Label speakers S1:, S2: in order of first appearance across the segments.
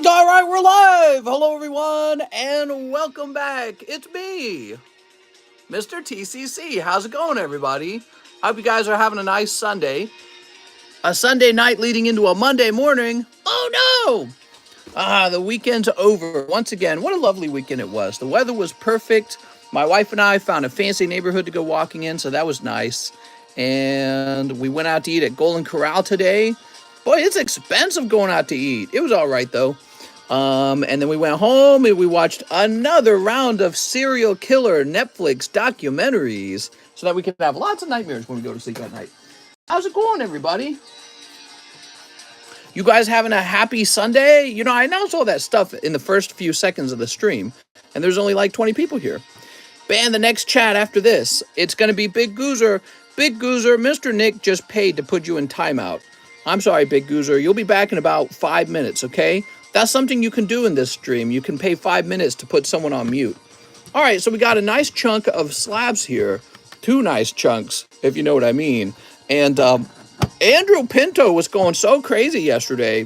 S1: All right, we're live. Hello, everyone, and welcome back. It's me, Mr. TCC. How's it going, everybody? I hope you guys are having a nice Sunday. A Sunday night leading into a Monday morning. Oh, no! The weekend's over. Once again, what a lovely weekend it was. The weather was perfect. My wife and I found a fancy neighborhood to go walking in, so that was nice. And we went out to eat at Golden Corral today. Boy, it's expensive going out to eat. It was all right, though. And then we went home and we watched another round of serial killer Netflix documentaries so that we can have lots of nightmares when we go to sleep at night. How's it going, everybody? You guys having a happy Sunday? You know, I announced all that stuff in the first few seconds of the stream, and there's only like 20 people here. Ban the next chat after this. It's going to be Big Goozer. Big Goozer, Mr. Nick just paid to put you in timeout. I'm sorry, Big Goozer. You'll be back in about 5 minutes, okay? That's something you can do in this stream. You can pay 5 minutes to put someone on mute. All right, so we got a nice chunk of slabs here. 2 nice chunks, if you know what I mean. And Andrew Pinto was going so crazy yesterday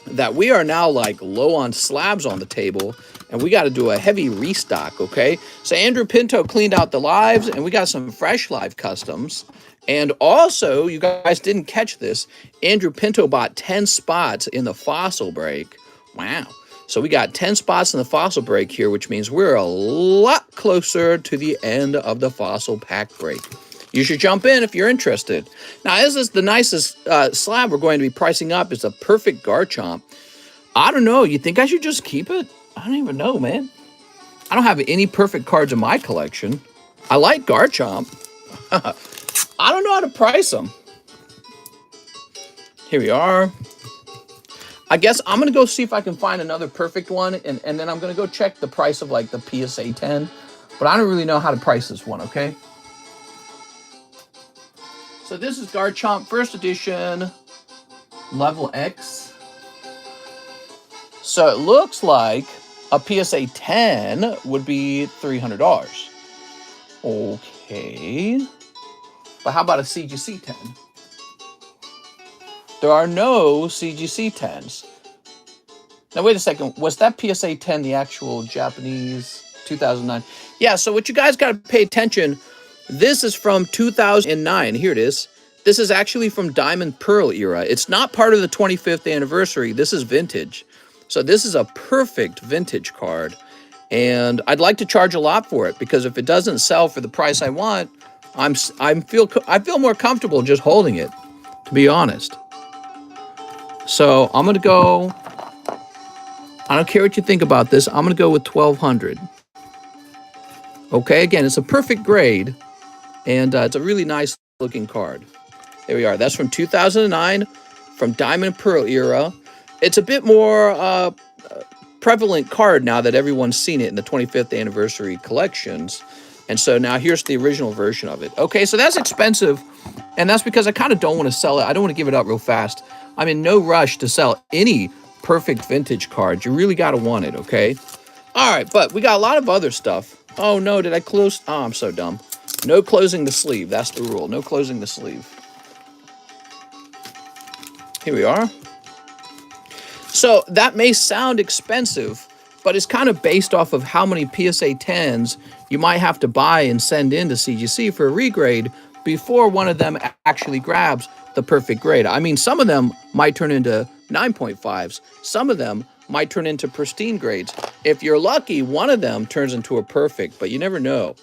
S1: that we are now like low on slabs on the table, and we got to do a heavy restock, okay? So Andrew Pinto cleaned out the lives, and we got some fresh live customs. And also, you guys didn't catch this, Andrew Pinto bought 10 spots in the fossil break. Wow. So we got 10 spots in the fossil break here, which means we're a lot closer to the end of the fossil pack break. You should jump in if you're interested. Now, this is the nicest slab we're going to be pricing up. It's a perfect Garchomp. I don't know. You think I should just keep it? I don't even know, man. I don't have any perfect cards in my collection. I like Garchomp. I don't know how to price them. Here we are. I guess I'm going to go see if I can find another perfect one, and then I'm going to go check the price of like the PSA 10. But I don't really know how to price this one, okay? So this is Garchomp First Edition, Level X. So it looks like a PSA 10 would be $300. Okay. But how about a CGC 10? There are no CGC 10s. Now, wait a second. Was that PSA 10 the actual Japanese 2009? Yeah, so what you guys got to pay attention, this is from 2009. Here it is. This is actually from Diamond Pearl era. It's not part of the 25th anniversary. This is vintage. So this is a perfect vintage card. And I'd like to charge a lot for it, because if it doesn't sell for the price I want, I feel more comfortable just holding it, to be honest. So I'm going to go, I don't care what you think about this, I'm going to go with 1200. Okay, again, it's a perfect grade, and it's a really nice looking card. There we are. That's from 2009, from Diamond Pearl era. It's a bit more prevalent card now that everyone's seen it in the 25th anniversary collections. And so now here's the original version of it. Okay, so that's expensive, and that's because I kind of don't want to sell it. I don't want to give it up real fast. I'm in no rush to sell any perfect vintage card. You really got to want it, okay? All right, but we got a lot of other stuff. Oh, no, did I close? Oh, I'm so dumb. No closing the sleeve. That's the rule. No closing the sleeve. Here we are. So that may sound expensive, but it's kind of based off of how many PSA 10s you might have to buy and send into CGC for a regrade before one of them actually grabs the perfect grade. I mean, some of them might turn into 9.5s. Some of them might turn into pristine grades. If you're lucky, one of them turns into a perfect, but you never know.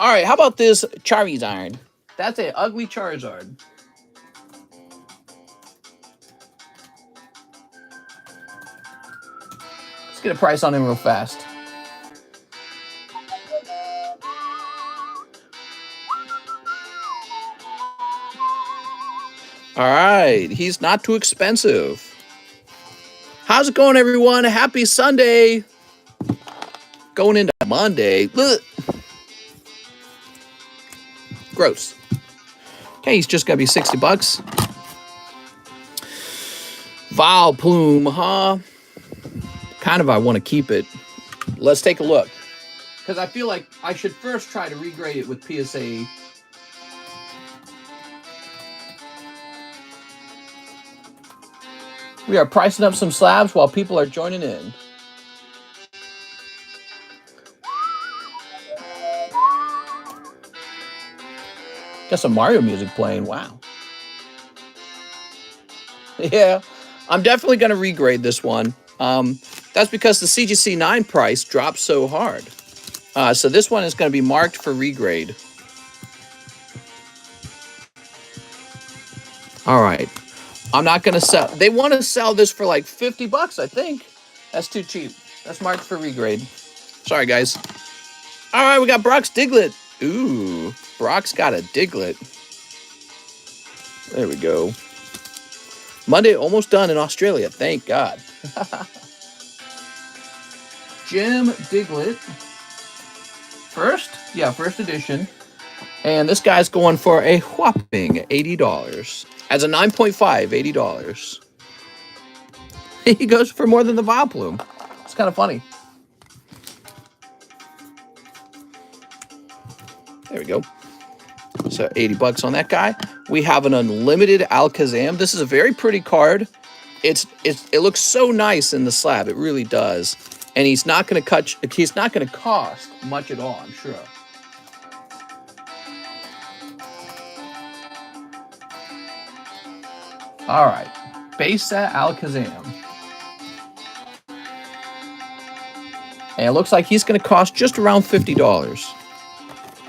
S1: All right, how about this Charizard? That's an ugly Charizard. Let's get a price on him real fast. All right, he's not too expensive. How's it going, everyone? Happy Sunday. Going into Monday. Ugh. Gross. Okay, he's just going to be 60 bucks. Vile Plume, huh? Kind of I want to keep it. Let's take a look. Because I feel like I should first try to regrade it with PSA. We are pricing up some slabs while people are joining in. Got some Mario music playing. Wow. Yeah, I'm definitely going to regrade this one. That's because the CGC 9 price dropped so hard. So this one is going to be marked for regrade. All right. I'm not going to sell. They want to sell this for like 50 bucks, I think. That's too cheap. That's marked for regrade. Sorry, guys. All right, we got Brock's Diglett. Ooh, Brock's got a Diglett. There we go. Monday almost done in Australia. Thank God. Jim Diglett. First? Yeah, first edition. And this guy's going for a whopping $80. As a 9.5, $80. He goes for more than the Vileplume. It's kind of funny. There we go. So 80 bucks on that guy. We have an unlimited Alakazam. This is a very pretty card. It looks so nice in the slab. It really does. And he's not going to cost much at all, I'm sure. All right. Base set Alakazam. And it looks like he's going to cost just around $50.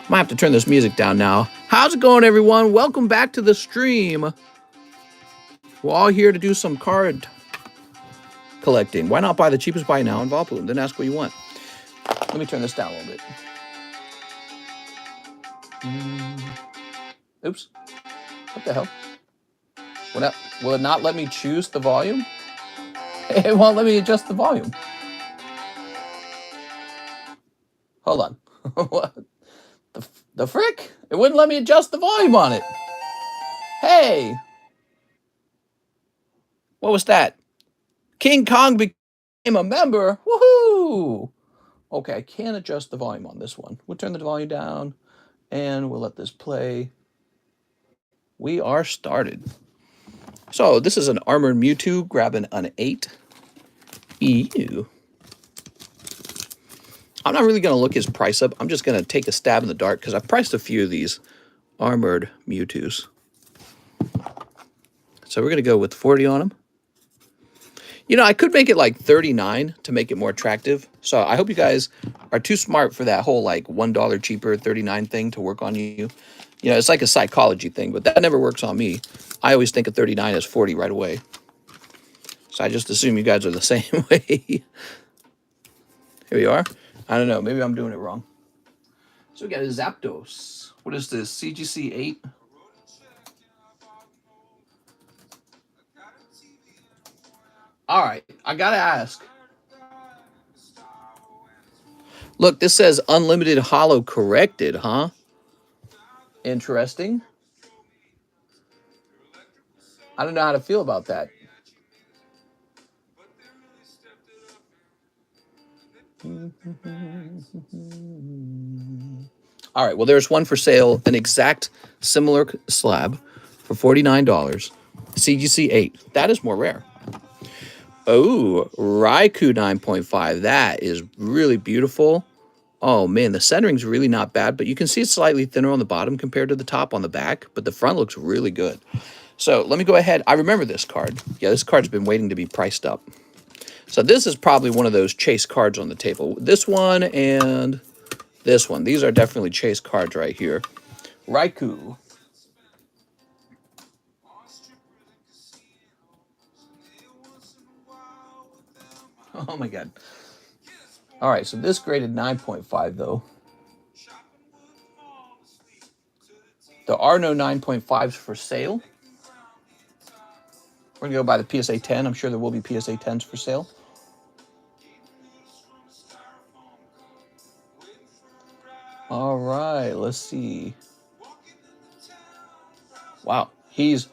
S1: Might have to turn this music down now. How's it going, everyone? Welcome back to the stream. We're all here to do some card collecting. Why not buy the cheapest buy now in Vileplume? Then ask what you want. Let me turn this down a little bit. Oops. What the hell? Will it not let me choose the volume? It won't let me adjust the volume. Hold on. What? The frick? It wouldn't let me adjust the volume on it. Hey. What was that? King Kong became a member. Woohoo! Okay, I can't adjust the volume on this one. We'll turn the volume down, and we'll let this play. We are started. So this is an Armored Mewtwo grabbing an 8. Ew. I'm not really going to look his price up. I'm just going to take a stab in the dark because I've priced a few of these Armored Mewtwo's. So we're going to go with 40 on them. You know, I could make it like 39 to make it more attractive. So I hope you guys are too smart for that whole like $1 cheaper 39 thing to work on you. You know, it's like a psychology thing, but that never works on me. I always think of 39 as 40 right away. So I just assume you guys are the same way. Here we are. I don't know. Maybe I'm doing it wrong. So we got a Zapdos. What is this? CGC 8? All right. I got to ask. Look, this says unlimited holo corrected, huh? Interesting. I don't know how to feel about that. All right, well, there's one for sale, an exact similar slab for $49. CGC 8. That is more rare. Oh, Raikou 9.5. That is really beautiful. Oh, man, the centering's really not bad, but you can see it's slightly thinner on the bottom compared to the top on the back, but the front looks really good. So let me go ahead. I remember this card. Yeah, this card's been waiting to be priced up. So this is probably one of those chase cards on the table. This one and this one. These are definitely chase cards right here. Raikou. Oh my God. All right, so this graded 9.5 though. There are no 9.5s for sale. We're gonna go by the PSA 10. I'm sure there will be PSA 10s for sale. All right, let's see. Wow, he is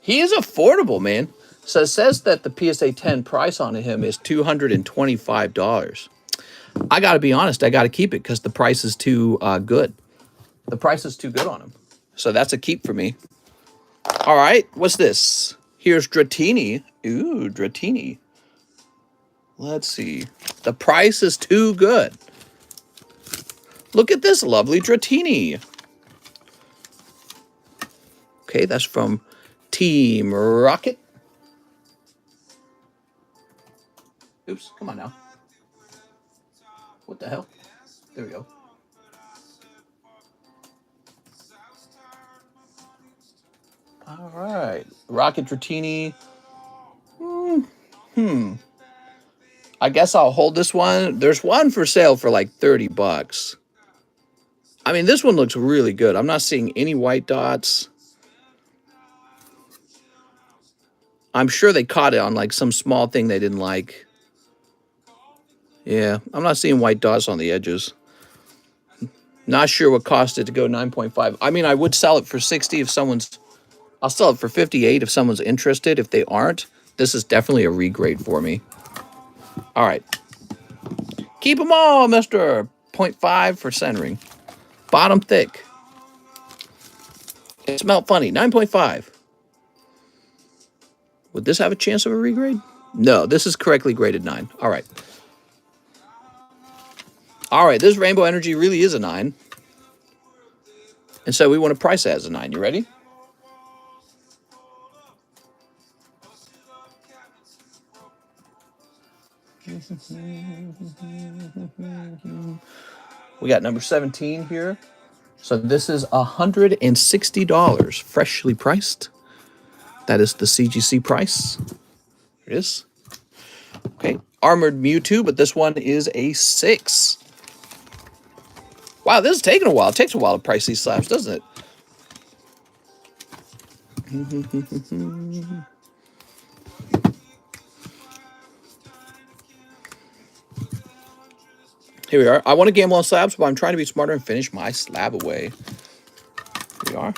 S1: affordable, man. So it says that the PSA 10 price on him is $225. I got to be honest, I got to keep it because the price is too good. The price is too good on him. So that's a keep for me. All right, what's this? Here's Dratini. Ooh, Dratini. Let's see. The price is too good. Look at this lovely Dratini. Okay, that's from Team Rocket. Oops, come on now. What the hell? There we go. All right. Rocket Dratini. I guess I'll hold this one. There's one for sale for like 30 bucks. I mean, this one looks really good. I'm not seeing any white dots. I'm sure they caught it on like some small thing they didn't like. Yeah, I'm not seeing white dots on the edges. Not sure what cost it to go 9.5. I mean, I would sell it for 60 if someone's... I'll sell it for 58 if someone's interested. If they aren't, this is definitely a regrade for me. All right. Keep them all, Mr. 0.5 for centering. Bottom thick. It smelled funny. 9.5. Would this have a chance of a regrade? No, this is correctly graded 9. All right. All right, this Rainbow Energy really is a 9. And so we want to price it as a 9. You ready? We got number 17 here. So this is $160, freshly priced. That is the CGC price. There it is. Okay, Armored Mewtwo, but this one is a 6. Wow, this is taking a while. It takes a while to price these slabs, doesn't it? Here we are. I want to gamble on slabs, but I'm trying to be smarter and finish my slab away. Here we are.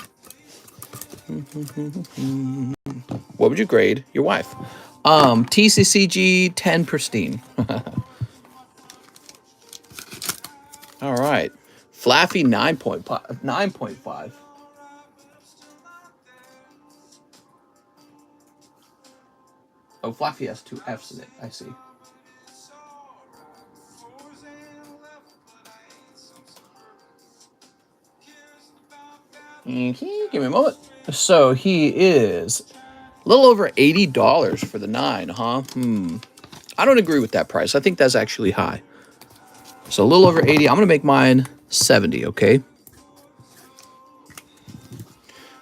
S1: What would you grade your wife? TCCG 10 pristine. All right. Flaffy 9.5. Oh, Flaffy has 2 F's in it. I see. Give me a moment. So he is a little over $80 for the 9, huh? I don't agree with that price. I think that's actually high. So a little over 80. I'm going to make mine 70, okay?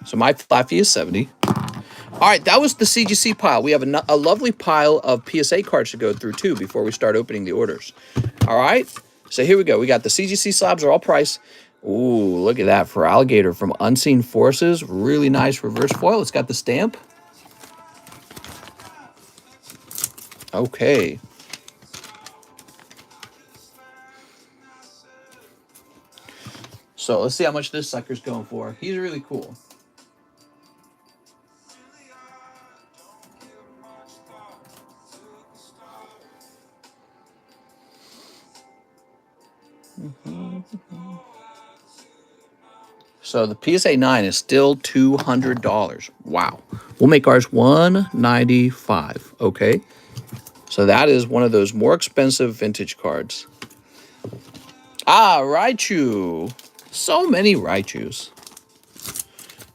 S1: So my Flaffy is 70. All right, that was the CGC pile. We have a lovely pile of PSA cards to go through, too, before we start opening the orders. All right, so here we go. We got the CGC slabs are all priced. Ooh, look at that for Alligator from Unseen Forces. Really nice reverse foil. It's got the stamp. Okay. So let's see how much this sucker's going for. He's really cool. So the PSA 9 is still $200. Wow. We'll make ours $195. Okay. So that is one of those more expensive vintage cards. Ah, Raichu. So many Raichus.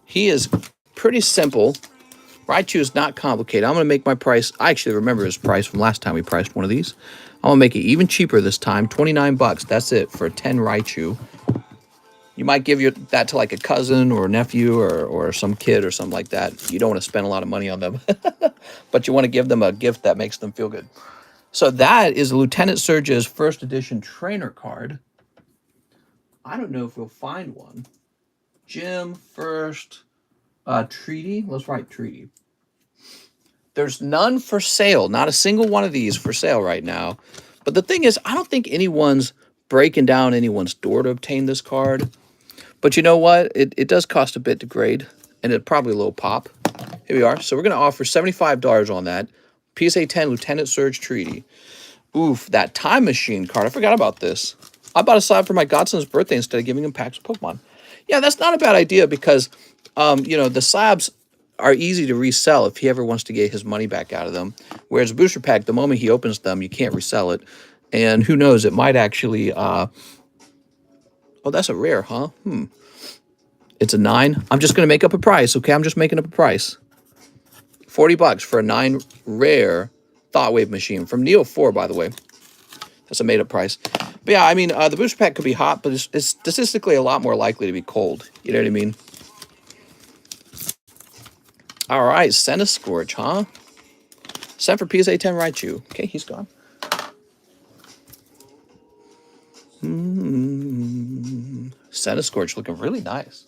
S1: He is pretty simple. Raichu is not complicated. I'm going to make my price. I actually remember his price from last time we priced one of these. I'm going to make it even cheaper this time. 29 bucks. That's it for 10 Raichu. You might give that to like a cousin or a nephew or some kid or something like that. You don't want to spend a lot of money on them. But you want to give them a gift that makes them feel good. So that is Lieutenant Surge's first edition trainer card. I don't know if we'll find one. Gym first treaty. Let's write treaty. There's none for sale. Not a single one of these for sale right now. But the thing is, I don't think anyone's breaking down anyone's door to obtain this card. But you know what? It does cost a bit to grade, and it probably a little pop. Here we are. So we're going to offer $75 on that. PSA 10 Lieutenant Surge Treaty. Oof, that Time Machine card. I forgot about this. I bought a slab for my godson's birthday instead of giving him packs of Pokemon. Yeah, that's not a bad idea because, you know, the slabs are easy to resell if he ever wants to get his money back out of them. Whereas a booster pack, the moment he opens them, you can't resell it. And who knows, it might actually... oh, that's a rare, huh? It's a 9. I'm just going to make up a price, okay? I'm just making up a price. $40 for a 9 rare Thought Wave machine. From Neo 4, by the way. That's a made-up price. But yeah, I mean, the booster pack could be hot, but it's statistically a lot more likely to be cold. You know what I mean? All right, Scorch, huh? Sent for PSA 10 Raichu. Okay, he's gone. Scorch looking really nice.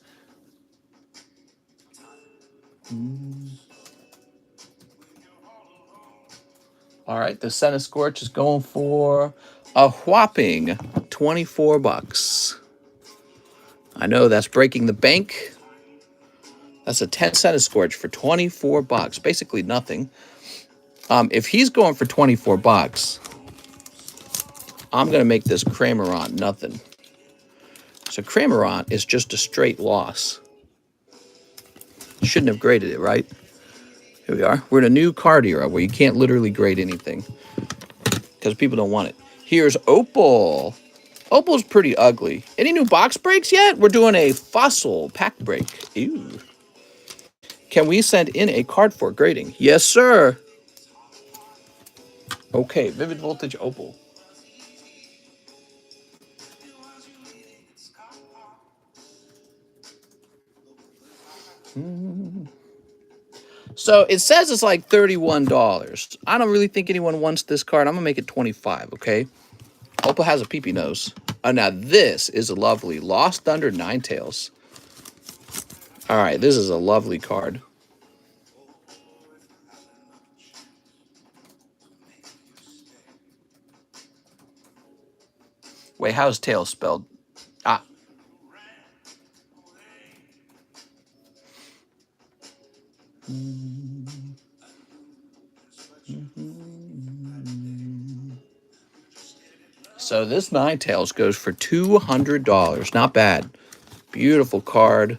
S1: All right, the Scorch is going for a whopping $24. I know that's breaking the bank. That's a 10 Scorch for $24. Basically nothing. If he's going for $24, I'm going to make this Cramorant nothing. So Cramorant is just a straight loss. Shouldn't have graded it, right? Here we are. We're in a new card era where you can't literally grade anything because people don't want it. Here's Opal. Opal's pretty ugly. Any new box breaks yet? We're doing a fossil pack break. Ew. Can we send in a card for grading? Yes, sir. Okay, Vivid Voltage Opal. So it says it's like $31. I don't really think anyone wants this card. I'm going to make it $25, okay? Opal has a peepee nose. Oh, now this is a lovely Lost Thunder Ninetales. All right, this is a lovely card. Wait, how's Tails spelled? Ah. So this Ninetales goes for $200. Not bad. Beautiful card.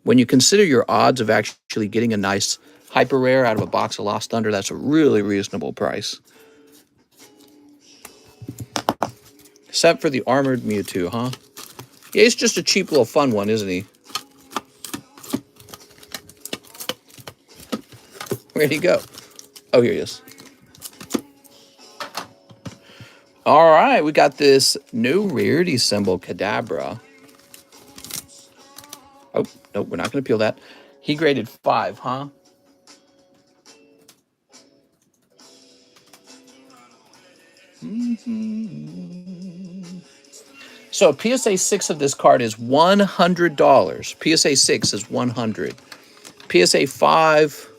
S1: When you consider your odds of actually getting a nice hyper rare out of a box of Lost Thunder, that's a really reasonable price. Except for the Armored Mewtwo, huh? Yeah, he's just a cheap little fun one, isn't he? Where'd he go? Oh, here he is. All right, we got this new rarity symbol, Kadabra. Oh, nope, we're not going to peel that. He graded 5, huh? So PSA 6 of this card is $100. PSA 6 is $100. PSA 5,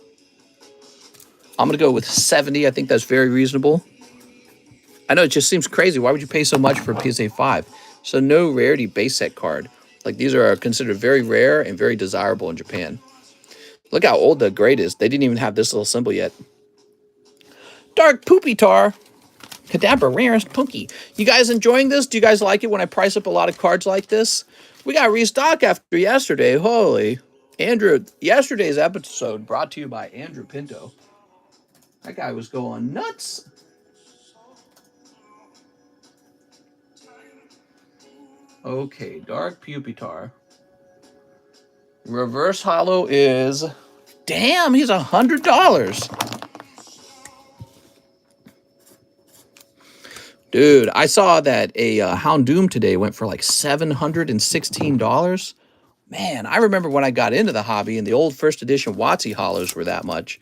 S1: I'm going to go with 70. I think that's very reasonable. I know it just seems crazy. Why would you pay so much for a PSA 5? So no rarity base set card. Like these are considered very rare and very desirable in Japan. Look how old the grade is. They didn't even have this little symbol yet. Dark Poopy Tar. Kadabra, rarest Punky. You guys enjoying this? Do you guys like it when I price up a lot of cards like this? We got restock after yesterday. Holy. Andrew, yesterday's episode brought to you by Andrew Pinto. That guy was going nuts. Okay, Dark Pupitar. Reverse Hollow is... Damn, he's $100. Dude, I saw that a Houndoom today went for like $716. Man, I remember when I got into the hobby and the old first edition WotC hollows were that much.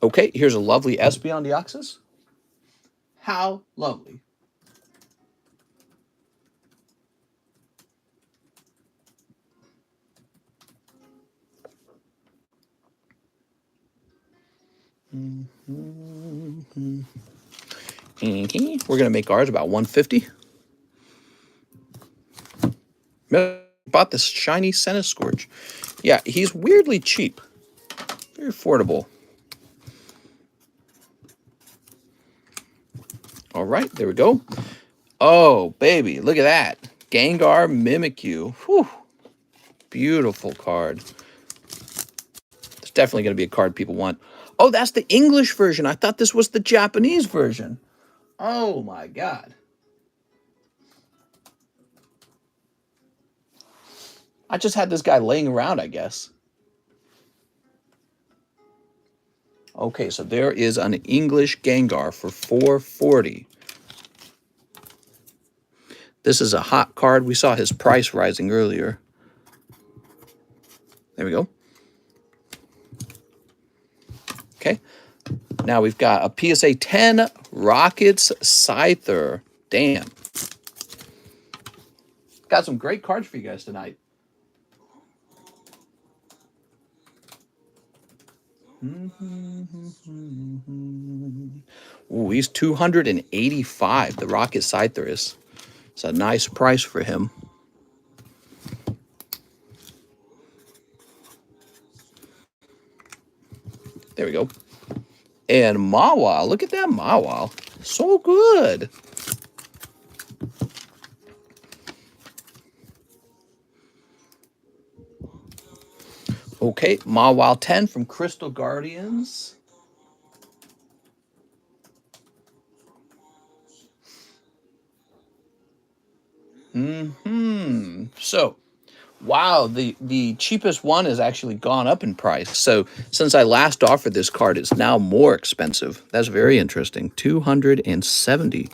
S1: Okay, here's a lovely Espeon Deoxys. How lovely. We're going to make ours about $150. Bought this shiny Scorch. Yeah, he's weirdly cheap. Very affordable. All right, there we go. Oh, baby, look at that. Gengar Mimikyu. Whew. Beautiful card. definitely going to be a card people want. Oh, that's the English version. I thought this was the Japanese version. Oh my God. I just had this guy laying around, I guess. Okay, so there is an English Gengar for $440. This is a hot card. We saw his price rising earlier. There we go. Okay. Now we've got a PSA 10 Rockets Scyther. Damn. Got some great cards for you guys tonight. Ooh, he's $285. The Rocket Scyther is. It's a nice price for him. There we go. And Mawile. Look at that Mawile. So good. Okay, Mawile 10 from Crystal Guardians. So, wow, the cheapest one has actually gone up in price. So, since I last offered this card, it's now more expensive. That's very interesting. $270.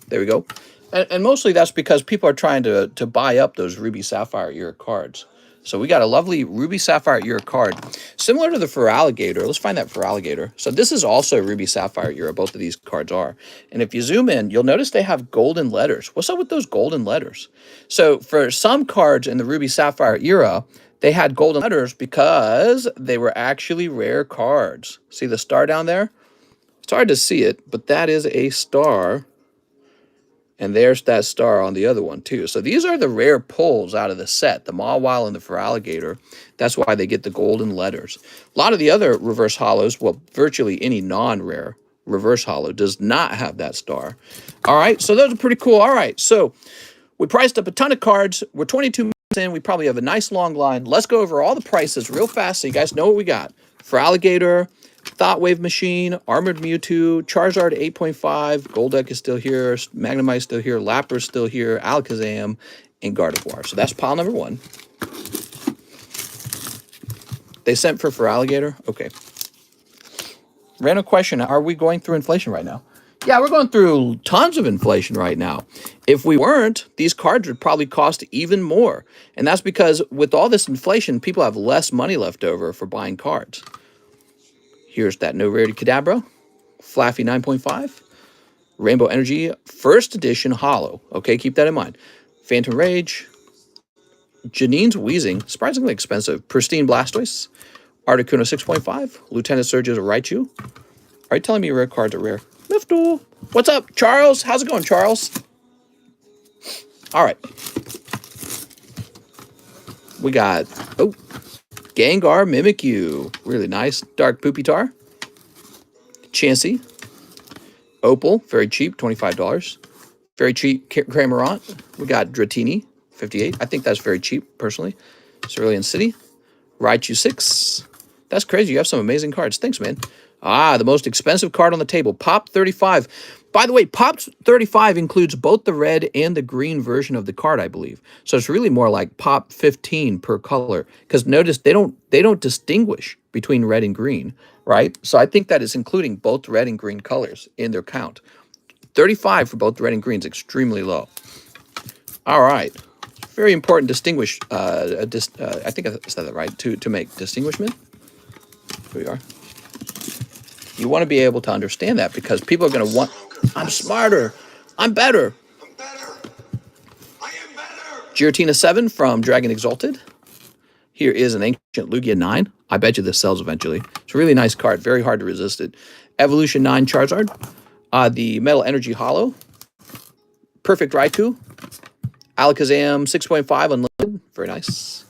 S1: There we go. And mostly that's because people are trying to buy up those Ruby Sapphire Era cards. So we got a lovely Ruby Sapphire Era card, similar to the Feraligatr. Let's find that Feraligatr. So this is also Ruby Sapphire Era. Both of these cards are. And if you zoom in, you'll notice they have golden letters. What's up with those golden letters? So for some cards in the Ruby Sapphire Era, they had golden letters because they were actually rare cards. See the star down there? It's hard to see it, but that is a star. And there's that star on the other one, too. So these are the rare pulls out of the set, the Mawile and the Feraligatr. That's why they get the golden letters. A lot of the other reverse holos, well, virtually any non-rare reverse holo does not have that star. All right, so those are pretty cool. All right, so we priced up a ton of cards. We're 22 minutes in. We probably have a nice long line. Let's go over all the prices real fast so you guys know what we got. Feraligatr, Thought Wave Machine, Armored Mewtwo, Charizard 8.5, Golduck is still here, Magnemite is still here, Lapras is still here, Alakazam, and Gardevoir. So that's pile number one. They sent for Feraligatr? Okay. Random question, are we going through inflation right now? Yeah, we're going through tons of inflation right now. If we weren't, these cards would probably cost even more. And that's because with all this inflation, people have less money left over for buying cards. Here's that No Rarity Kadabra, Flaffy 9.5, Rainbow Energy, first edition holo. Okay, keep that in mind. Phantom Rage, Janine's Wheezing, surprisingly expensive. Pristine Blastoise, Articuno 6.5, Lieutenant Surge's Raichu. Are you telling me rare cards are rare? Miftool. What's up, Charles? How's it going, Charles? All right. We got, Gengar Mimikyu. Really nice. Dark Pupitar. Chansey. Opal. Very cheap. $25. Very cheap. Cramorant. We got Dratini. $58. I think that's very cheap, personally. Cerulean City. Raichu 6. That's crazy. You have some amazing cards. Thanks, man. Ah, the most expensive card on the table. Pop 35. By the way, Pop 35 includes both the red and the green version of the card, I believe. So it's really more like Pop 15 per color. Because notice they don't distinguish between red and green, right? So I think that is including both red and green colors in their count. 35 for both red and green is extremely low. All right. Very important distinguish. I think I said that right. To make distinguishment. Here we are. You want to be able to understand that because people are going to want, I'm smarter, I'm better.
S2: I'm better. I am better.
S1: Giratina 7 from Dragon Exalted. Here is an Ancient Lugia 9. I bet you this sells eventually. It's a really nice card, very hard to resist it. Evolution 9 Charizard. The Metal Energy Holo. Perfect Raikou. Alakazam 6.5 Unlimited. Very nice.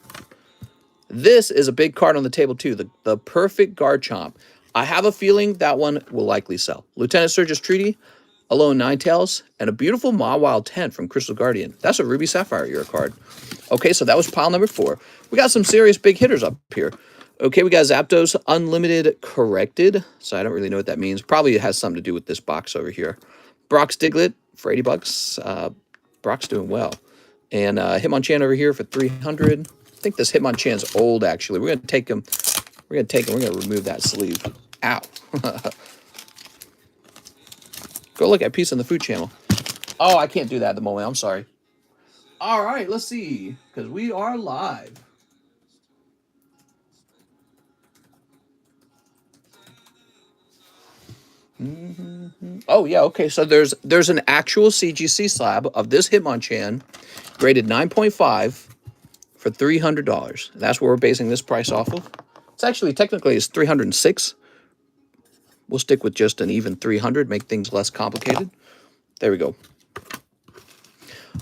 S1: This is a big card on the table too, the Perfect Garchomp. I have a feeling that one will likely sell. Lieutenant Surge's Treaty, Alone Ninetales, and a beautiful Mawile 10 from Crystal Guardian. That's a Ruby Sapphire Era card. Okay, so that was pile number 4. We got some serious big hitters up here. Okay, we got Zapdos Unlimited Corrected. So I don't really know what that means. Probably it has something to do with this box over here. Brock's Diglett for 80 bucks. Brock's doing well. And Hitmonchan over here for 300. I think this Hitmonchan's old, actually. We're going to take him. We're going to take him. We're going to remove that sleeve. Ow. Go look at Peace on the Food Channel. Oh, I can't do that at the moment. I'm sorry. All right, let's see. Because we are live. Oh, yeah, okay. So there's an actual CGC slab of this Hitmonchan, graded 9.5 for $300. That's what we're basing this price off of. It's actually, technically, it's 306. We'll stick with just an even 300, make things less complicated. There we go.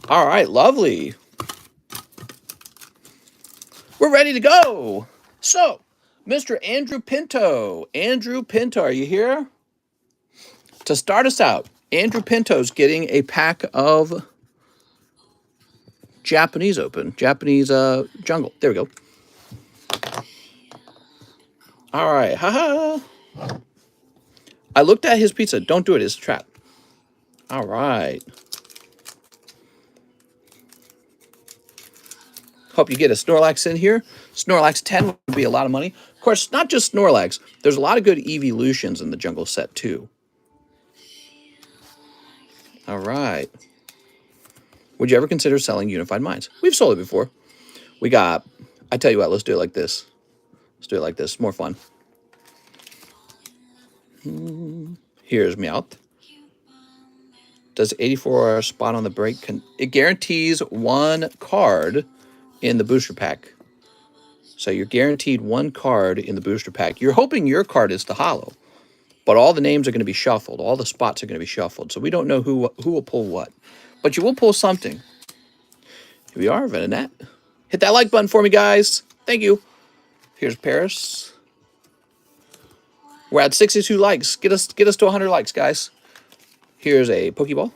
S1: All right, lovely. We're ready to go. So, Mr. Andrew Pinto. Andrew Pinto, are you here? To start us out, Andrew Pinto's getting a pack of Japanese jungle. There we go. All right. Haha. I looked at his pizza. Don't do it. It's a trap. All right. Hope you get a Snorlax in here. Snorlax 10 would be a lot of money. Of course, not just Snorlax. There's a lot of good evolutions in the jungle set, too. All right. Would you ever consider selling Unified Minds? We've sold it before. We got, I tell you what, let's do it like this. Let's do it like this. More fun. Here's Meowth. Does 84 spot on the break? It guarantees one card in the booster pack. So you're guaranteed one card in the booster pack. You're hoping your card is the holo. But all the names are going to be shuffled. All the spots are going to be shuffled. So we don't know who will pull what. But you will pull something. Here we are, Venonat. Hit that like button for me, guys. Thank you. Here's Paris. We're at 62 likes. Get us to 100 likes, guys. Here's a Pokeball.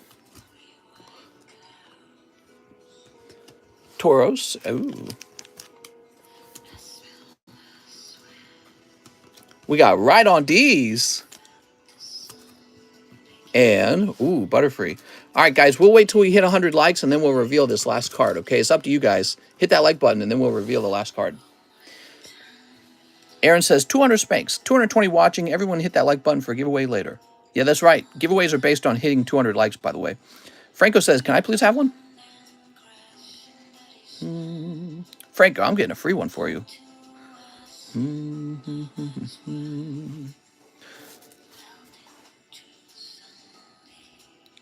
S1: Tauros. Ooh. We got Right on D's. And, ooh, Butterfree. All right, guys, we'll wait till we hit 100 likes, and then we'll reveal this last card, okay? It's up to you guys. Hit that like button, and then we'll reveal the last card. Aaron says, 200 Spanks. 220 watching. Everyone hit that like button for a giveaway later. Yeah, that's right. Giveaways are based on hitting 200 likes, by the way. Franco says, can I please have one? Franco, I'm getting a free one for you.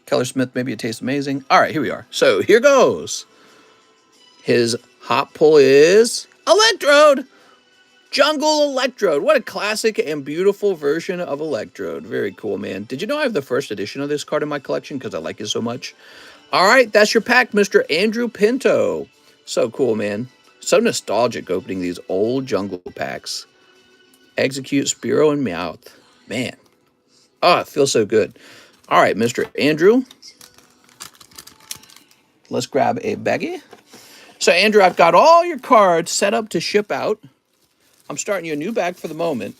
S1: Keller Smith, maybe it tastes amazing. All right, here we are. So here goes. His hot pull is Electrode. Jungle Electrode. What a classic and beautiful version of Electrode. Very cool, man. Did you know I have the first edition of this card in my collection because I like it so much? All right, that's your pack, Mr. Andrew Pinto. So cool, man. So nostalgic opening these old jungle packs. Execute, Spearow, and Meowth. Man. Oh, it feels so good. All right, Mr. Andrew. Let's grab a baggie. So, Andrew, I've got all your cards set up to ship out. I'm starting you a new bag for the moment.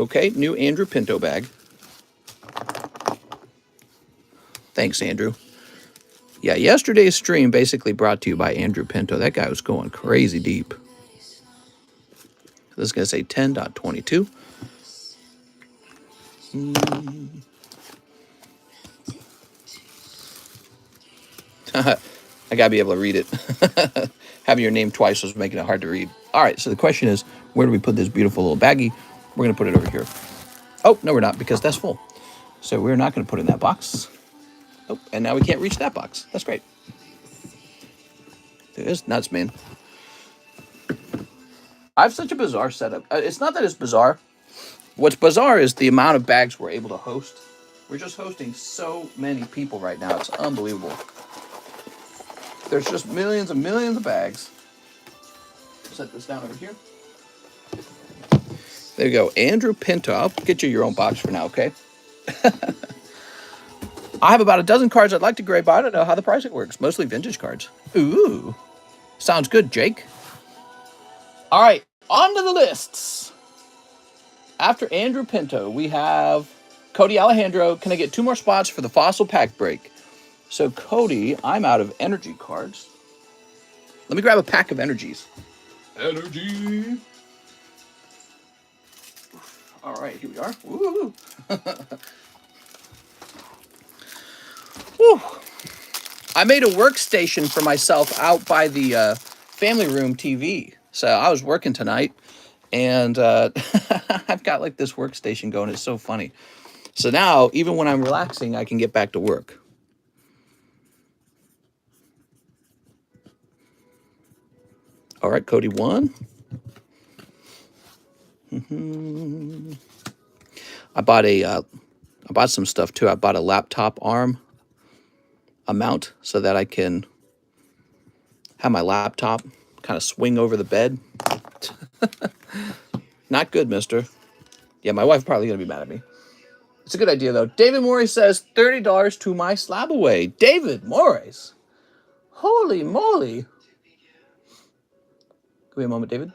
S1: Okay, new Andrew Pinto bag. Thanks, Andrew. Yeah, yesterday's stream basically brought to you by Andrew Pinto. That guy was going crazy deep. This is going to say 10.22. I got to be able to read it. Having your name twice was making it hard to read. All right, so the question is, where do we put this beautiful little baggie? We're going to put it over here. Oh, no, we're not, because that's full. So we're not going to put it in that box. Oh, and now we can't reach that box. That's great. It is nuts, man. I have such a bizarre setup. It's not that it's bizarre. What's bizarre is the amount of bags we're able to host. We're just hosting so many people right now. It's unbelievable. There's just millions and millions of bags. Set this down over here. There you go. Andrew Pinto. I'll get you your own box for now, okay? I have about a dozen cards I'd like to grade, but I don't know how the pricing works. Mostly vintage cards. Ooh. Sounds good, Jake. All right. On to the lists. After Andrew Pinto, we have Cody Alejandro. Can I get 2 more spots for the fossil pack break? So, Cody, I'm out of energy cards. Let me grab a pack of energies. Energy. All right, here we are. Woo! Woo! I made a workstation for myself out by the family room TV. So I was working tonight, and I've got like this workstation going. It's so funny. So now, even when I'm relaxing, I can get back to work. All right, Cody 1. I bought some stuff too. I bought a laptop arm, a mount, so that I can have my laptop kind of swing over the bed. Not good, mister. Yeah, my wife's probably going to be mad at me. It's a good idea, though. David Morris says, $30 to my SLAB-AWAY. David Morris. Holy moly. Give me a moment, David.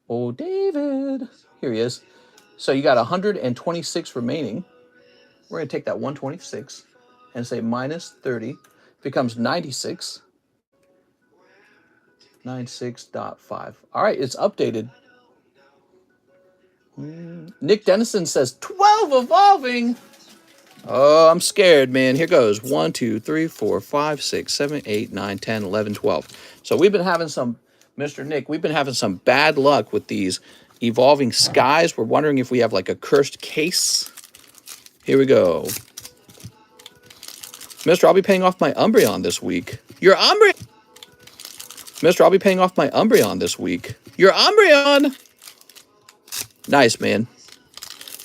S1: Oh, David. Here he is. So you got 126 remaining. We're going to take that 126 and say minus 30. Becomes 96. 96.5. All right, it's updated. Nick Dennison says 12 evolving. Oh, I'm scared, man. Here goes. 1, 2, 3, 4, 5, 6, 7, 8, 9, 10, 11, 12. So we've been having some, Mr. Nick, we've been having some bad luck with these evolving skies. We're wondering if we have like a cursed case. Here we go. Mister, I'll be paying off my Umbreon this week. Your Umbreon! Mister, I'll be paying off my Umbreon this week. Your Umbreon! Nice, man.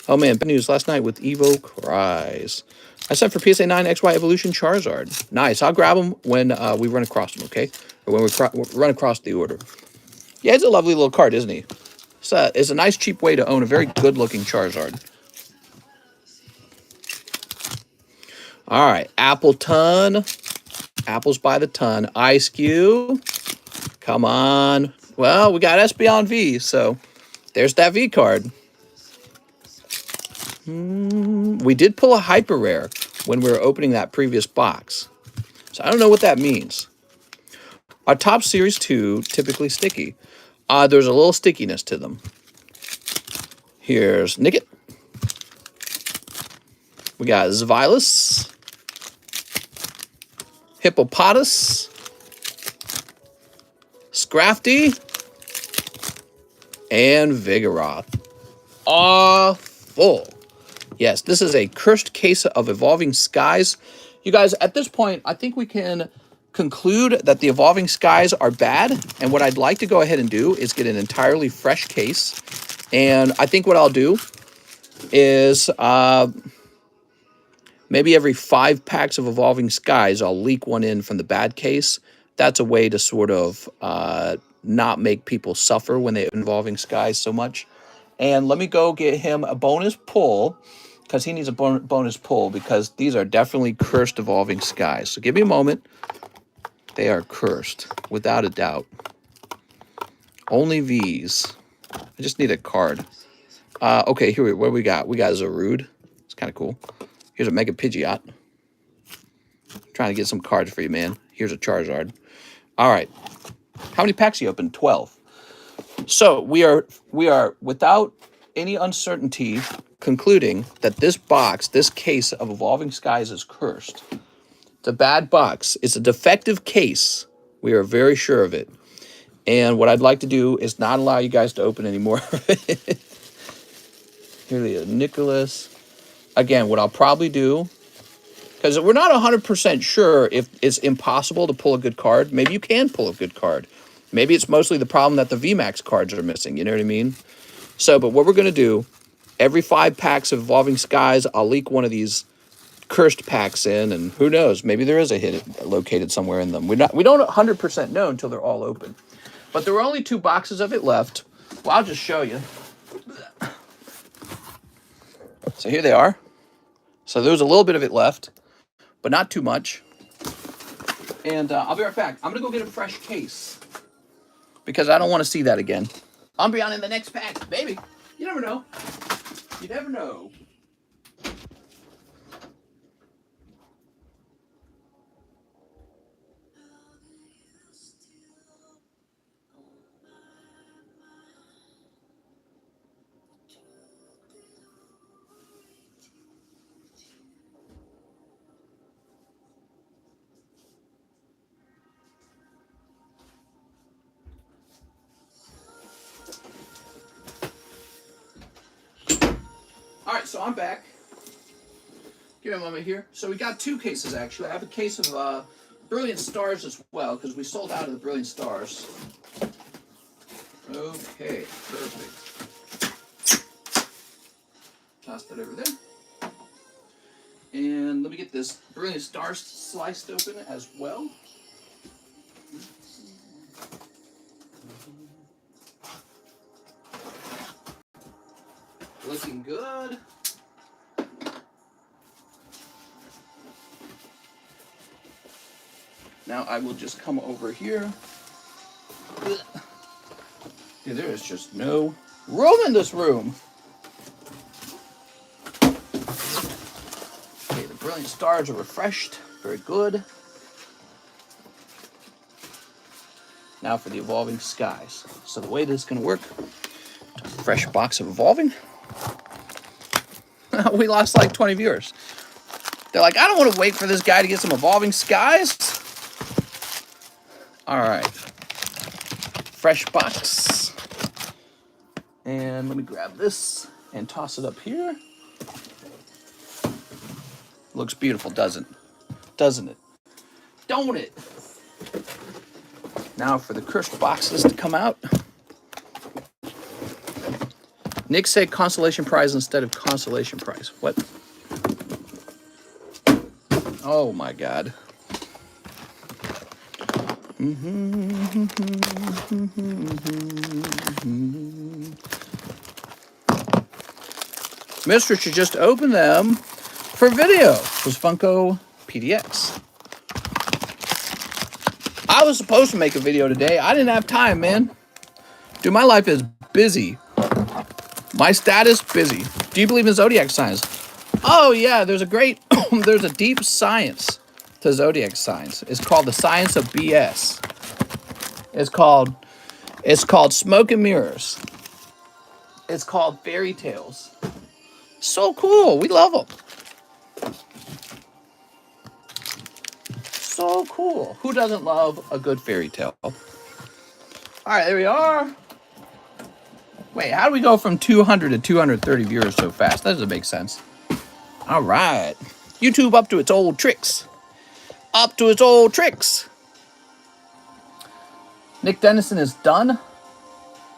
S1: Oh, man, bad news last night with Evo Cries. I sent for PSA 9 XY Evolution Charizard. Nice. I'll grab them when we run across them, okay? Or when we run across the order. Yeah, it's a lovely little card, isn't he? It's a nice, cheap way to own a very good-looking Charizard. All right, Appleton. Apples by the ton. Ice Cube. Come on. Well, we got Espeon V, so there's that V card. We did pull a hyper rare when we were opening that previous box. So I don't know what that means. Our top series 2, typically sticky. There's a little stickiness to them. Here's Nickit. We got Zvilus. Hippopotas. Scrafty. And Vigoroth. Awful. Yes, this is a cursed case of evolving skies. You guys, at this point, I think we can conclude that the evolving skies are bad. And what I'd like to go ahead and do is get an entirely fresh case. And I think what I'll do is maybe every 5 packs of evolving skies, I'll leak one in from the bad case. That's a way to sort of not make people suffer when they have evolving skies so much. And let me go get him a bonus pull, because he needs a bonus pull, because these are definitely cursed evolving skies. So give me a moment. They are cursed, without a doubt. Only V's. I just need a card. Okay, what do we got? We got Zarude. It's kind of cool. Here's a Mega Pidgeot. Trying to get some cards for you, man. Here's a Charizard. All right. How many packs you opened? 12. So we are without any uncertainty concluding that this box, this case of evolving skies is cursed. It's a bad box. It's a defective case. We are very sure of it. And what I'd like to do is not allow you guys to open any more of it. Here we go, Nicholas. Again, what I'll probably do, because we're not 100% sure if it's impossible to pull a good card. Maybe you can pull a good card. Maybe it's mostly the problem that the VMAX cards are missing. You know what I mean? So, but what we're going to do, every 5 packs of Evolving Skies, I'll leak one of these cursed packs in, and who knows? Maybe there is a hit located somewhere in them. We don't 100% know until they're all open. But there were only 2 boxes of it left. Well, I'll just show you. So here they are. So there's a little bit of it left, but not too much. And I'll be right back. I'm going to go get a fresh case because I don't want to see that again. I'll be on in the next pack, baby. You never know. You never know. All right, so I'm back. Give me a moment here. So we got two cases, actually. I have a case of Brilliant Stars as well, because we sold out of the Brilliant Stars. Okay, perfect. Toss that over there. And let me get this Brilliant Stars sliced open as well. Looking good. Now I will just come over here. Dude, there is just no room in this room. Okay, the Brilliant Stars are refreshed. Very good. Now for the Evolving Skies. So the way this is going to work, fresh box of Evolving. We lost like 20 viewers. They're like, I don't want to wait for this guy to get some Evolving Skies. All right. Fresh box. And let me grab this and toss it up here. Looks beautiful, doesn't it? Doesn't it? Don't it? Now for the cursed boxes to come out. Nick said consolation prize instead of consolation prize. What? Oh my God. Mister should just open them for video. It was Funko PDX. I was supposed to make a video today. I didn't have time, man. Dude, my life is busy. My status, busy. Do you believe in zodiac signs? Oh yeah, there's a great, there's a deep science to zodiac signs. It's called the science of BS. It's called smoke and mirrors. It's called fairy tales. So cool. We love them. So cool. Who doesn't love a good fairy tale? All right, there we are. Wait, how do we go from 200 to 230 viewers so fast? That doesn't make sense. All right. YouTube up to its old tricks. Up to its old tricks. Nick Dennison is done.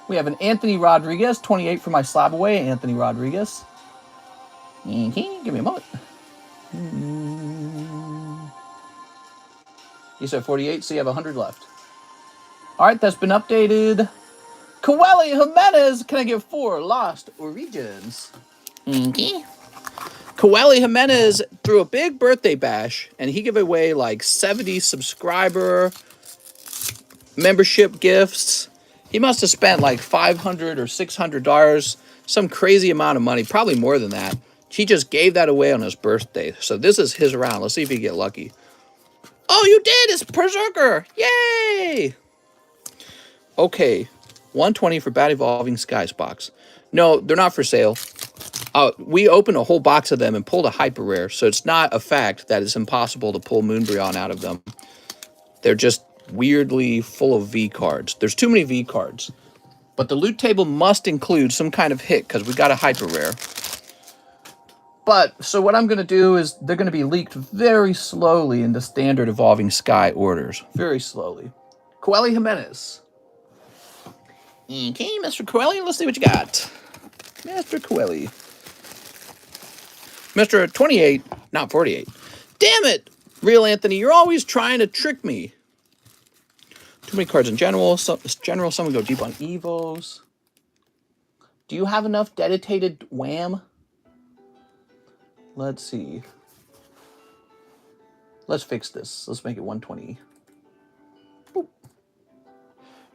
S1: We have an Anthony Rodriguez, 28 for my SLAB-AWAY, Anthony Rodriguez. Okay, give me a moment. You said 48, so you have 100 left. All right, that's been updated. Coeli Jimenez, can I get 4 lost origins? Okay. Coeli Jimenez threw a big birthday bash, and he gave away like 70 subscriber membership gifts. He must have spent like $500 or $600, some crazy amount of money, probably more than that. He just gave that away on his birthday. So this is his round. Let's see if he can get lucky. Oh, you did! It's Berserker! Yay! Okay, 120 for Bad Evolving Skies box. No, they're not for sale. We opened a whole box of them and pulled a hyper rare, so it's not a fact that it's impossible to pull Moonbryon out of them. They're just weirdly full of V cards. There's too many V cards. But the loot table must include some kind of hit because we got a hyper rare. But, so what I'm going to do is they're going to be leaked very slowly into standard Evolving Sky orders. Very slowly. Coeli Jimenez. Okay, Mr. Coeli, let's see what you got. Mr. Coeli. Mr. 28, not 48. Damn it! Real Anthony, you're always trying to trick me. Too many cards in general. Some would go deep on Evos. Do you have enough dedicated wham? Let's see. Let's fix this. Let's make it 120.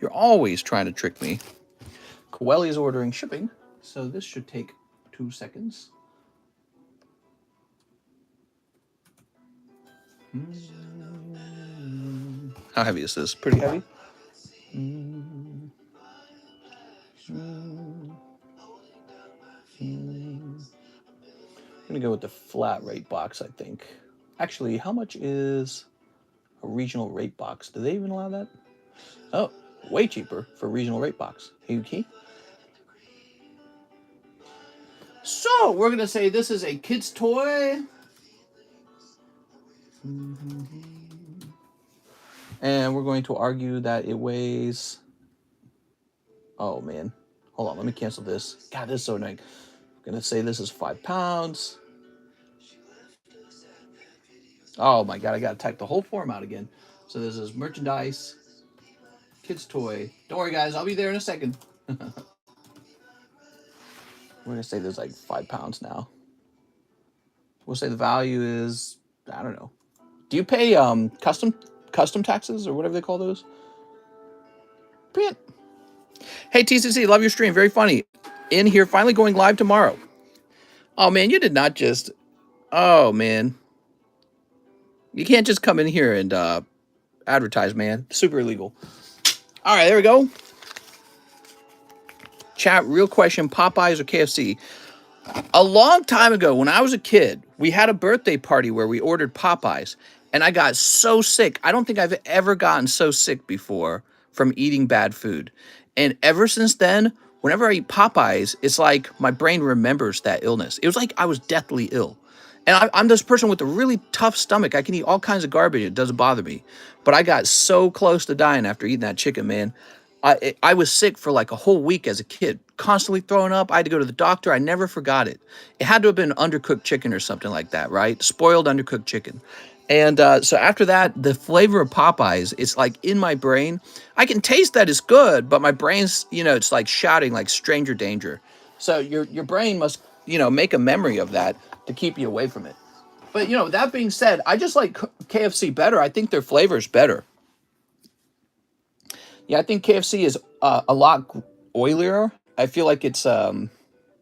S1: You're always trying to trick me. Coeli is ordering shipping, so this should take 2 seconds. How heavy is this? Pretty heavy. I'm gonna go with the flat rate box, I think. Actually, how much is a regional rate box? Do they even allow that? Oh, way cheaper for a regional rate box. Hey, key. So we're gonna say this is a kid's toy. And we're going to argue that it weighs... Oh, man. Hold on, let me cancel this. God, this is so annoying. I'm going to say this is 5 pounds. Oh, my God, I got to type the whole form out again. So this is merchandise, kid's toy. Don't worry, guys, I'll be there in a second. We're going to say there's like 5 pounds now. We'll say the value is, I don't know. Do you pay custom taxes or whatever they call those? Print. Hey, TCC, love your stream. Very funny. In here, finally going live tomorrow. Oh, man, you did not just... Oh, man. You can't just come in here and advertise, man. Super illegal. All right, there we go. Chat, real question, Popeyes or KFC? A long time ago, when I was a kid, we had a birthday party where we ordered Popeyes, and I got so sick. I don't think I've ever gotten so sick before from eating bad food. And ever since then, whenever I eat Popeyes, it's like my brain remembers that illness. It was like I was deathly ill. And I'm this person with a really tough stomach. I can eat all kinds of garbage. It doesn't bother me. But I got so close to dying after eating that chicken, man. I was sick for like a whole week as a kid, constantly throwing up. I had to go to the doctor. I never forgot it. It had to have been undercooked chicken or something like that, right? Spoiled undercooked chicken. And so after that, the flavor of Popeyes, it's like in my brain. I can taste that it's good, but my brain's, it's like shouting like stranger danger. So your brain must, make a memory of that to keep you away from it. But, that being said, I just like KFC better. I think their flavor is better. Yeah, I think KFC is a lot oilier. I feel like it's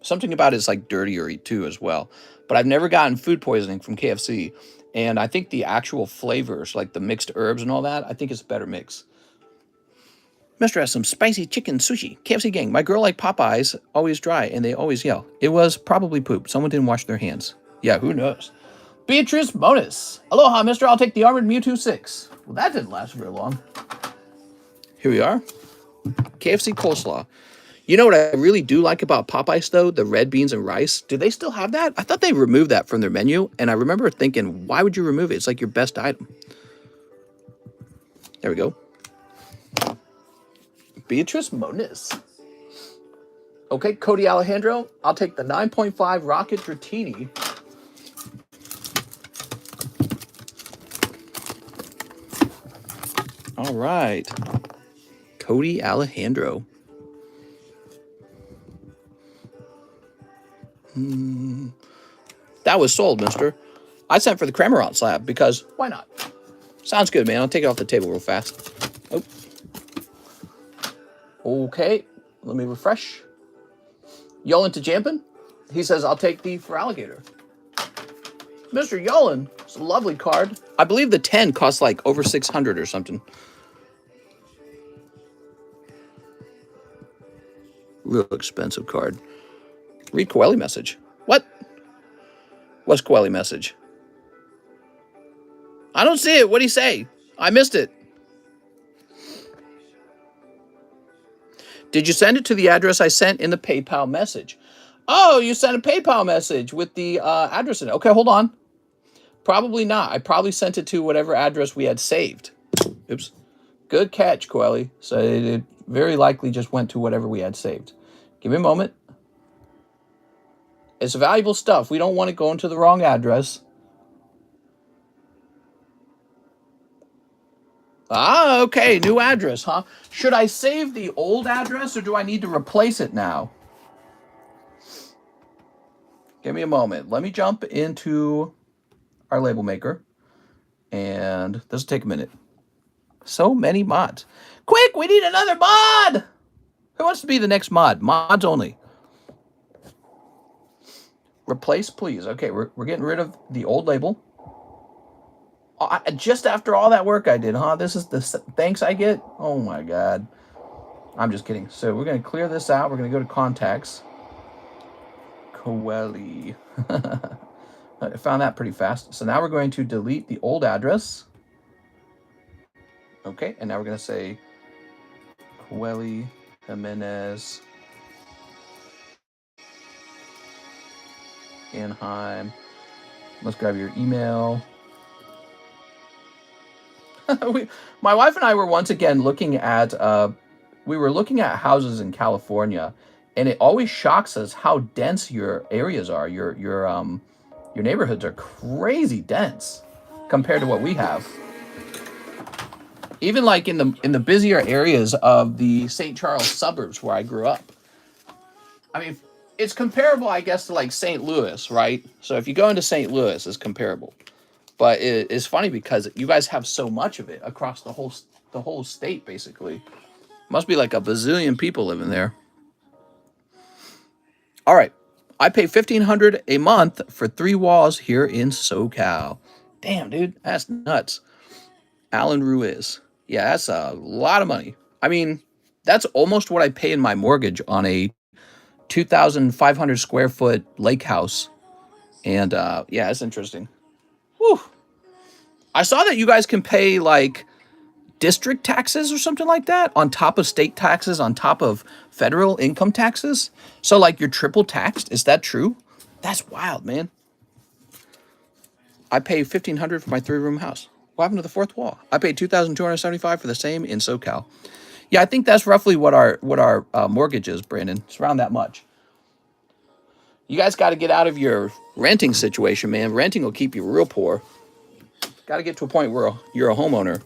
S1: something about it's like dirtier too as well. But I've never gotten food poisoning from KFC. And I think the actual flavors, like the mixed herbs and all that, I think it's a better mix. Mister has some spicy chicken sushi. KFC gang, my girl like Popeyes, always dry, and they always yell. It was probably poop. Someone didn't wash their hands. Yeah, who knows? Beatrice Bonus. Aloha, mister. I'll take the Armored Mewtwo 6. Well, that didn't last very long. Here we are. KFC coleslaw. You know what I really do like about Popeyes, though? The red beans and rice. Do they still have that? I thought they removed that from their menu, and I remember thinking, why would you remove it? It's like your best item. There we go. Beatrice Moniz. Okay, Cody Alejandro. I'll take the 9.5 Rocket Dratini. All right. Cody Alejandro. That was sold, mister. I sent for the Cremorant slab because why not? Sounds good, man. I'll take it off the table real fast. Oh. Okay. Let me refresh. Yolan to Jampin. He says, I'll take the for alligator. Mr. Yolan. It's a lovely card. I believe the 10 costs like over 600 or something. Real expensive card. Read Coeli message. What? What's Coeli message? I don't see it. What'd he say? I missed it. Did you send it to the address I sent in the PayPal message? Oh, you sent a PayPal message with the address in it. Okay, hold on. Probably not. I probably sent it to whatever address we had saved. Oops. Good catch, Coeli. So it very likely just went to whatever we had saved. Give me a moment. It's valuable stuff. We don't want it going to the wrong address. Ah, okay. New address, huh? Should I save the old address or do I need to replace it now? Give me a moment. Let me jump into our label maker. And this will take a minute. So many mods. Quick, we need another mod. Who wants to be the next mod? Mods only. Replace, please. Okay, we're getting rid of the old label. Just after all that work I did, huh? This is the thanks I get? Oh my God. I'm just kidding. So we're going to clear this out. We're going to go to contacts. Coeli. I found that pretty fast. So now we're going to delete the old address. Okay, and now we're going to say Coeli Jimenez Anaheim. Let's grab your email. My wife and I were once again looking at houses in California, and it always shocks us how dense your areas are. Your neighborhoods are crazy dense compared to what we have. Even like in the busier areas of the St. Charles suburbs where I grew up. I mean, it's comparable, I guess, to like St. Louis, right? So if you go into St. Louis, it's comparable. But it's funny because you guys have so much of it across the whole state, basically. Must be like a bazillion people living there. All right, I pay $1,500 a month for 3 walls here in SoCal. Damn, dude, that's nuts. Alan Ruiz. Yeah, that's a lot of money. I mean, that's almost what I pay in my mortgage on a 2,500 square foot lake house. And yeah, it's interesting. Whew. I saw that you guys can pay like district taxes or something like that on top of state taxes, on top of federal income taxes. So like you're triple taxed. Is that true? That's wild, man. I pay $1,500 for my 3-room house. What happened to the 4th wall? I paid $2,275 for the same in SoCal. Yeah, I think that's roughly what our mortgage is, Brandon. It's around that much. You guys got to get out of your renting situation, man. Renting will keep you real poor. Got to get to a point where you're a homeowner.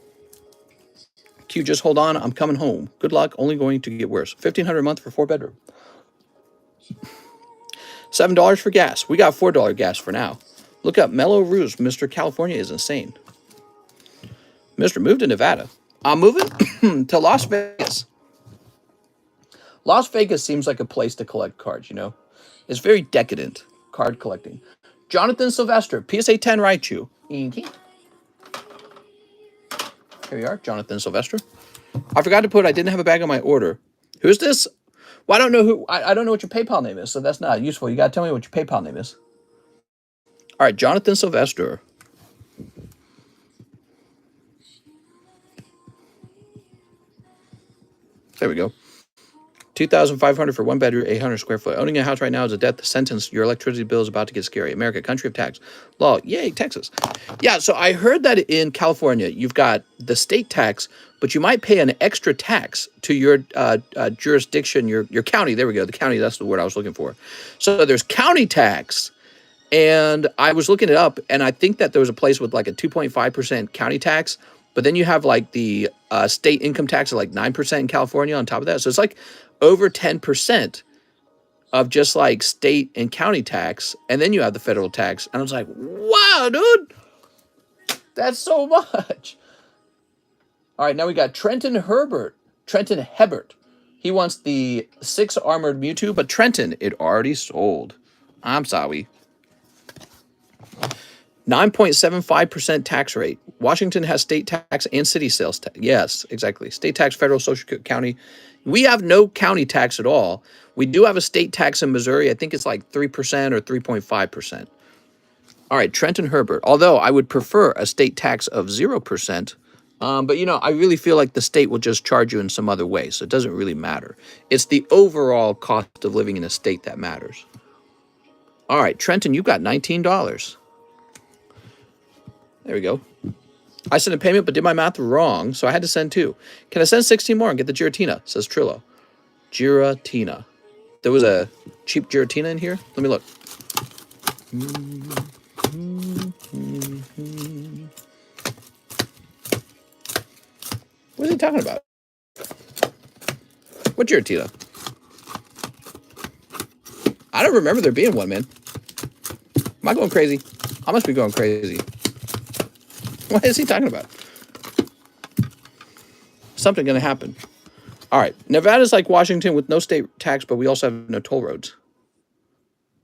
S1: Q, just hold on. I'm coming home. Good luck. Only going to get worse. $1,500 a month for 4-bedroom. $7 for gas. We got $4 gas for now. Look up Mellow Rouge. Mr. California is insane. Mr. Moved to Nevada. I'm moving to Las Vegas. Las Vegas seems like a place to collect cards, you know? It's very decadent, card collecting. Jonathan Sylvester, PSA 10 Raichu. Here we are, Jonathan Sylvester. I forgot to put I didn't have a bag on my order. Who's this? Well, I don't know who. I don't know what your PayPal name is, so that's not useful. You got to tell me what your PayPal name is. All right, Jonathan Sylvester. There we go. $2,500 for 1 bedroom, 800 square foot. Owning a house right now is a death sentence. Your electricity bill is about to get scary. America, country of tax law. Yay, Texas. Yeah, so I heard that in California, you've got the state tax, but you might pay an extra tax to your jurisdiction, your county. There we go. The county, that's the word I was looking for. So there's county tax, and I was looking it up, and I think that there was a place with like a 2.5% county tax, but then you have like the state income tax of like 9% in California on top of that. So it's like over 10% of just like state and county tax, and then you have the federal tax. And I was like, wow, dude, that's so much. All right, now we got Trenton Hebert. He wants the 6 armored Mewtwo, but Trenton, it already sold. I'm sorry. 9.75% tax rate. Washington has state tax and city sales tax. Yes, exactly. State tax, federal, social, county. We have no county tax at all. We do have a state tax in Missouri. I think it's like 3% or 3.5%. All right, Trenton Herbert. Although I would prefer a state tax of 0%. But, you know, I really feel like the state will just charge you in some other way. So it doesn't really matter. It's the overall cost of living in a state that matters. All right, Trenton, you got $19. There we go. I sent a payment, but did my math wrong, so I had to send 2. Can I send 16 more and get the Giratina? Says Trillo. Giratina. There was a cheap Giratina in here? Let me look. What is he talking about? What Giratina? I don't remember there being one, man. Am I going crazy? I must be going crazy. What is he talking about? something going to happen. All right. Nevada's like Washington with no state tax, but we also have no toll roads.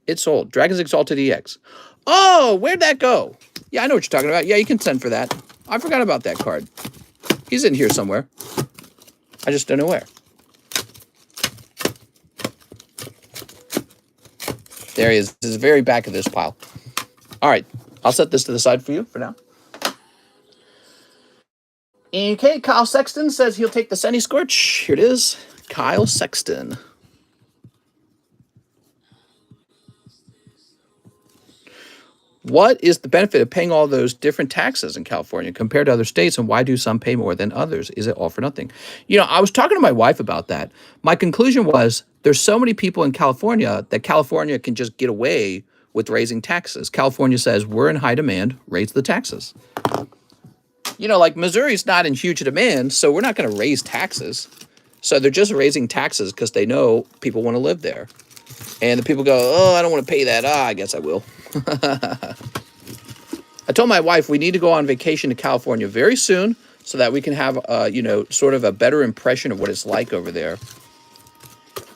S1: It's sold. Dragon's Exalted EX. Oh, where'd that go? Yeah, I know what you're talking about. Yeah, you can send for that. I forgot about that card. He's in here somewhere. I just don't know where. There he is. This is the very back of this pile. All right. I'll set this to the side for you for now. Okay, Kyle Sexton says he'll take the Sunny Scorch. Here it is. Kyle Sexton. What is the benefit of paying all those different taxes in California compared to other states, and why do some pay more than others? Is it all for nothing? You know, I was talking to my wife about that. My conclusion was there's so many people in California that California can just get away with raising taxes. California says, we're in high demand, raise the taxes. You know, like Missouri's not in huge demand, so we're not going to raise taxes. So they're just raising taxes because they know people want to live there. And the people go, oh, I don't want to pay that. I guess I will. I told my wife we need to go on vacation to California very soon so that we can have, you know, sort of a better impression of what it's like over there.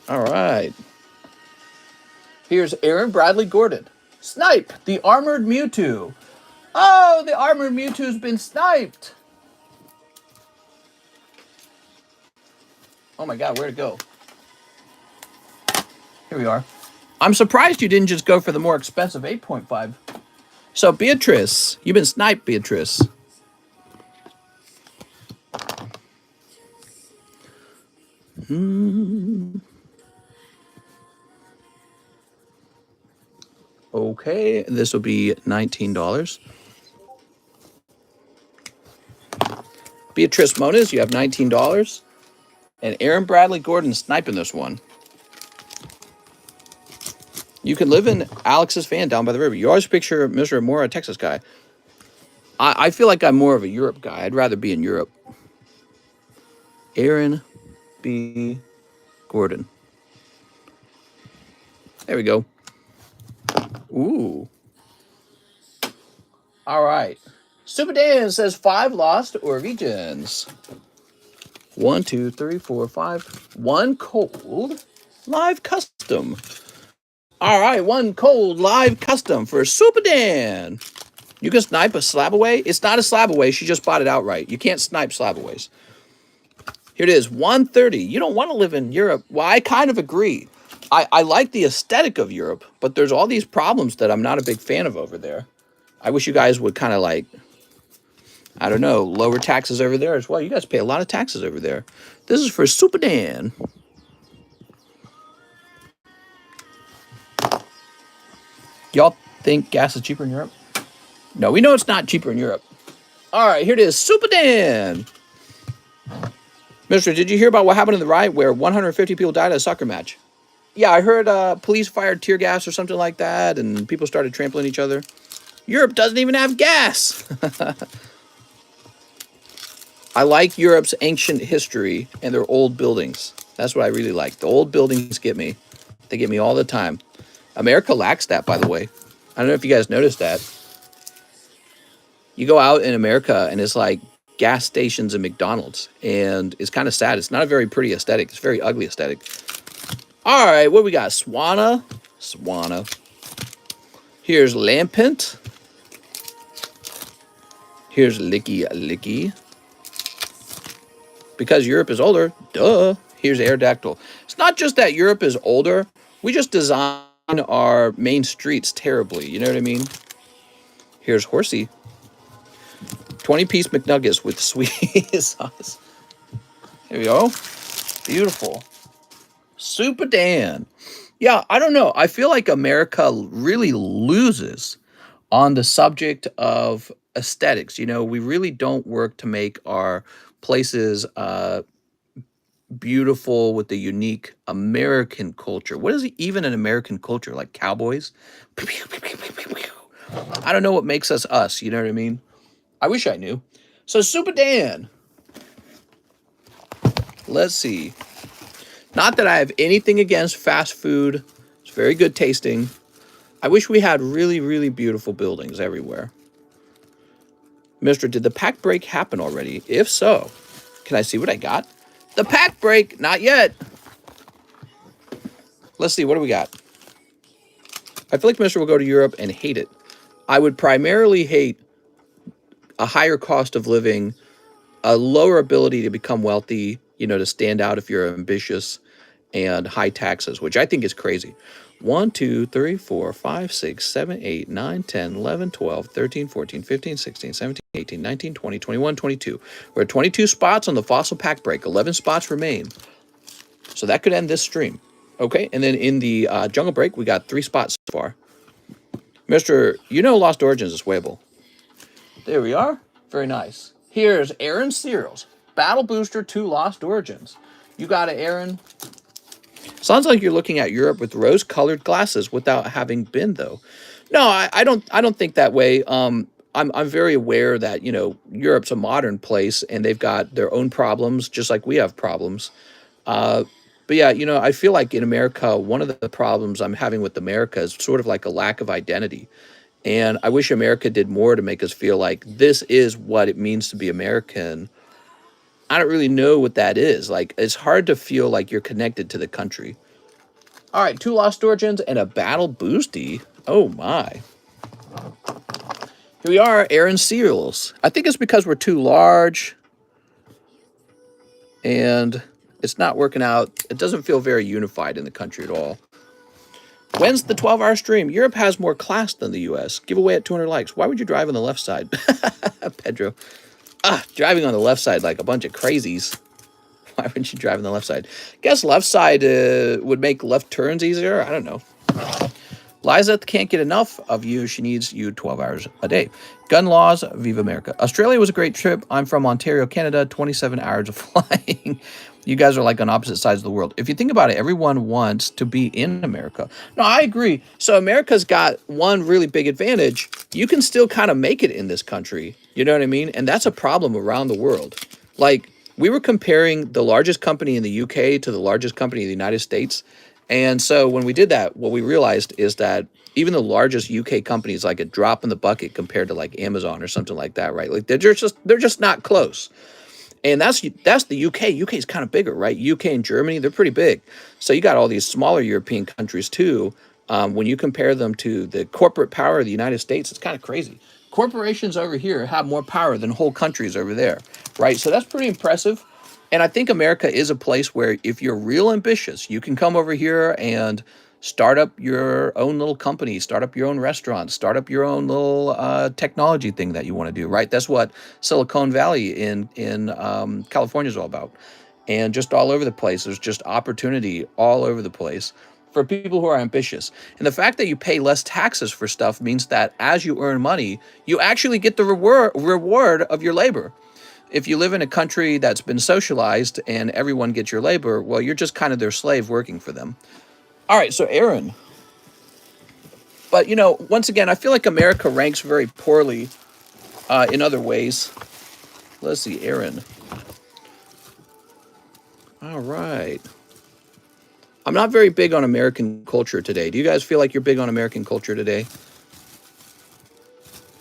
S1: All right. Here's Aaron Bradley Gordon. Snipe, the Armored Mewtwo. Oh, the Armored Mewtwo's been sniped. Oh my God, where'd it go? Here we are. I'm surprised you didn't just go for the more expensive 8.5. So, Beatrice, you've been sniped, Beatrice. Okay, this will be $19. Beatrice Moniz, you have $19. And Aaron Bradley Gordon sniping this one. You can live in Alex's van down by the river. You always picture Mr. Moore, a Texas guy. I feel like I'm more of a Europe guy. I'd rather be in Europe. Aaron B. Gordon. There we go. Ooh. All right. Super Dan says 5 lost Norwegians. 1, 2, 3, 4, 5. 1 cold live custom. All right, 1 cold live custom for Super Dan. You can snipe a SLAB-AWAY. It's not a SLAB-AWAY. She just bought it outright. You can't snipe SLAB-AWAYs. Here it is, 130. You don't want to live in Europe. Well, I kind of agree. I like the aesthetic of Europe, but there's all these problems that I'm not a big fan of over there. I wish you guys would kind of like, I don't know, lower taxes over there as well. You guys pay a lot of taxes over there. This is for Super Dan. Y'all think gas is cheaper in Europe? No, we know it's not cheaper in Europe. All right, here it is, Super Dan. Mister, did you hear about what happened in the riot where 150 people died at a soccer match? Yeah, I heard police fired tear gas or something like that, and people started trampling each other. Europe doesn't even have gas. I like Europe's ancient history and their old buildings. That's what I really like. The old buildings get me. They get me all the time. America lacks that, by the way. I don't know if you guys noticed that. You go out in America and it's like gas stations and McDonald's, and it's kind of sad. It's not a very pretty aesthetic. It's a very ugly aesthetic. All right, what we got? Swana. Here's Lampent. Here's Licky. Because Europe is older, duh. Here's Aerodactyl. It's not just that Europe is older. We just design our main streets terribly. You know what I mean? Here's Horsey. 20-piece McNuggets with sweet sauce. There we go. Beautiful. Super Dan. Yeah, I don't know. I feel like America really loses on the subject of aesthetics. You know, we really don't work to make our places beautiful with the unique American culture. What is even an American culture? Like cowboys? I don't know what makes us us. You know what I mean? I wish I knew. So Super Dan. Let's see. Not that I have anything against fast food. It's very good tasting. I wish we had really, really beautiful buildings everywhere. Mister, did the pack break happen already? If so, Can I see what I got? The pack break. Not yet. Let's see. What do we got? I feel like Mr. will go to Europe and hate it. I would primarily hate a higher cost of living, a lower ability to become wealthy, you know, to stand out if you're ambitious, and high taxes, which I think is crazy. 1, 2, 3, 4, 5, 6, 7, 8, 9, 10, 11, 12, 13, 14, 15, 16, 17, 18, 19, 20, 21, 22. We're at 22 spots on the fossil pack break. 11 spots remain. So that could end this stream. Okay, and then in the jungle break, we got 3 spots so far. Mr. You know Lost Origins is Weibo. There we are. Very nice. Here's Aaron Searles, Battle Booster 2 Lost Origins. You got it, Aaron. Sounds like you're looking at Europe with rose-colored glasses without having been, though. No, I don't think that way. I'm very aware that, you know, Europe's a modern place and they've got their own problems, just like we have problems. But yeah, you know, I feel like in America, one of the problems I'm having with America is sort of like a lack of identity. And I wish America did more to make us feel like this is what it means to be American. I don't really know what that is. Like, it's hard to feel like you're connected to the country. All right, 2 Lost Origins and a Battle Boosty. Oh, my. Here we are, Aaron Searles. I think it's because we're too large. And it's not working out. It doesn't feel very unified in the country at all. When's the 12-hour stream? Europe has more class than the U.S. Give away at 200 likes. Why would you drive on the left side? Pedro. Driving on the left side like a bunch of crazies. Why wouldn't you drive on the left side? Guess left side would make left turns easier. I don't know. Liza can't get enough of you. She needs you 12 hours a day. Gun laws, Viva America. Australia was a great trip. I'm from Ontario, Canada. 27 hours of flying. You guys are like on opposite sides of the world. If you think about it, everyone wants to be in America. No, I agree. So America's got one really big advantage. You can still kind of make it in this country. You know what I mean? And that's a problem around the world. Like, we were comparing the largest company in the UK to the largest company in the United States. And so when we did that, what we realized is that even the largest UK company is like a drop in the bucket compared to like Amazon or something like that, right? Like they're just not close. And that's the UK. UK is kind of bigger, right? UK and Germany, they're pretty big. So you got all these smaller European countries too. When you compare them to the corporate power of the United States, it's kind of crazy. Corporations over here have more power than whole countries over there, right? So that's pretty impressive. And I think America is a place where if you're real ambitious, you can come over here and start up your own little company, start up your own restaurant, start up your own little technology thing that you want to do, right? That's what Silicon Valley in California is all about. And just all over the place, there's just opportunity all over the place for people who are ambitious. And the fact that you pay less taxes for stuff means that as you earn money, you actually get the reward of your labor. If you live in a country that's been socialized and everyone gets your labor, well, you're just kind of their slave working for them. All right, so Aaron. But, you know, once again, I feel like America ranks very poorly in other ways. Let's see, Aaron. All right. I'm not very big on American culture today. Do you guys feel like you're big on American culture today?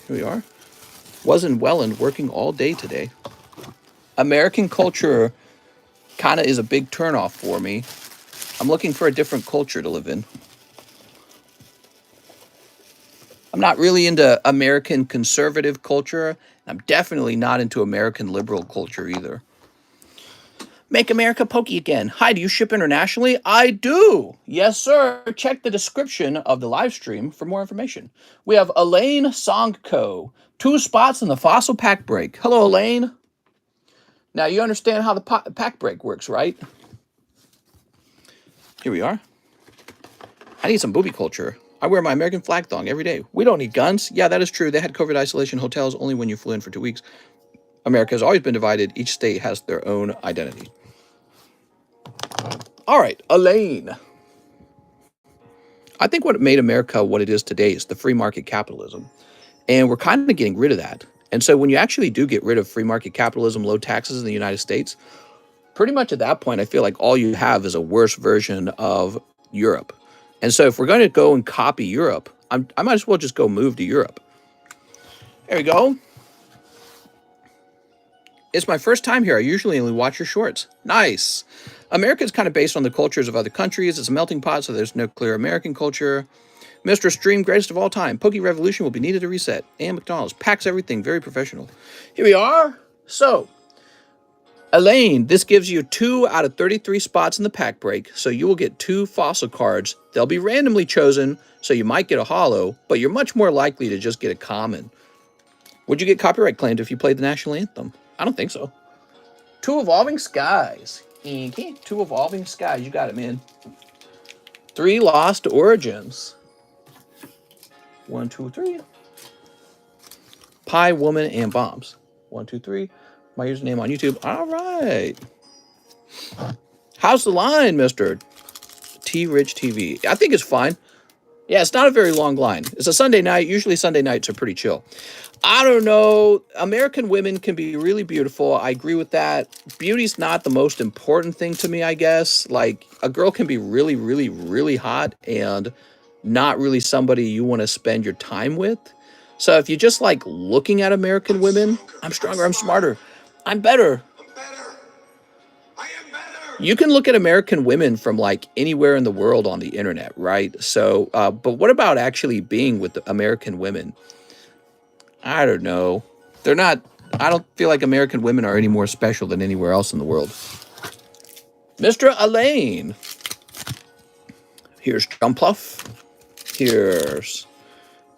S1: Here we are. Was in Welland working all day today. American culture kind of is a big turnoff for me. I'm looking for a different culture to live in. I'm not really into American conservative culture. I'm definitely not into American liberal culture either. Make America pokey again. Hi, do you ship internationally? I do. Yes, sir. Check the description of the live stream for more information. We have Elaine Songko. 2 spots in the fossil pack break. Hello, Elaine. Now, you understand how the pack break works, right? Here we are. I need some booby culture. I wear my American flag thong every day. We don't need guns. Yeah, that is true. They had COVID isolation hotels only when you flew in for 2 weeks. America has always been divided. Each state has their own identity. All right, Elaine. I think what made America what it is today is the free market capitalism. And we're kind of getting rid of that. And so when you actually do get rid of free market capitalism, low taxes in the United States, pretty much at that point, I feel like all you have is a worse version of Europe. And so if we're going to go and copy Europe, I might as well just go move to Europe. There we go. It's my first time here. I usually only watch your shorts. Nice. America is kind of based on the cultures of other countries. It's a melting pot, so there's no clear American culture. Mr. Stream, greatest of all time. Poke Revolution will be needed to reset. And McDonald's packs everything. Very professional. Here we are. So, Elaine, this gives you 2 out of 33 spots in the pack break, so you will get 2 fossil cards. They'll be randomly chosen, so you might get a holo, but you're much more likely to just get a common. Would you get copyright claimed if you played the national anthem? I don't think so. 2 Evolving Skies. Okay, 2 Evolving Skies. You got it, man. 3 Lost Origins. 1, 2, 3. Pie, Woman, and Bombs. 1, 2, 3. My username on YouTube. All right. How's the line, Mr. T Rich TV? I think it's fine. Yeah, it's not a very long line. It's a Sunday night. Usually Sunday nights are pretty chill. I don't know. American women can be really beautiful. I agree with that. Beauty's not the most important thing to me, I guess. Like, a girl can be really, really, really hot and not really somebody you want to spend your time with. So if you just like looking at American women, I'm stronger, I'm smarter, I'm better.
S2: I'm better. I am better.
S1: You can look at American women from like anywhere in the world on the internet, right? So, but what about actually being with the American women? I don't know. They're not, I don't feel like American women are any more special than anywhere else in the world. Mr. Elaine. Here's Jumpluff. Here's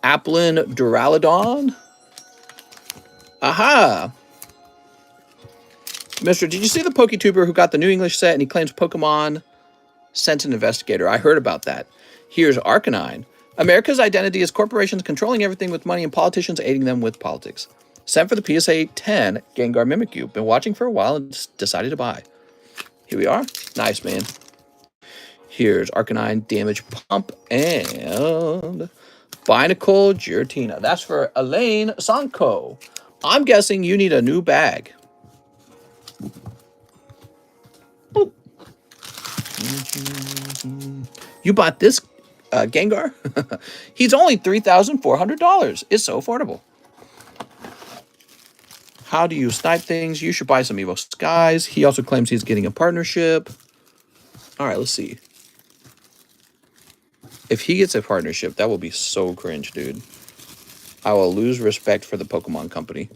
S1: Applin Duraludon. Aha. Did you see the PokeTuber who got the New English set and he claims Pokemon sent an investigator? I heard about that. Here's Arcanine. America's identity is corporations controlling everything with money and politicians aiding them with politics. Sent for the PSA 10 Gengar Mimikyu. Been watching for a while and decided to buy. Here we are. Nice, man. Here's Arcanine Damage Pump and Binacle Giratina. That's for Elaine Sanko. I'm guessing you need a new bag. Boop. You bought this Gengar? He's only $3,400. It's so affordable. How do you snipe things? You should buy some Evo Skies. He also claims he's getting a partnership. All right, let's see. If he gets a partnership, that will be so cringe, dude. I will lose respect for the Pokemon company.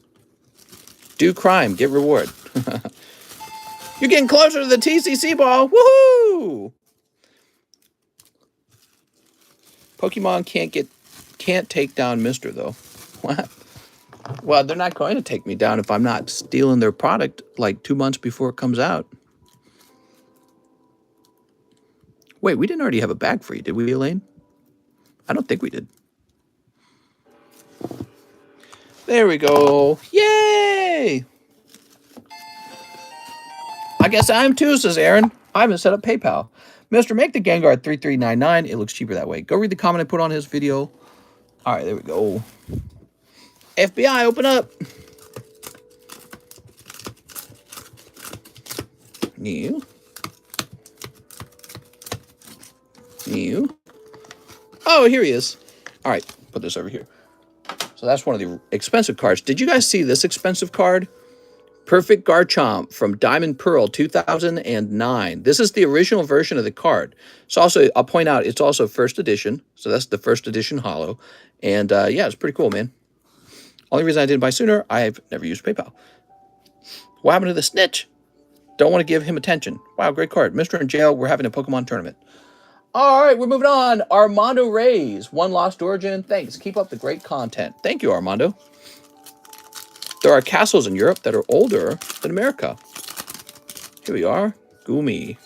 S1: Do crime, get reward. You're getting closer to the TCC ball. Woohoo! Pokemon can't take down Mister though. What? Well, they're not going to take me down if I'm not stealing their product like 2 months before it comes out. Wait, we didn't already have a bag for you, did we, Elaine? I don't think we did. There we go. Yay! I guess I'm too, says Aaron. I haven't set up PayPal. Mr. Make the Gengar at 3399. It looks cheaper that way. Go read the comment I put on his video. All right, there we go. FBI, open up. New. Oh, here he is. All right, put this over here. So that's one of the expensive cards. Did you guys see this expensive card? Perfect Garchomp from Diamond Pearl 2009. This is the original version of the card. It's also, I'll point out, it's also first edition. So that's the first edition holo. And yeah, it's pretty cool, man. Only reason I didn't buy sooner, I've never used PayPal. What happened to the snitch? Don't want to give him attention. Wow, great card. Mr. in jail, we're having a Pokemon tournament. All right, we're moving on. Armando Reyes, One Lost Origin. Thanks. Keep up the great content. Thank you, Armando. There are castles in Europe that are older than America. Here we are. Gumi.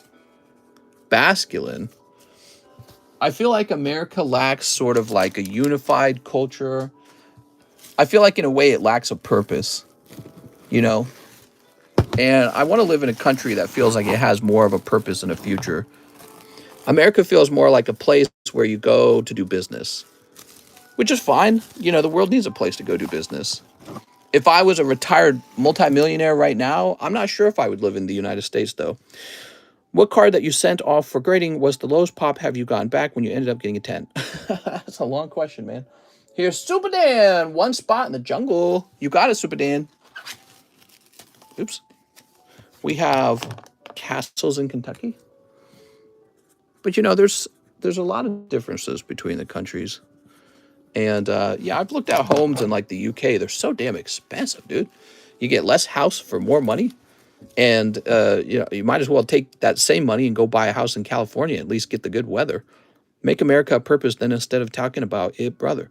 S1: Basculin. I feel like America lacks sort of like a unified culture. I feel like in a way it lacks a purpose, you know? And I want to live in a country that feels like it has more of a purpose and a future. America feels more like a place where you go to do business, which is fine. You know, the world needs a place to go do business. If I was a retired multimillionaire right now, I'm not sure if I would live in the United States, though. What card that you sent off for grading was the lowest pop have you gotten back when you ended up getting a 10? That's a long question, man. Here's Super Dan. One spot in the jungle. You got it, Super Dan. Oops. We have castles in Kentucky. But, you know, there's a lot of differences between the countries. And, yeah, I've looked at homes in, like, the UK. They're so damn expensive, dude. You get less house for more money. And, you know, you might as well take that same money and go buy a house in California, at least get the good weather. Make America a purpose then instead of talking about it, brother.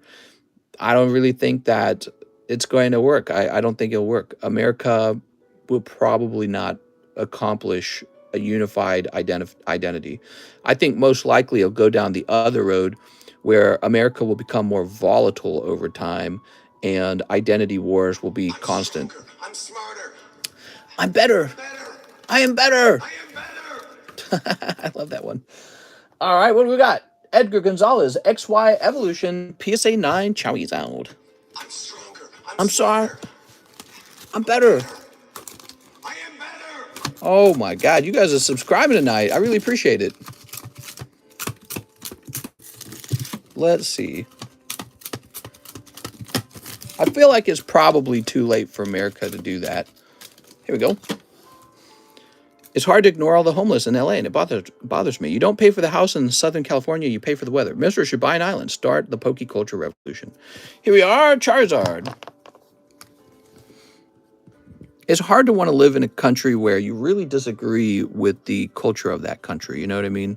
S1: I don't really think that it's going to work. I don't think it'll work. America will probably not accomplish a unified identity. I think most likely it'll go down the other road where America will become more volatile over time and identity wars will be constant.
S2: Stronger. I'm smarter.
S1: I'm better.
S2: Better.
S1: I am better.
S2: I am better.
S1: I love that one. All right, what do we got? Edgar Gonzalez, XY Evolution, PSA 9, Chowie's out.
S2: I'm stronger.
S1: I'm sorry.
S2: smarter.
S1: I'm better.
S2: I am better.
S1: Oh my God, you guys are subscribing tonight. I really appreciate it. Let's see. I feel like it's probably too late for America to do that. Here we go. It's hard to ignore all the homeless in LA, and it bothers me. You don't pay for the house in Southern California, you pay for the weather. Ministers should buy an island. Start the pokey culture revolution. Here we are, Charizard. It's hard to want to live in a country where you really disagree with the culture of that country. You know what I mean?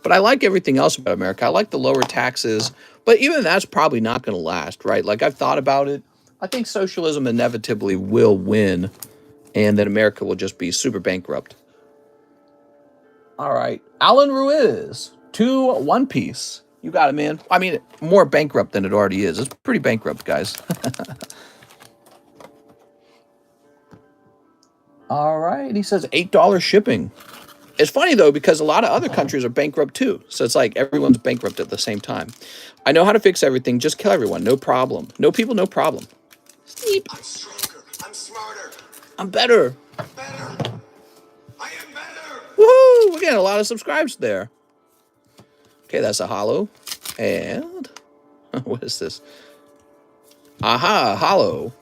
S1: But I like everything else about America. I like the lower taxes, but even that's probably not going to last, right? Like, I've thought about it. I think socialism inevitably will win, and then America will just be super bankrupt. All right. Alan Ruiz, 2 One Piece. You got it, man. I mean, more bankrupt than it already is. It's pretty bankrupt, guys. All right. He says $8 shipping. It's funny, though, because a lot of other countries are bankrupt, too. So it's like everyone's bankrupt at the same time. I know how to fix everything. Just kill everyone. No problem. No people, no problem. Sleep.
S2: I'm stronger. I'm smarter.
S1: I'm better.
S2: Better. I am better.
S1: Woohoo! We're getting a lot of subscribes there. Okay, that's a hollow. And what is this? Aha, hollow.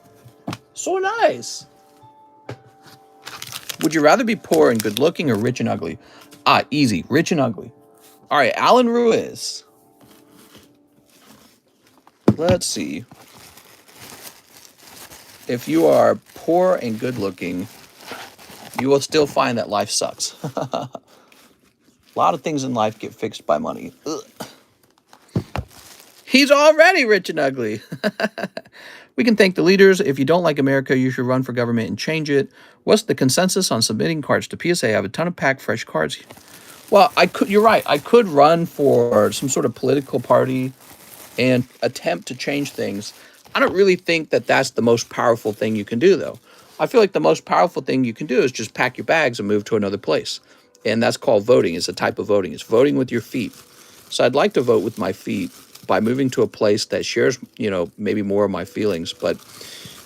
S1: So nice. Would you rather be poor and good looking or rich and ugly? Ah, easy. Rich and ugly. All right, Alan Ruiz. Let's see. If you are poor and good looking, you will still find that life sucks. A lot of things in life get fixed by money. Ugh. He's already rich and ugly. We can thank the leaders. If you don't like America, you should run for government and change it. What's the consensus on submitting cards to PSA? I have a ton of packed fresh cards. Well, you're right. I could run for some sort of political party and attempt to change things. I don't really think that that's the most powerful thing you can do, though. I feel like the most powerful thing you can do is just pack your bags and move to another place. And that's called voting. It's a type of voting. It's voting with your feet. So I'd like to vote with my feet by moving to a place that shares, you know, maybe more of my feelings. But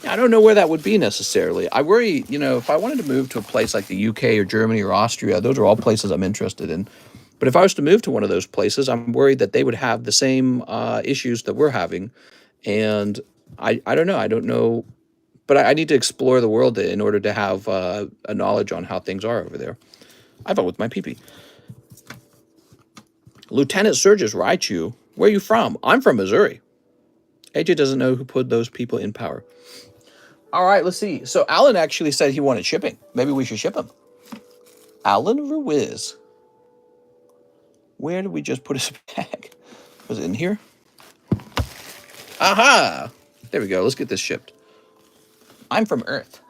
S1: I don't know where that would be necessarily. I worry, you know, if I wanted to move to a place like the UK or Germany or Austria, those are all places I'm interested in. But if I was to move to one of those places, I'm worried that they would have the same issues that we're having. And I don't know. I don't know. But I need to explore the world in order to have a knowledge on how things are over there. I vote with my pee-pee. Lieutenant Surges Raichu, where are you from? I'm from Missouri. AJ doesn't know who put those people in power. All right, let's see. So Alan actually said he wanted shipping. Maybe we should ship him. Alan Ruiz. Where did we just put his bag? Was it in here? Aha! There we go. Let's get this shipped. I'm from Earth.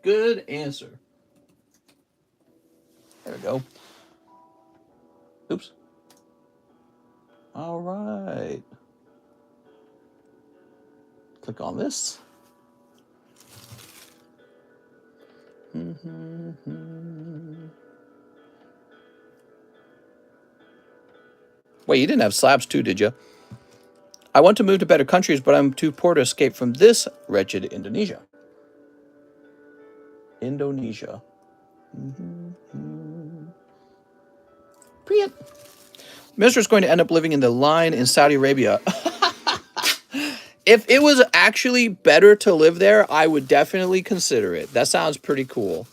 S1: Good answer. There we go. Oops. All right. Click on this. Wait, you didn't have slabs too, did you? I want to move to better countries, but I'm too poor to escape from this wretched Indonesia. Indonesia. Mr. is going to end up living in the line in Saudi Arabia. If it was actually better to live there, I would definitely consider it. That sounds pretty cool.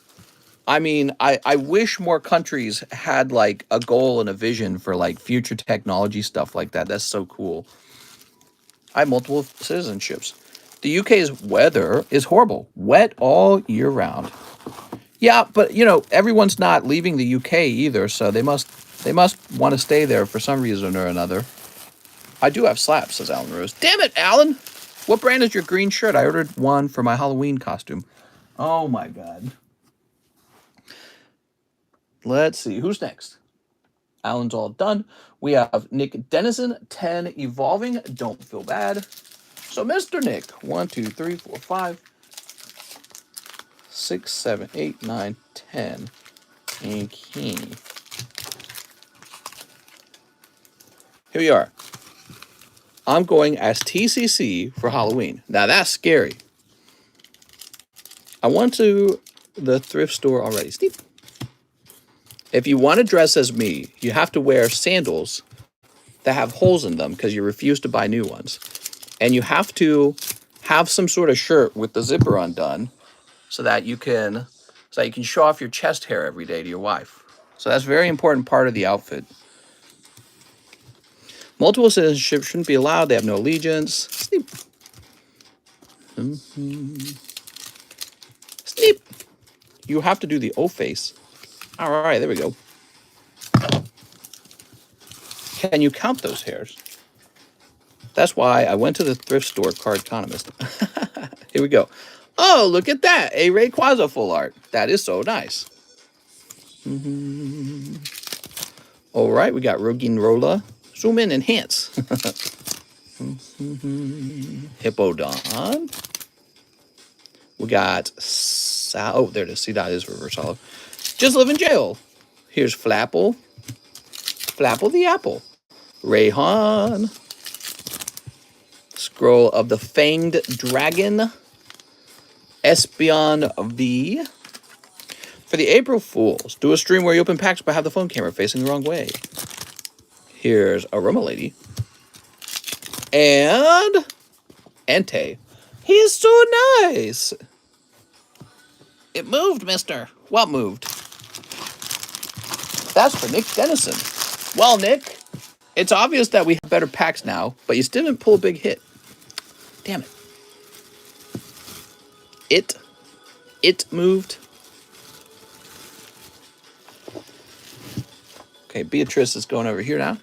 S1: I mean, I wish more countries had like a goal and a vision for like future technology stuff like that. That's so cool. I have multiple citizenships. The UK's weather is horrible, wet all year round. Yeah, but you know, everyone's not leaving the UK either, so they must want to stay there for some reason or another. I do have slabs, says Alan Rose. Damn it, Alan! What brand is your green shirt? I ordered one for my Halloween costume. Oh my god. Let's see, who's next? Alan's all done. We have Nick Dennison, 10 evolving. Don't feel bad. So, Mr. Nick, 1, 2, 3, 4, 5, 6, 7, 8, 9, 10. Okay. Here we are. I'm going as TCC for Halloween. Now, that's scary. I went to the thrift store already. Steve. If you want to dress as me, you have to wear sandals that have holes in them because you refuse to buy new ones. And you have to have some sort of shirt with the zipper undone so that you can show off your chest hair every day to your wife. So that's a very important part of the outfit. Multiple citizenship shouldn't be allowed. They have no allegiance. Sleep. Sleep. You have to do the O face. All right, there we go. Can you count those hairs? That's why I went to the thrift store TheCardconomist. Here we go. Oh, look at that. A Rayquaza full art. That is so nice. All right, we got Roginrola. Zoom in, enhance. Hippodon. We got oh, there it is. See, that is reverse hollow. Just live in jail. Here's Flapple. Flapple the apple. Rayhan. Scroll of the Fanged Dragon. Espion V. For the April Fools, do a stream where you open packs but have the phone camera facing the wrong way. Here's Aroma Lady. And Entei. He is so nice. It moved, mister. What moved? That's for Nick Dennison. Well, Nick, it's obvious that we have better packs now, but you still didn't pull a big hit. Damn it. It moved. Okay, Beatrice is going over here now.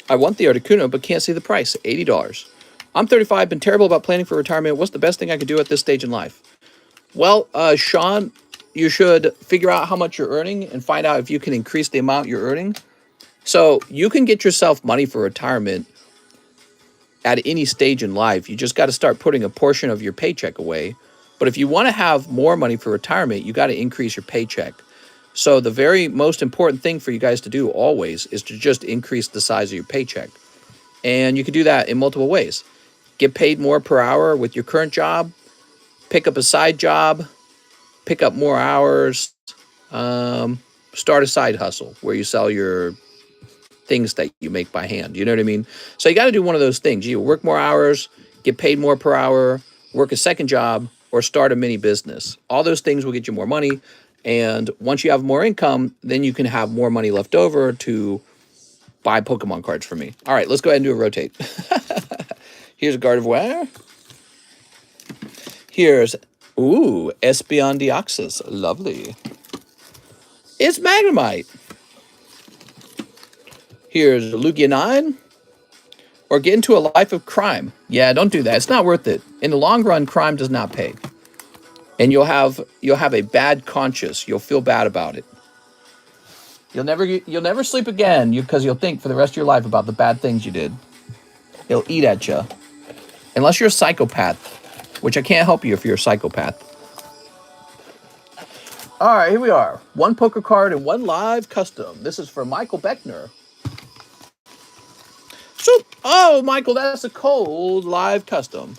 S1: I want the Articuno, but can't see the price. $80. I'm 35, been terrible about planning for retirement. What's the best thing I could do at this stage in life? Well, Sean, you should figure out how much you're earning and find out if you can increase the amount you're earning. So you can get yourself money for retirement at any stage in life. You just got to start putting a portion of your paycheck away. But if you want to have more money for retirement, you got to increase your paycheck. So the very most important thing for you guys to do always is to just increase the size of your paycheck. And you can do that in multiple ways. Get paid more per hour with your current job, pick up a side job, pick up more hours, start a side hustle where you sell your things that you make by hand. You know what I mean? So you got to do one of those things. You work more hours, get paid more per hour, work a second job, or start a mini business. All those things will get you more money. And once you have more income, then you can have more money left over to buy Pokemon cards for me. All right, let's go ahead and do a rotate. Here's a Gardevoir. Here's, ooh, Espeon Deoxys. Lovely. It's Magnemite. Here's Lugia 9. Or get into a life of crime. Yeah, don't do that. It's not worth it. In the long run, crime does not pay. And you'll have a bad conscience. You'll feel bad about it. You'll never sleep again because you'll think for the rest of your life about the bad things you did. It'll eat at you. Unless you're a psychopath, which I can't help you if you're a psychopath. All right, here we are. One poker card and one live custom. This is for Michael Beckner. Shoop. Oh, Michael, that's a cold live custom.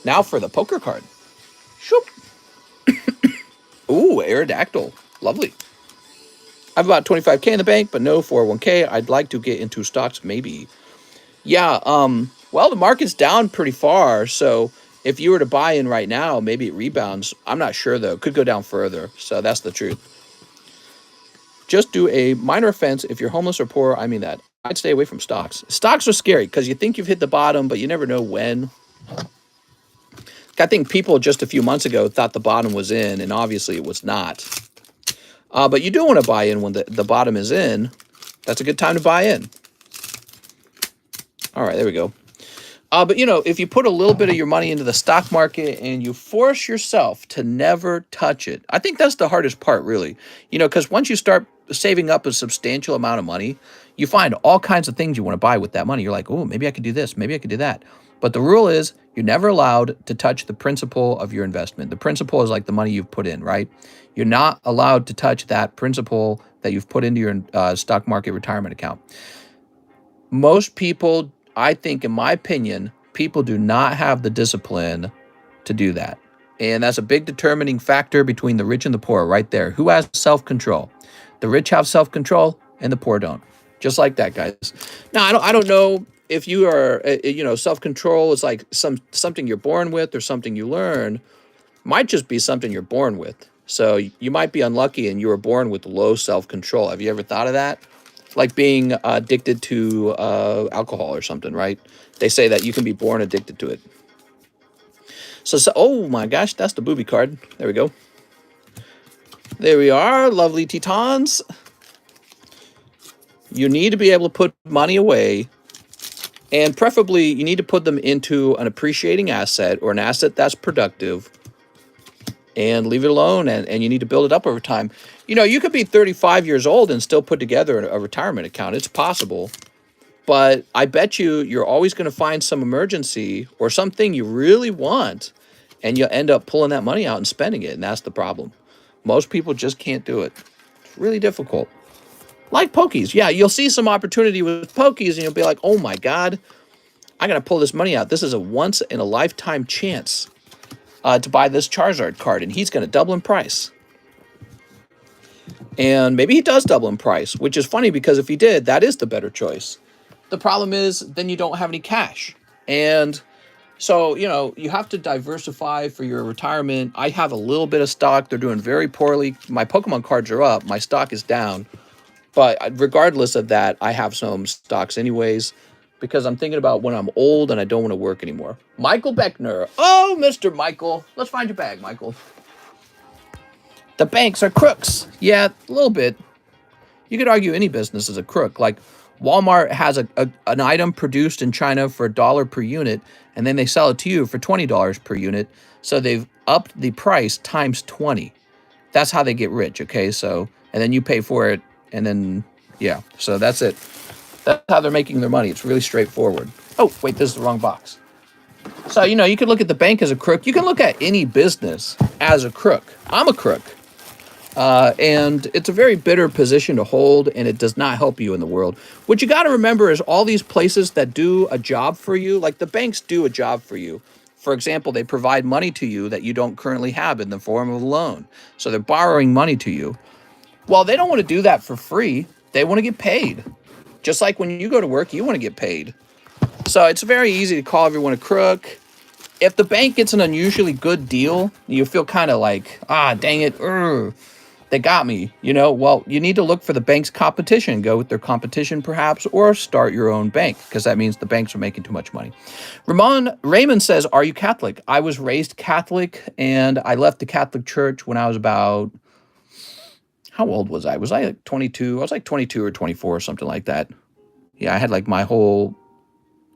S1: Now for the poker card. Shoop. Ooh, Aerodactyl. Lovely. I have about 25K in the bank, but no 401k. I'd like to get into stocks, maybe. Yeah, Well, the market's down pretty far, so if you were to buy in right now, maybe it rebounds. I'm not sure though. It could go down further. So that's the truth. Just do a minor offense if you're homeless or poor. I mean that. I'd stay away from stocks. Stocks are scary because you think you've hit the bottom, but you never know when. I think people just a few months ago thought the bottom was in, and obviously it was not. But you do want to buy in when the bottom is in. That's a good time to buy in. All right, there we go. But, you know, if you put a little bit of your money into the stock market and you force yourself to never touch it, I think that's the hardest part, really. You know, because once you start saving up a substantial amount of money, you find all kinds of things you want to buy with that money. You're like, oh, maybe I could do this. Maybe I could do that. But the rule is you're never allowed to touch the principal of your investment. The principal is like the money you've put in, right? You're not allowed to touch that principal that you've put into your stock market retirement account. Most people, I think, in my opinion, people do not have the discipline to do that. And that's a big determining factor between the rich and the poor right there. Who has self-control? The rich have self-control and the poor don't. Just like that, guys. Now, I don't know if you are, you know, self-control is like something you're born with or something you learn. Might just be something you're born with. So you might be unlucky and you were born with low self-control. Have you ever thought of that? Like being addicted to alcohol or something, right? They say that you can be born addicted to it. So, oh my gosh, that's the booby card. There we go. There we are, lovely Tetons. You need to be able to put money away, and preferably you need to put them into an appreciating asset or an asset that's productive, and leave it alone, and you need to build it up over time. You know, you could be 35 years old and still put together a retirement account. It's possible. But I bet you're always going to find some emergency or something you really want, and you'll end up pulling that money out and spending it, and that's the problem. Most people just can't do it. It's really difficult. Like pokies. Yeah, you'll see some opportunity with pokies, and you'll be like, oh my God, I got to pull this money out. This is a once-in-a-lifetime chance to buy this Charizard card, and he's going to double in price. And maybe he does double in price, which is funny because if he did, that is the better choice. The problem is then you don't have any cash. And so, you know, you have to diversify for your retirement. I have a little bit of stock. They're doing very poorly. My Pokemon cards are up. My stock is down. But regardless of that, I have some stocks anyways because I'm thinking about when I'm old and I don't want to work anymore. Michael Beckner. Oh, Mr. Michael. Let's find your bag, Michael. The banks are crooks. Yeah, a little bit. You could argue any business is a crook. Like Walmart has an item produced in China for $1 per unit, and then they sell it to you for $20 per unit. So they've upped the price times 20. That's how they get rich, okay? So, and then you pay for it, and then, yeah. So that's it. That's how they're making their money. It's really straightforward. Oh, wait, this is the wrong box. So, you know, you can look at the bank as a crook. You can look at any business as a crook. I'm a crook. And it's a very bitter position to hold, and it does not help you in the world. What you got to remember is all these places that do a job for you, like the banks do a job for you. For example, they provide money to you that you don't currently have in the form of a loan. So they're borrowing money to you. Well, they don't want to do that for free. They want to get paid. Just like when you go to work, you want to get paid. So it's very easy to call everyone a crook. If the bank gets an unusually good deal, you feel kind of like, ah, dang it, they got me, you know. Well, you need to look for the bank's competition, go with their competition perhaps, or start your own bank, because that means the banks are making too much money. Raymond says, are you Catholic? I was raised Catholic, and I left the Catholic Church when I was about, how old was I? Was I like 22? I was like 22 or 24 or something like that. Yeah, I had like my whole,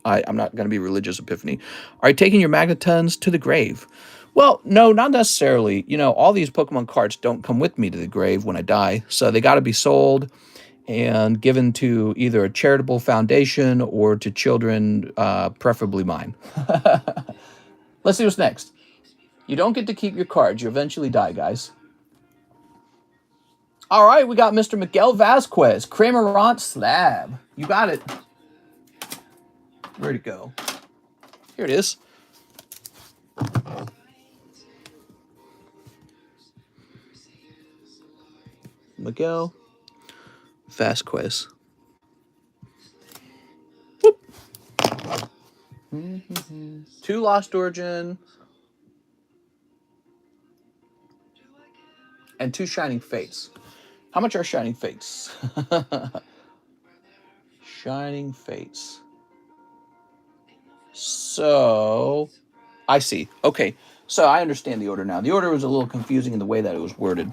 S1: I'm not going to be religious epiphany. Are you taking your magnetons to the grave? Well, no, not necessarily. You know, all these Pokemon cards don't come with me to the grave when I die. So they got to be sold and given to either a charitable foundation or to children, preferably mine. Let's see what's next. You don't get to keep your cards. You eventually die, guys. All right, we got Mr. Miguel Vasquez, Cramorant Slab. You got it. Where'd it go? Here it is. Miguel Vasquez. Whoop. 2 Lost Origin. And 2 Shining Fates. How much are Shining Fates? Shining Fates. So, I see. Okay, so I understand the order now. The order was a little confusing in the way that it was worded.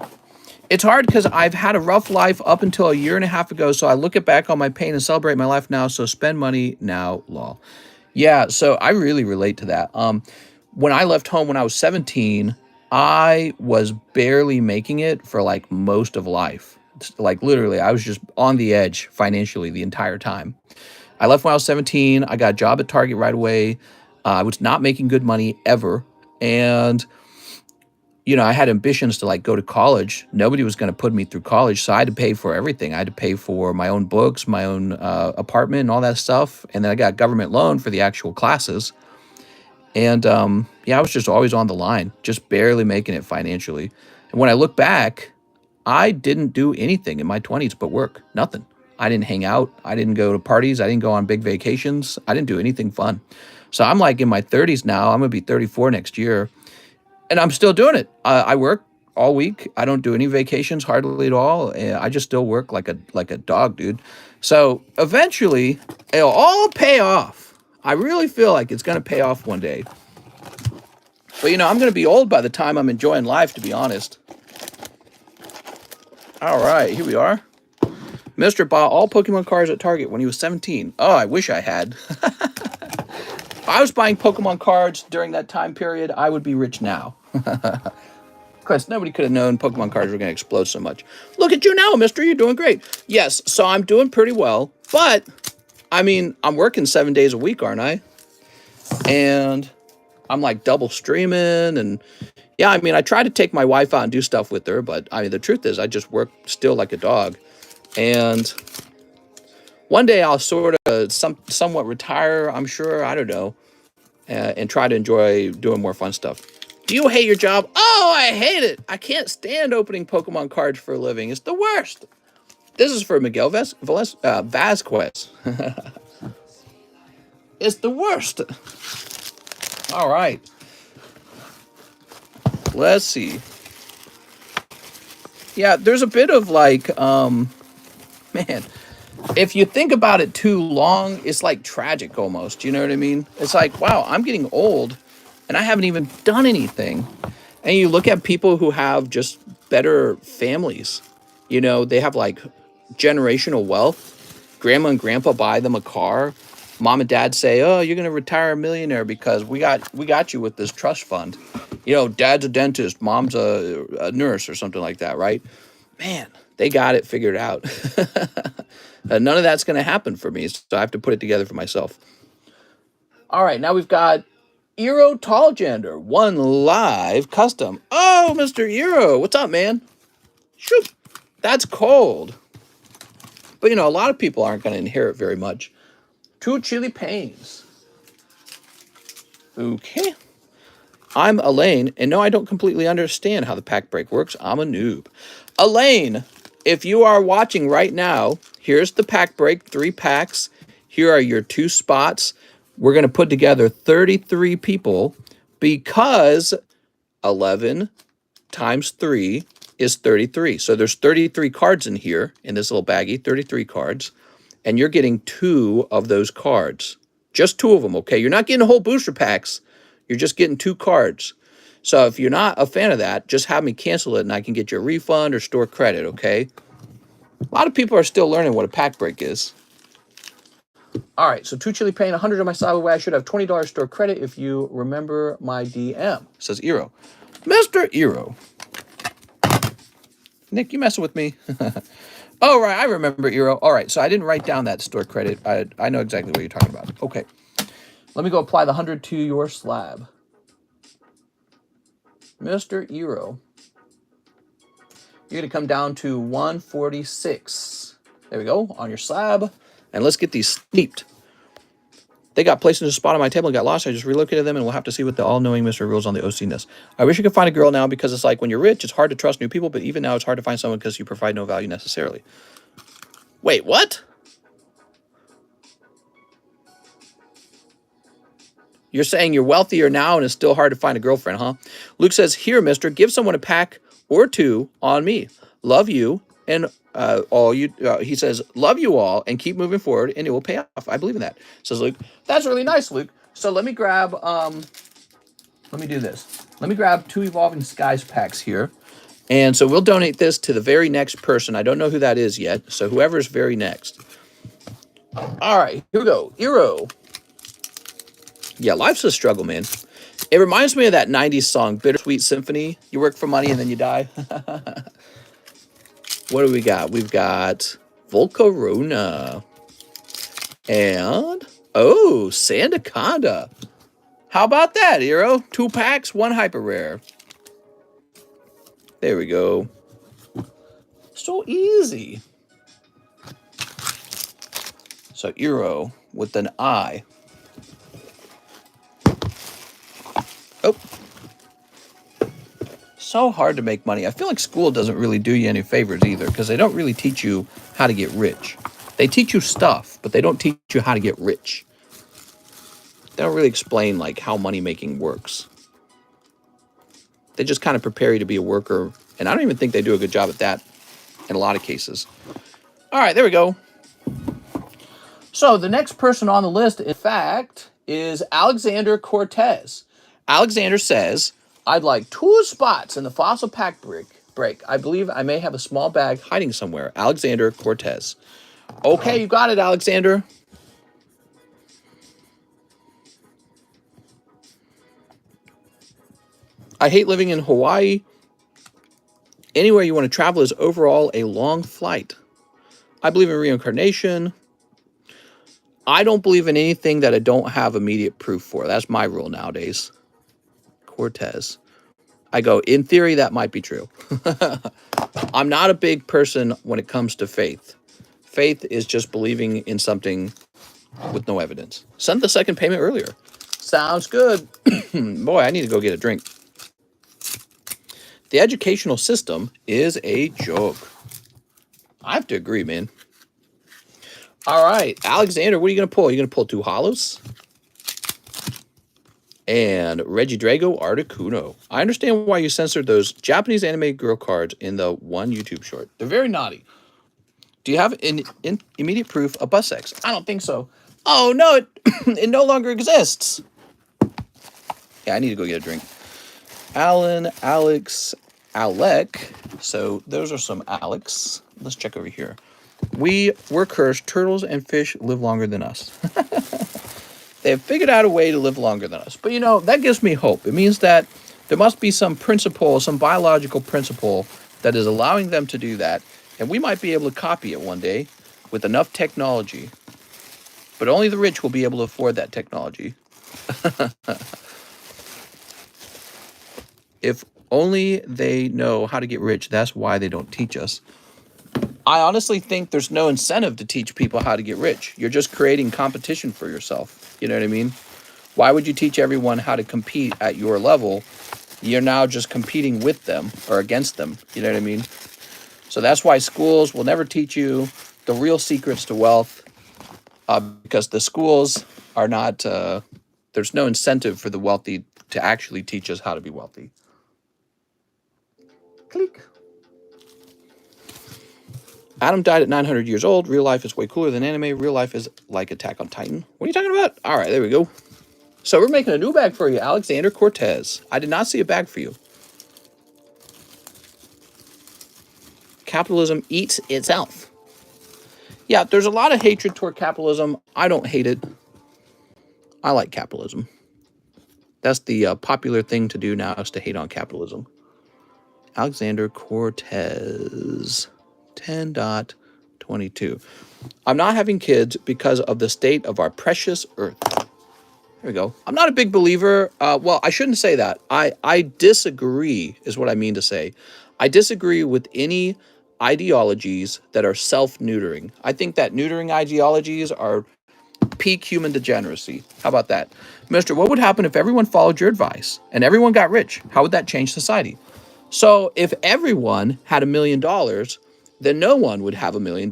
S1: It's hard because I've had a rough life up until a year and a half ago, so I look it back on my pain and celebrate my life now, so spend money now, lol. Yeah, so I really relate to that. When I left home when I was 17, I was barely making it for like most of life. Like literally, I was just on the edge financially the entire time. I left when I was 17. I got a job at Target right away. I was not making good money ever. And, you know, I had ambitions to like go to college. Nobody was going to put me through college. So I had to pay for everything. I had to pay for my own books, my own apartment, and all that stuff. And then I got a government loan for the actual classes. And yeah, I was just always on the line, just barely making it financially. And when I look back, I didn't do anything in my 20s but work. Nothing. I didn't hang out. I didn't go to parties. I didn't go on big vacations. I didn't do anything fun. So I'm like in my 30s now. I'm going to be 34 next year. And I'm still doing it. I work all week. I don't do any vacations hardly at all. I just still work like a dog, dude. So eventually, it'll all pay off. I really feel like it's going to pay off one day. But, you know, I'm going to be old by the time I'm enjoying life, to be honest. All right, here we are. Mr. bought all Pokemon cards at Target when he was 17. Oh, I wish I had. If I was buying Pokemon cards during that time period, I would be rich now. Because nobody could have known Pokemon cards were going to explode so much. Look at you now, mister. You're doing great. Yes, so I'm doing pretty well. But, I mean, I'm working 7 days a week, aren't I? And I'm like double streaming. And yeah, I mean, I try to take my wife out and do stuff with her. But, I mean, the truth is I just work still like a dog. And one day I'll sort of somewhat retire, I'm sure. I don't know. And try to enjoy doing more fun stuff. Do you hate your job? Oh, I hate it. I can't stand opening Pokemon cards for a living. It's the worst. This is for Miguel Vasquez. It's the worst. All right. Let's see. Yeah, there's a bit of like, man, if you think about it too long, it's like tragic almost. You know what I mean? It's like, wow, I'm getting old and I haven't even done anything. And you look at people who have just better families. You know, they have like generational wealth. Grandma and grandpa buy them a car. Mom and dad say, "Oh, you're going to retire a millionaire because we got you with this trust fund." You know, dad's a dentist, mom's a nurse or something like that, right? Man, they got it figured out. None of that's going to happen for me, so I have to put it together for myself. All right, now we've got Eero Tallgender, 1 live custom. Oh, Mr. Eero, what's up, man? Shoot, that's cold. But, you know, a lot of people aren't going to inherit very much. 2 Chili Pains. Okay. I'm Elaine, and no, I don't completely understand how the pack break works. I'm a noob. Elaine, if you are watching right now, here's the pack break, 3 packs. Here are your 2 spots. We're going to put together 33 people because 11 times 3 is 33. So there's 33 cards in here in this little baggie, 33 cards. And you're getting 2 of those cards. Just 2 of them, okay? You're not getting whole booster packs. You're just getting 2 cards. So if you're not a fan of that, just have me cancel it and I can get you a refund or store credit, okay? A lot of people are still learning what a pack break is. All right, so 2 Chili Pain, 100 on my SLAB-AWAY. I should have $20 store credit if you remember my DM, says Eero. Mr. Eero. Nick, you messing with me? Oh, right, I remember Eero. All right, so I didn't write down that store credit. I know exactly what you're talking about. Okay, let me go apply the 100 to your slab. Mr. Eero, you're going to come down to 146. There we go, on your slab. And let's get these steeped. They got placed in a spot on my table and got lost. I just relocated them, and we'll have to see what the all-knowing Mr. rules on the OC-ness. I wish I could find a girl now because it's like when you're rich, it's hard to trust new people, but even now it's hard to find someone because you provide no value necessarily. Wait, what? You're saying you're wealthier now and it's still hard to find a girlfriend, huh? Luke says, here, mister, give someone a pack or two on me. Love you and all you, he says, love you all and keep moving forward and it will pay off. I believe in that, says Luke. That's really nice, Luke. So let me grab, let me do this. Let me grab 2 Evolving Skies packs here. And so we'll donate this to the very next person. I don't know who that is yet. So whoever's very next. All right, here we go. Eero. Yeah, life's a struggle, man. It reminds me of that 90s song, Bittersweet Symphony. You work for money and then you die. What do we got? We've got Volcarona. And, oh, Sandaconda. How about that, Eero? 2 packs, 1 hyper rare. There we go. So easy. So Eero with an I. Oh. So hard to make money. I feel like school doesn't really do you any favors either because they don't really teach you how to get rich. They teach you stuff, but they don't teach you how to get rich. They don't really explain like how money making works. They just kind of prepare you to be a worker. And I don't even think they do a good job at that in a lot of cases. All right, there we go. So the next person on the list, in fact, is Alexander Cortez. Alexander says, I'd like 2 spots in the fossil pack break. I believe I may have a small bag hiding somewhere. Alexander Cortez. Okay, you got it, Alexander. I hate living in Hawaii. Anywhere you want to travel is overall a long flight. I believe in reincarnation. I don't believe in anything that I don't have immediate proof for. That's my rule nowadays. Cortez. I go, in theory, that might be true. I'm not a big person when it comes to faith. Faith is just believing in something with no evidence. Sent the second payment earlier. Sounds good. Boy, I need to go get a drink. The educational system is a joke. I have to agree, man. All right, Alexander, what are you going to pull? Are you going to pull 2 hollows? And Regidrago Articuno. I understand why you censored those Japanese anime girl cards in the one YouTube short. They're very naughty. Do you have in immediate proof of bus sex? I don't think so. Oh, no, it no longer exists. Yeah, I need to go get a drink. Alan, Alex, Alec. So those are some Alex. Let's check over here. We're cursed. Turtles and fish live longer than us. They have figured out a way to live longer than us. But, you know, that gives me hope. It means that there must be some principle, some biological principle that is allowing them to do that. And we might be able to copy it one day with enough technology. But only the rich will be able to afford that technology. If only they know how to get rich, that's why they don't teach us. I honestly think there's no incentive to teach people how to get rich. You're just creating competition for yourself. You know what I mean? Why would you teach everyone how to compete at your level? You're now just competing with them or against them. You know what I mean? So that's why schools will never teach you the real secrets to wealth because the schools are not, there's no incentive for the wealthy to actually teach us how to be wealthy. Click. Adam died at 900 years old. Real life is way cooler than anime. Real life is like Attack on Titan. What are you talking about? All right, there we go. So we're making a new bag for you, Alexander Cortez. I did not see a bag for you. Capitalism eats itself. Yeah, there's a lot of hatred toward capitalism. I don't hate it. I like capitalism. That's the popular thing to do now is to hate on capitalism. Alexander Cortez. 10.22. I'm not having kids because of the state of our precious earth. There we go. I'm not a big believer. Well, I shouldn't say that. I disagree is what I mean to say. I disagree with any ideologies that are self-neutering. I think that neutering ideologies are peak human degeneracy. How about that? Mister, what would happen if everyone followed your advice and everyone got rich? How would that change society? So if everyone had $1 million, then no one would have $1 million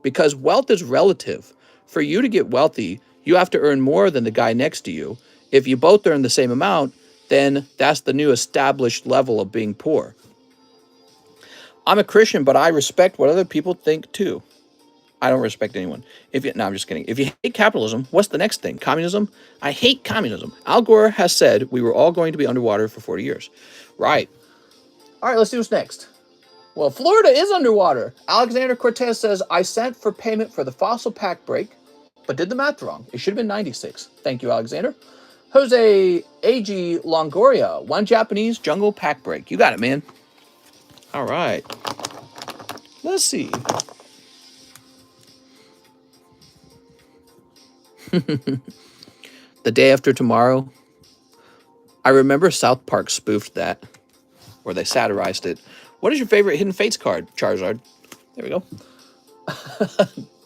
S1: because wealth is relative. For you to get wealthy, you have to earn more than the guy next to you. If you both earn the same amount, then that's the new established level of being poor. I'm a Christian, but I respect what other people think too. I don't respect anyone. No, I'm just kidding. If you hate capitalism, what's the next thing? Communism? I hate communism. Al Gore has said we were all going to be underwater for 40 years. Right. All right, let's see what's next. Well, Florida is underwater. Alexander Cortez says, I sent for payment for the fossil pack break, but did the math wrong. It should have been 96. Thank you, Alexander. Jose A.G. Longoria, one Japanese jungle pack break. You got it, man. All right. Let's see. The Day After Tomorrow. I remember South Park spoofed that, or they satirized it. What is your favorite Hidden Fates card, Charizard? There we go.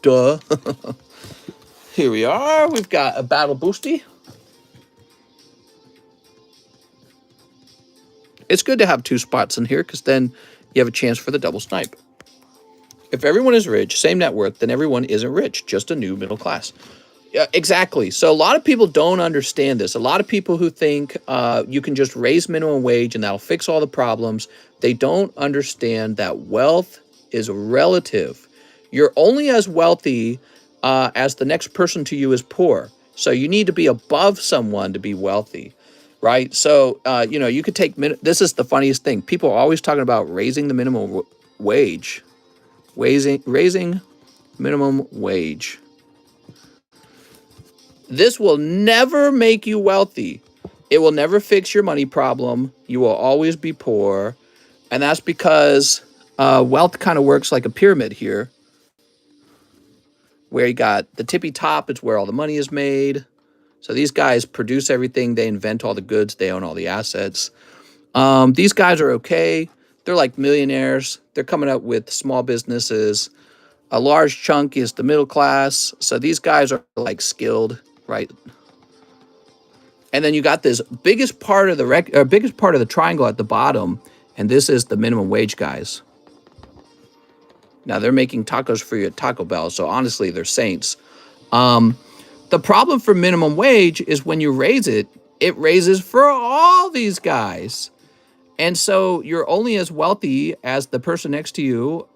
S1: Duh. Here we are. We've got a Battle Boosty. It's good to have two spots in here because then you have a chance for the double snipe. If everyone is rich, same net worth, then everyone isn't rich, just a new middle class. Yeah, exactly. So a lot of people don't understand this. A lot of people who think you can just raise minimum wage and that'll fix all the problems, they don't understand that wealth is relative. You're only as wealthy as the next person to you is poor. So you need to be above someone to be wealthy, right? So, you could take, this is the funniest thing. People are always talking about raising the minimum wage, raising minimum wage. This will never make you wealthy. It will never fix your money problem. You will always be poor. And that's because wealth kind of works like a pyramid here, where you got the tippy top, it's where all the money is made. So these guys produce everything. They invent all the goods. They own all the assets. These guys are okay. They're like millionaires. They're coming up with small businesses. A large chunk is the middle class. So these guys are like skilled, right? And then you got this biggest part of the triangle at the bottom, and this is the minimum wage guys. Now they're making tacos for you at Taco Bell, so honestly, they're saints. The problem for minimum wage is when you raise it, it raises for all these guys. And so you're only as wealthy as the person next to you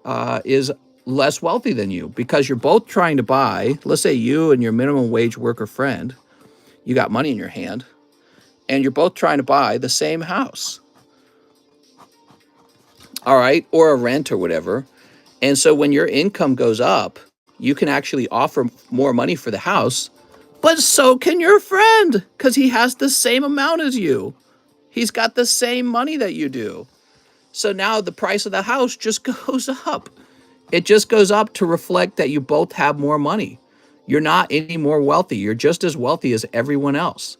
S1: is less wealthy than you, because you're both trying to buy, let's say you and your minimum wage worker friend, you got money in your hand, and you're both trying to buy the same house. All right, or a rent or whatever. And so when your income goes up, you can actually offer more money for the house, but so can your friend, because he has the same amount as you. He's got the same money that you do. So now the price of the house just goes up. It just goes up to reflect that you both have more money. You're not any more wealthy. You're just as wealthy as everyone else.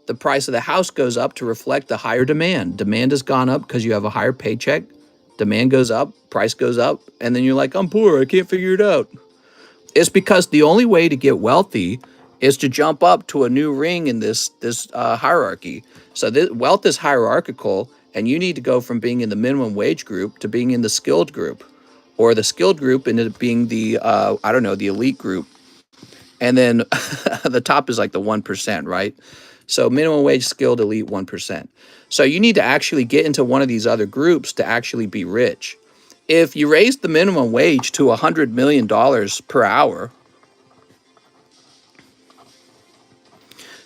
S1: The price of the house goes up to reflect the higher demand. Demand has gone up because you have a higher paycheck. Demand goes up, price goes up, and then you're like, I'm poor, I can't figure it out. It's because the only way to get wealthy is to jump up to a new ring in this hierarchy. So wealth is hierarchical, and you need to go from being in the minimum wage group to being in the skilled group, or the skilled group into being the, the elite group. And then the top is like the 1%, right? So minimum wage, skilled, elite, 1%. So you need to actually get into one of these other groups to actually be rich. If you raise the minimum wage to $100 million per hour,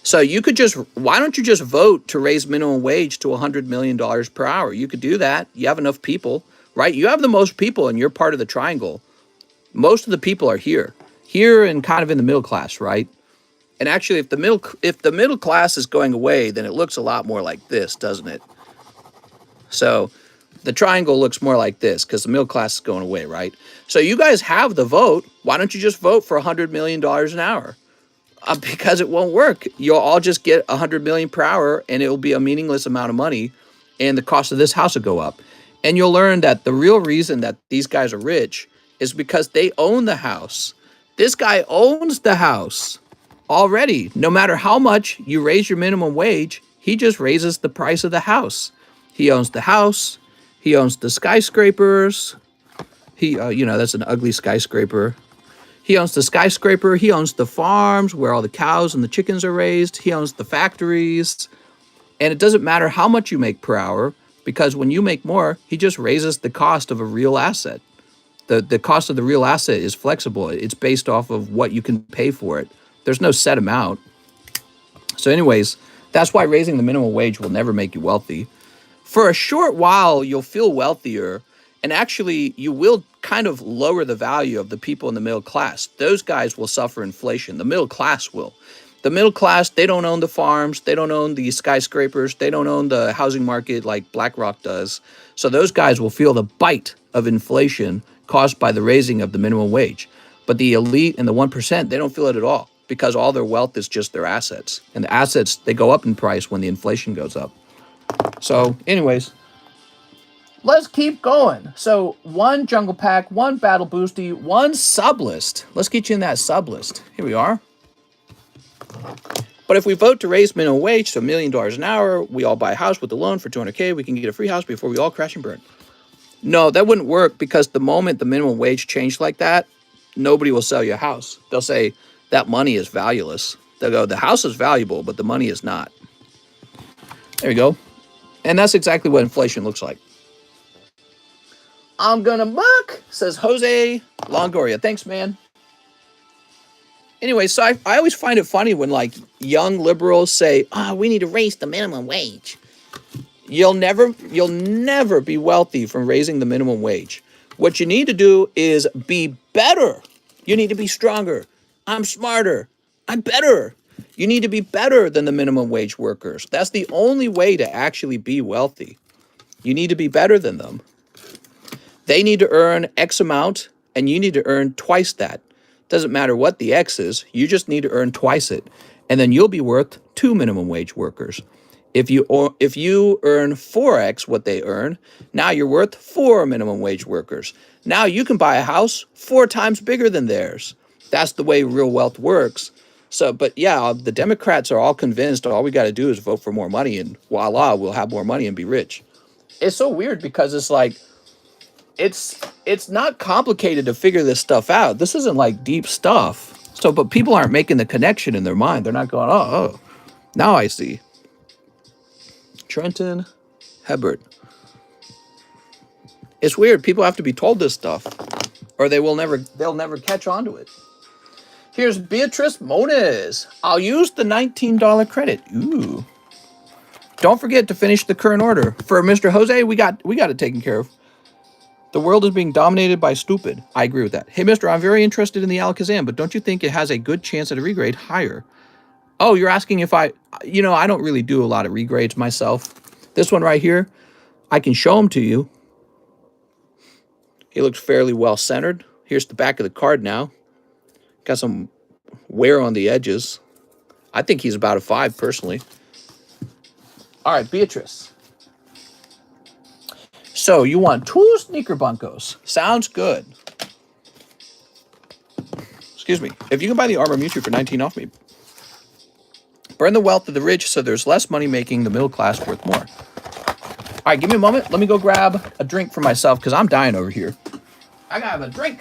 S1: so you could why don't you just vote to raise minimum wage to $100 million per hour? You could do that. You have enough people, right? You have the most people in your part of the triangle. Most of the people are here and kind of in the middle class, right? And actually, if the middle class is going away, then it looks a lot more like this, doesn't it? So the triangle looks more like this because the middle class is going away, right? So you guys have the vote. Why don't you just vote for $100 million an hour? Because it won't work. You'll all just get $100 million per hour, and it will be a meaningless amount of money, and the cost of this house will go up. And you'll learn that the real reason that these guys are rich is because they own the house. This guy owns the house already. No matter how much you raise your minimum wage, he just raises the price of the house. He owns the house. He owns the skyscrapers. That's an ugly skyscraper. He owns the skyscraper. He owns the farms where all the cows and the chickens are raised. He owns the factories. And it doesn't matter how much you make per hour, because when you make more, he just raises the cost of a real asset. The cost of the real asset is flexible. It's based off of what you can pay for it. There's no set amount. So anyways, that's why raising the minimum wage will never make you wealthy. For a short while, you'll feel wealthier, and actually you will kind of lower the value of the people in the middle class. Those guys will suffer inflation. The middle class will. The middle class, they don't own the farms, they don't own the skyscrapers, they don't own the housing market like BlackRock does. So those guys will feel the bite of inflation caused by the raising of the minimum wage. But the elite and the 1%, they don't feel it at all, because all their wealth is just their assets. And the assets, they go up in price when the inflation goes up. So anyways, let's keep going. So 1 jungle pack, 1 battle boosty, 1 sub list. Let's get you in that sub list. Here we are. But if we vote to raise minimum wage to $1 million an hour, we all buy a house with a loan for $200K, we can get a free house before we all crash and burn. No, that wouldn't work, because the moment the minimum wage changed like that, nobody will sell you a house. They'll say that money is valueless. They'll go, the house is valuable, but the money is not. There you go. And that's exactly what inflation looks like. I'm gonna buck, says Jose Longoria. Thanks, man. Anyway, so I always find it funny when like young liberals say, we need to raise the minimum wage. You'll never be wealthy from raising the minimum wage. What you need to do is be better. You need to be stronger. I'm smarter. I'm better. You need to be better than the minimum wage workers. That's the only way to actually be wealthy. You need to be better than them. They need to earn X amount, and you need to earn twice that. Doesn't matter what the X is, you just need to earn twice it. And then you'll be worth 2 minimum wage workers. If you earn 4x what they earn, now you're worth 4 minimum wage workers. Now you can buy a house 4 times bigger than theirs. That's the way real wealth works. So, but yeah, the Democrats are all convinced all we got to do is vote for more money, and voila, we'll have more money and be rich. It's so weird, because it's like, it's not complicated to figure this stuff out. This isn't like deep stuff. So, but people aren't making the connection in their mind. They're not going, oh, now I see. Trenton Hebert. It's weird. People have to be told this stuff, or they'll never catch on to it. Here's Beatrice Moniz. I'll use the $19 credit. Ooh. Don't forget to finish the current order. For Mr. Jose, we got it taken care of. The world is being dominated by stupid. I agree with that. Hey, mister, I'm very interested in the Alakazam, but don't you think it has a good chance at a regrade higher? Oh, you're asking if I don't really do a lot of regrades myself. This one right here, I can show him to you. He looks fairly well centered. Here's the back of the card now. Got some wear on the edges. I think he's about a 5 personally. All right, Beatrice. So you want 2 sneaker bunkos. Sounds good. Excuse me. If you can buy the Armor Mewtwo for 19 off me. Burn the wealth of the rich so there's less money making the middle class worth more. All right, give me a moment. Let me go grab a drink for myself, because I'm dying over here. I gotta have a drink.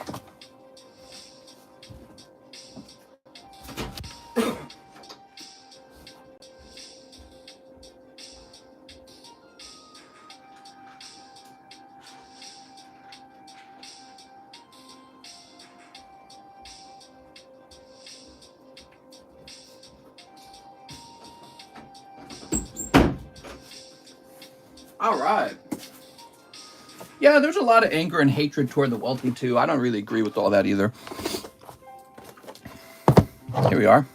S1: All right. Yeah, there's a lot of anger and hatred toward the wealthy, too. I don't really agree with all that either. Here we are.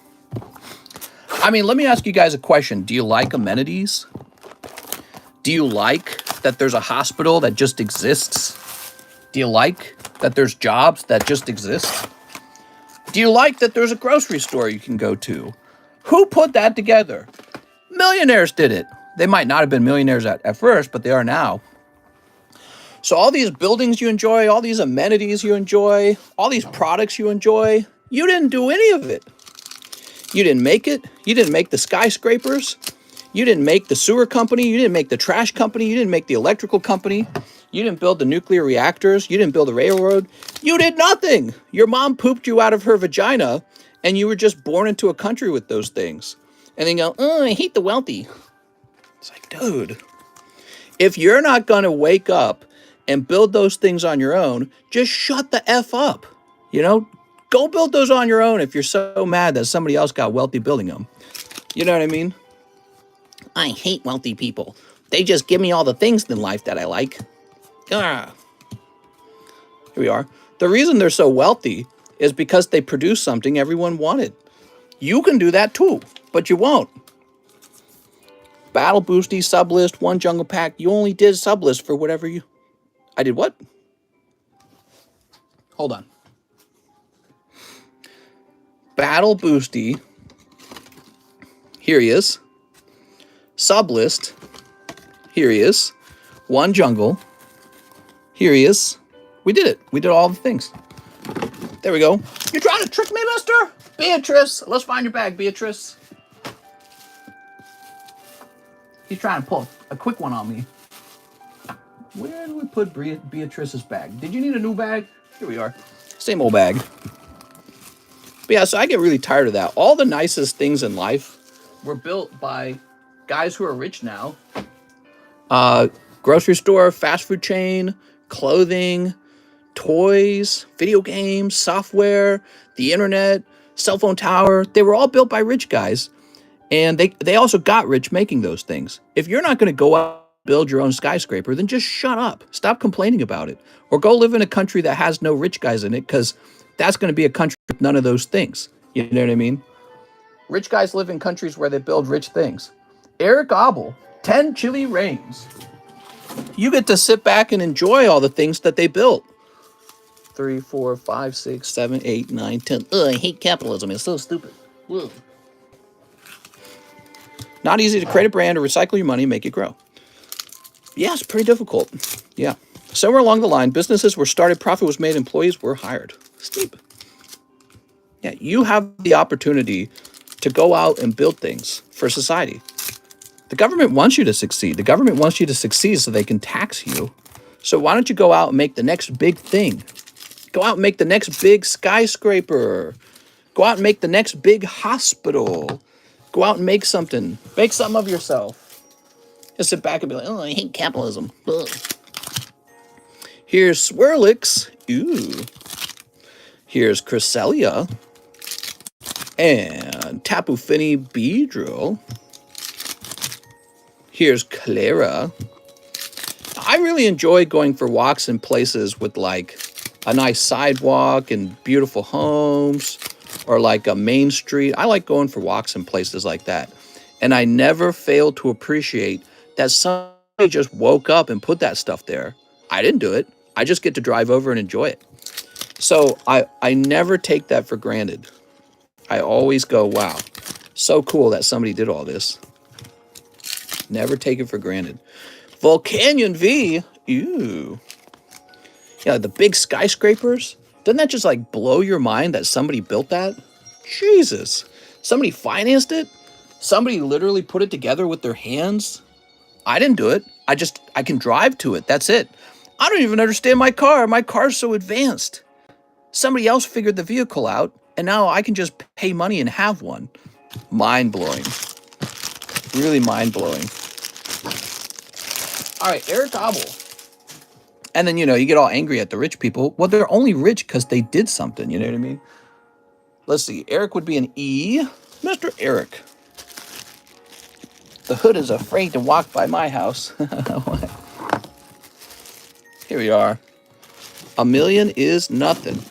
S1: I mean, let me ask you guys a question. Do you like amenities? Do you like that there's a hospital that just exists? Do you like that there's jobs that just exist? Do you like that there's a grocery store you can go to? Who put that together? Millionaires did it. They might not have been millionaires at first, but they are now. So all these buildings you enjoy, all these amenities you enjoy, all these products you enjoy, you didn't do any of it. You didn't make it. You didn't make the skyscrapers. You didn't make the sewer company. You didn't make the trash company. You didn't make the electrical company. You didn't build the nuclear reactors. You didn't build the railroad. You did nothing. Your mom pooped you out of her vagina, and you were just born into a country with those things. And then you go, oh, I hate the wealthy. It's like, dude, if you're not going to wake up and build those things on your own, just shut the F up. You know, go build those on your own if you're so mad that somebody else got wealthy building them. You know what I mean? I hate wealthy people. They just give me all the things in life that I like. Ah. Here we are. The reason they're so wealthy is because they produce something everyone wanted. You can do that too, but you won't. Battle Boosty, Sublist, One Jungle Pack. You only did Sublist for whatever you... I did what? Hold on. Battle Boosty. Here he is. Sublist. Here he is. One Jungle. Here he is. We did it. We did all the things. There we go. You trying to trick me, mister? Beatrice. Let's find your bag, Beatrice. He's trying to pull a quick one on me. Where do we put Beatrice's bag? Did you need a new bag? Here we are. Same old bag. But yeah, so I get really tired of that. All the nicest things in life were built by guys who are rich now. Grocery store, fast food chain, clothing, toys, video games, software, the internet, cell phone tower. They were all built by rich guys. And they also got rich making those things. If you're not going to go out and build your own skyscraper, then just shut up. Stop complaining about it. Or go live in a country that has no rich guys in it, because that's going to be a country with none of those things. You know what I mean? Rich guys live in countries where they build rich things. Eric Abel, 10 Chili Rains. You get to sit back and enjoy all the things that they built. 3, 4, 5, 6, 7, 8, 9, 10. Ugh, I hate capitalism. It's so stupid. Ugh. Not easy to create a brand or recycle your money and make it grow. Yeah, it's pretty difficult. Yeah. Somewhere along the line, businesses were started, profit was made, employees were hired. Steep. Yeah, you have the opportunity to go out and build things for society. The government wants you to succeed. The government wants you to succeed so they can tax you. So why don't you go out and make the next big thing? Go out and make the next big skyscraper. Go out and make the next big hospital. Go out and make something. Make something of yourself. Just sit back and be like, oh, I hate capitalism. Ugh. Here's Swirlix. Ooh. Here's Cresselia. And Tapu Fini Beedrill. Here's Clara. I really enjoy going for walks in places with like a nice sidewalk and beautiful homes, or like a main street. I like going for walks in places like that. And I never fail to appreciate that somebody just woke up and put that stuff there. I didn't do it. I just get to drive over and enjoy it. So I never take that for granted. I always go, wow, so cool that somebody did all this. Never take it for granted. Volcanion V. Ew. Yeah, the big skyscrapers. Doesn't that just like blow your mind that somebody built that? Jesus. Somebody financed it? Somebody literally put it together with their hands? I didn't do it. I can drive to it. That's it. I don't even understand my car. My car's so advanced. Somebody else figured the vehicle out, and now I can just pay money and have one. Mind-blowing. Really mind-blowing. All right, Eric Abel. And then, you get all angry at the rich people. Well, they're only rich because they did something. You know what I mean? Let's see. Eric would be an E. Mr. Eric. The hood is afraid to walk by my house. Here we are. $1 million is nothing.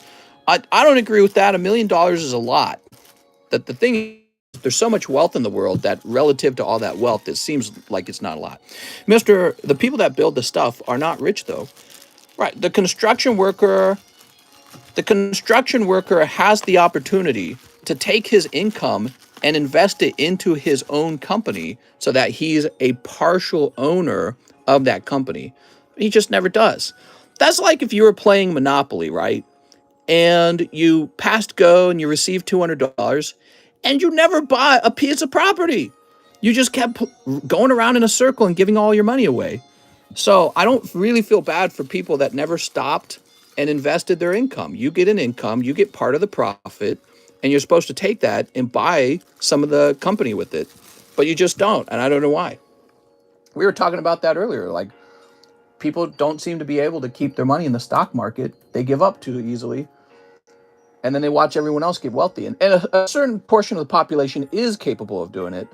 S1: I don't agree with that. $1 million is a lot. The thing is, there's so much wealth in the world that relative to all that wealth, it seems like it's not a lot. The people that build the stuff are not rich, though. Right. The construction worker has the opportunity to take his income and invest it into his own company so that he's a partial owner of that company. He just never does. That's like if you were playing Monopoly, right? And you passed go and you received $200 and you never bought a piece of property. You just kept going around in a circle and giving all your money away. So I don't really feel bad for people that never stopped and invested their income. You get an income, you get part of the profit, and you're supposed to take that and buy some of the company with it. But you just don't, and I don't know why. We were talking about that earlier. Like, people don't seem to be able to keep their money in the stock market. They give up too easily, and then they watch everyone else get wealthy. And a certain portion of the population is capable of doing it,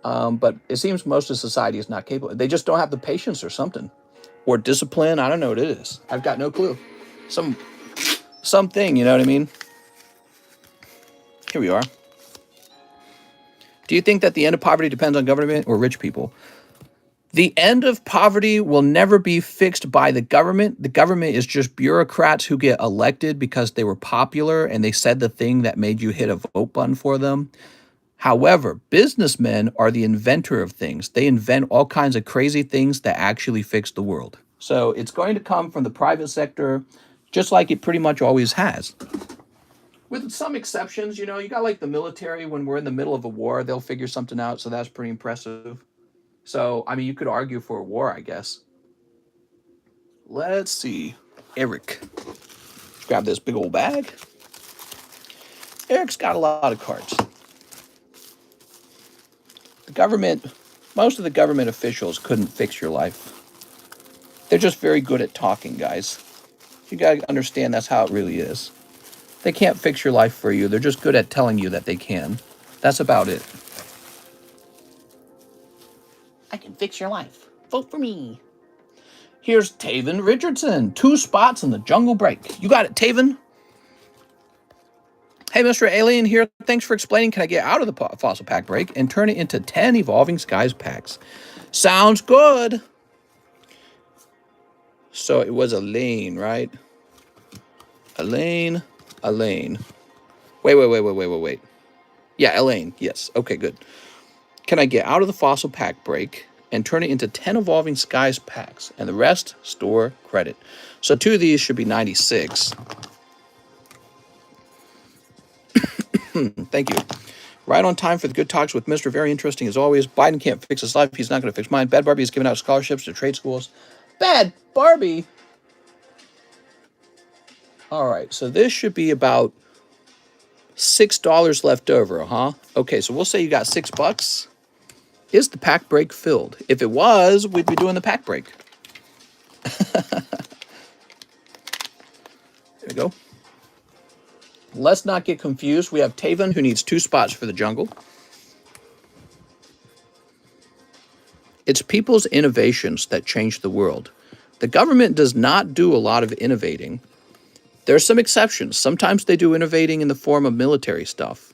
S1: but it seems most of society is not capable. They just don't have the patience or something, or discipline. I don't know what it is. I've got no clue. Something, you know what I mean? Here we are. Do you think that the end of poverty depends on government or rich people? The end of poverty will never be fixed by the government. The government is just bureaucrats who get elected because they were popular and they said the thing that made you hit a vote button for them. However, businessmen are the inventor of things. They invent all kinds of crazy things that actually fix the world. So it's going to come from the private sector, just like it pretty much always has. With some exceptions, you know, you got like the military. When we're in the middle of a war, they'll figure something out. So that's pretty impressive. So, I mean, you could argue for a war, I guess. Let's see. Eric. Grab this big old bag. Eric's got a lot of cards. The government, most of the government officials couldn't fix your life. They're just very good at talking, guys. You gotta understand that's how it really is. They can't fix your life for you. They're just good at telling you that they can. That's about it. I can fix your life. Vote for me. Here's Taven Richardson. 2 spots in the jungle break. You got it, Taven. Hey, Mr. Alien here. Thanks for explaining. Can I get out of the fossil pack break and turn it into 10 Evolving Skies packs? Sounds good. So it was Elaine, right? Elaine. Wait. Yeah, Elaine. Yes. Okay, good. Can I get out of the fossil pack break and turn it into 10 Evolving Skies packs, and the rest store credit? So 2 of these should be 96. Thank you. Right on time for the good talks with Mr. Very interesting as always. Biden can't fix his life. He's not going to fix mine. Bad Barbie is giving out scholarships to trade schools. Bad Barbie. All right, so this should be about $6 left over, huh? Okay, so we'll say you got $6. Is the pack break filled? If it was, we'd be doing the pack break. There we go. Let's not get confused. We have Taven, who needs 2 spots for the jungle. It's people's innovations that change the world. The government does not do a lot of innovating. There are some exceptions. Sometimes they do innovating in the form of military stuff.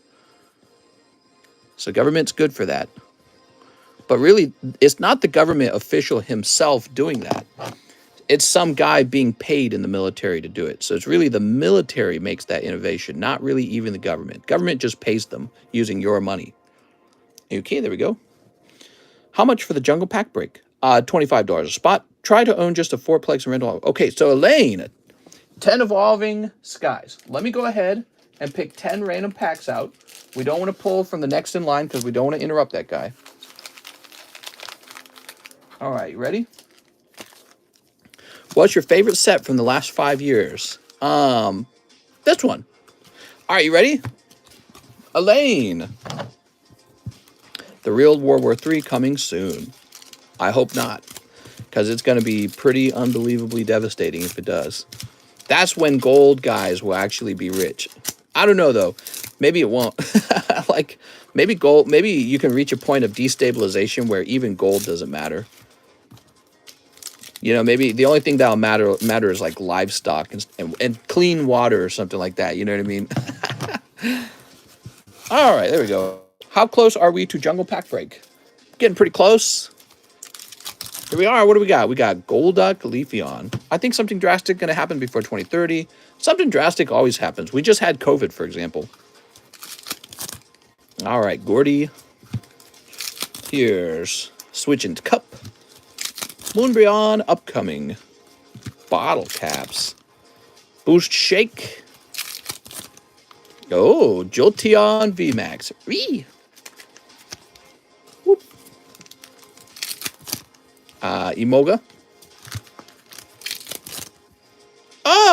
S1: So government's good for that. But really, it's not the government official himself doing that. It's some guy being paid in the military to do it. So it's really the military makes that innovation, not really even the government. Government just pays them using your money. Okay, there we go. How much for the jungle pack break? $25 a spot. Try to own just a 4-plex and rental. Okay, so Elaine, 10 Evolving Skies. Let me go ahead and pick 10 random packs out. We don't want to pull from the next in line because we don't want to interrupt that guy. All right, you ready? What's your favorite set from the last 5 years? This one. All right, you ready? Elaine. The real World War III coming soon. I hope not, because it's going to be pretty unbelievably devastating if it does. That's when gold guys will actually be rich. I don't know, though. Maybe it won't. Like, maybe gold, maybe you can reach a point of destabilization where even gold doesn't matter. You know, maybe the only thing that'll matter is like livestock and clean water or something like that. You know what I mean? All right, there we go. How close are we to jungle pack break? Getting pretty close. Here we are. What do we got? We got Golduck, Leafeon. I think something drastic going to happen before 2030. Something drastic always happens. We just had COVID, for example. All right, Gordy. Here's Switch and Cup. Moonbryon, upcoming. Bottle caps. Boost Shake. Oh, Jolteon VMAX. Whee! Whoop. Emoga.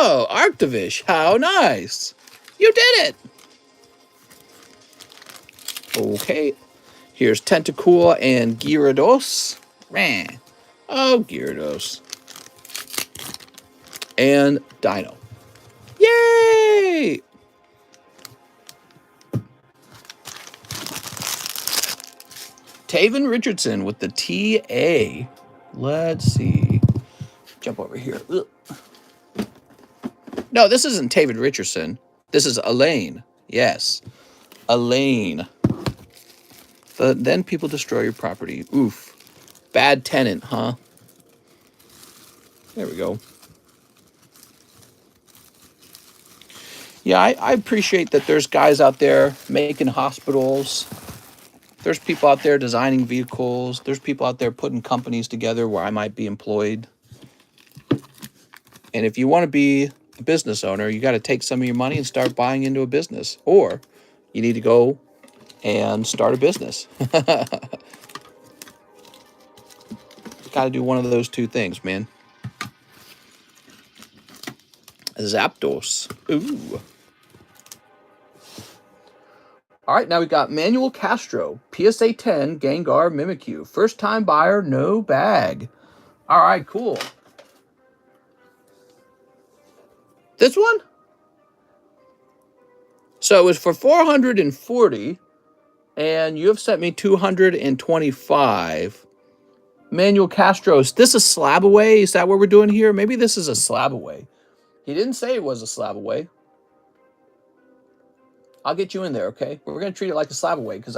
S1: Oh, Arctivish, how nice. You did it. Okay, here's Tentacool and Gyarados. Man. Oh, Gyarados. And Dino. Yay! Taven Richardson with the TA. Let's see. Jump over here. Ugh. No, this isn't Taven Richardson. This is Elaine. Yes. Elaine. Then people destroy your property. Oof. Bad tenant, huh? There we go. Yeah, I appreciate that there's guys out there making hospitals. There's people out there designing vehicles. There's people out there putting companies together where I might be employed. And if you want to be a business owner, you got to take some of your money and start buying into a business. Or you need to go and start a business. Got to do one of those two things, man. Zapdos. Ooh. All right, now we got Manuel Castro, PSA 10, Gengar, Mimikyu. First time buyer, no bag. All right, cool. This one? So it was for 440, and you have sent me 225. Manuel Castro, is this a SLAB-AWAY? Is that what we're doing here? Maybe this is a SLAB-AWAY. He didn't say it was a SLAB-AWAY. I'll get you in there, okay? We're going to treat it like a SLAB-AWAY because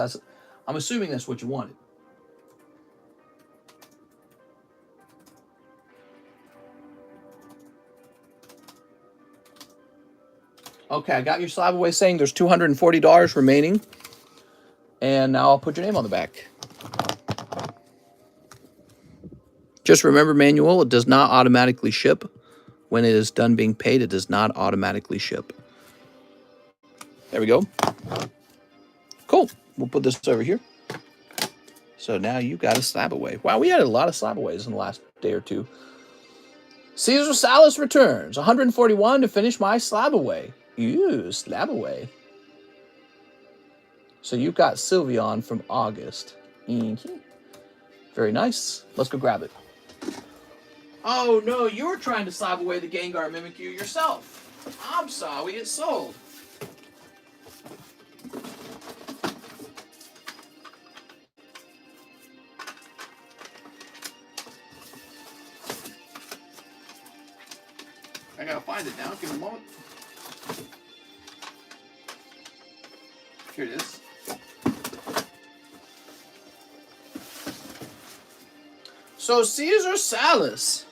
S1: I'm assuming that's what you wanted. Okay, I got your SLAB-AWAY saying there's $240 remaining. And now I'll put your name on the back. Just remember, Manuel, it does not automatically ship. When it is done being paid, it does not automatically ship. There we go. Cool. We'll put this over here. So now you got a SLAB-AWAY. Wow, we had a lot of SLAB-AWAYs in the last day or two. Caesar Salas returns. 141 to finish my SLAB-AWAY. Ew, SLAB-AWAY. So you've got Sylveon from August. Very nice. Let's go grab it. Oh no, you were trying to SLAB-AWAY the Gengar Mimikyu yourself. I'm sorry, it's sold. I gotta find it now. Give me a moment. Here it is. So Caesar Salas.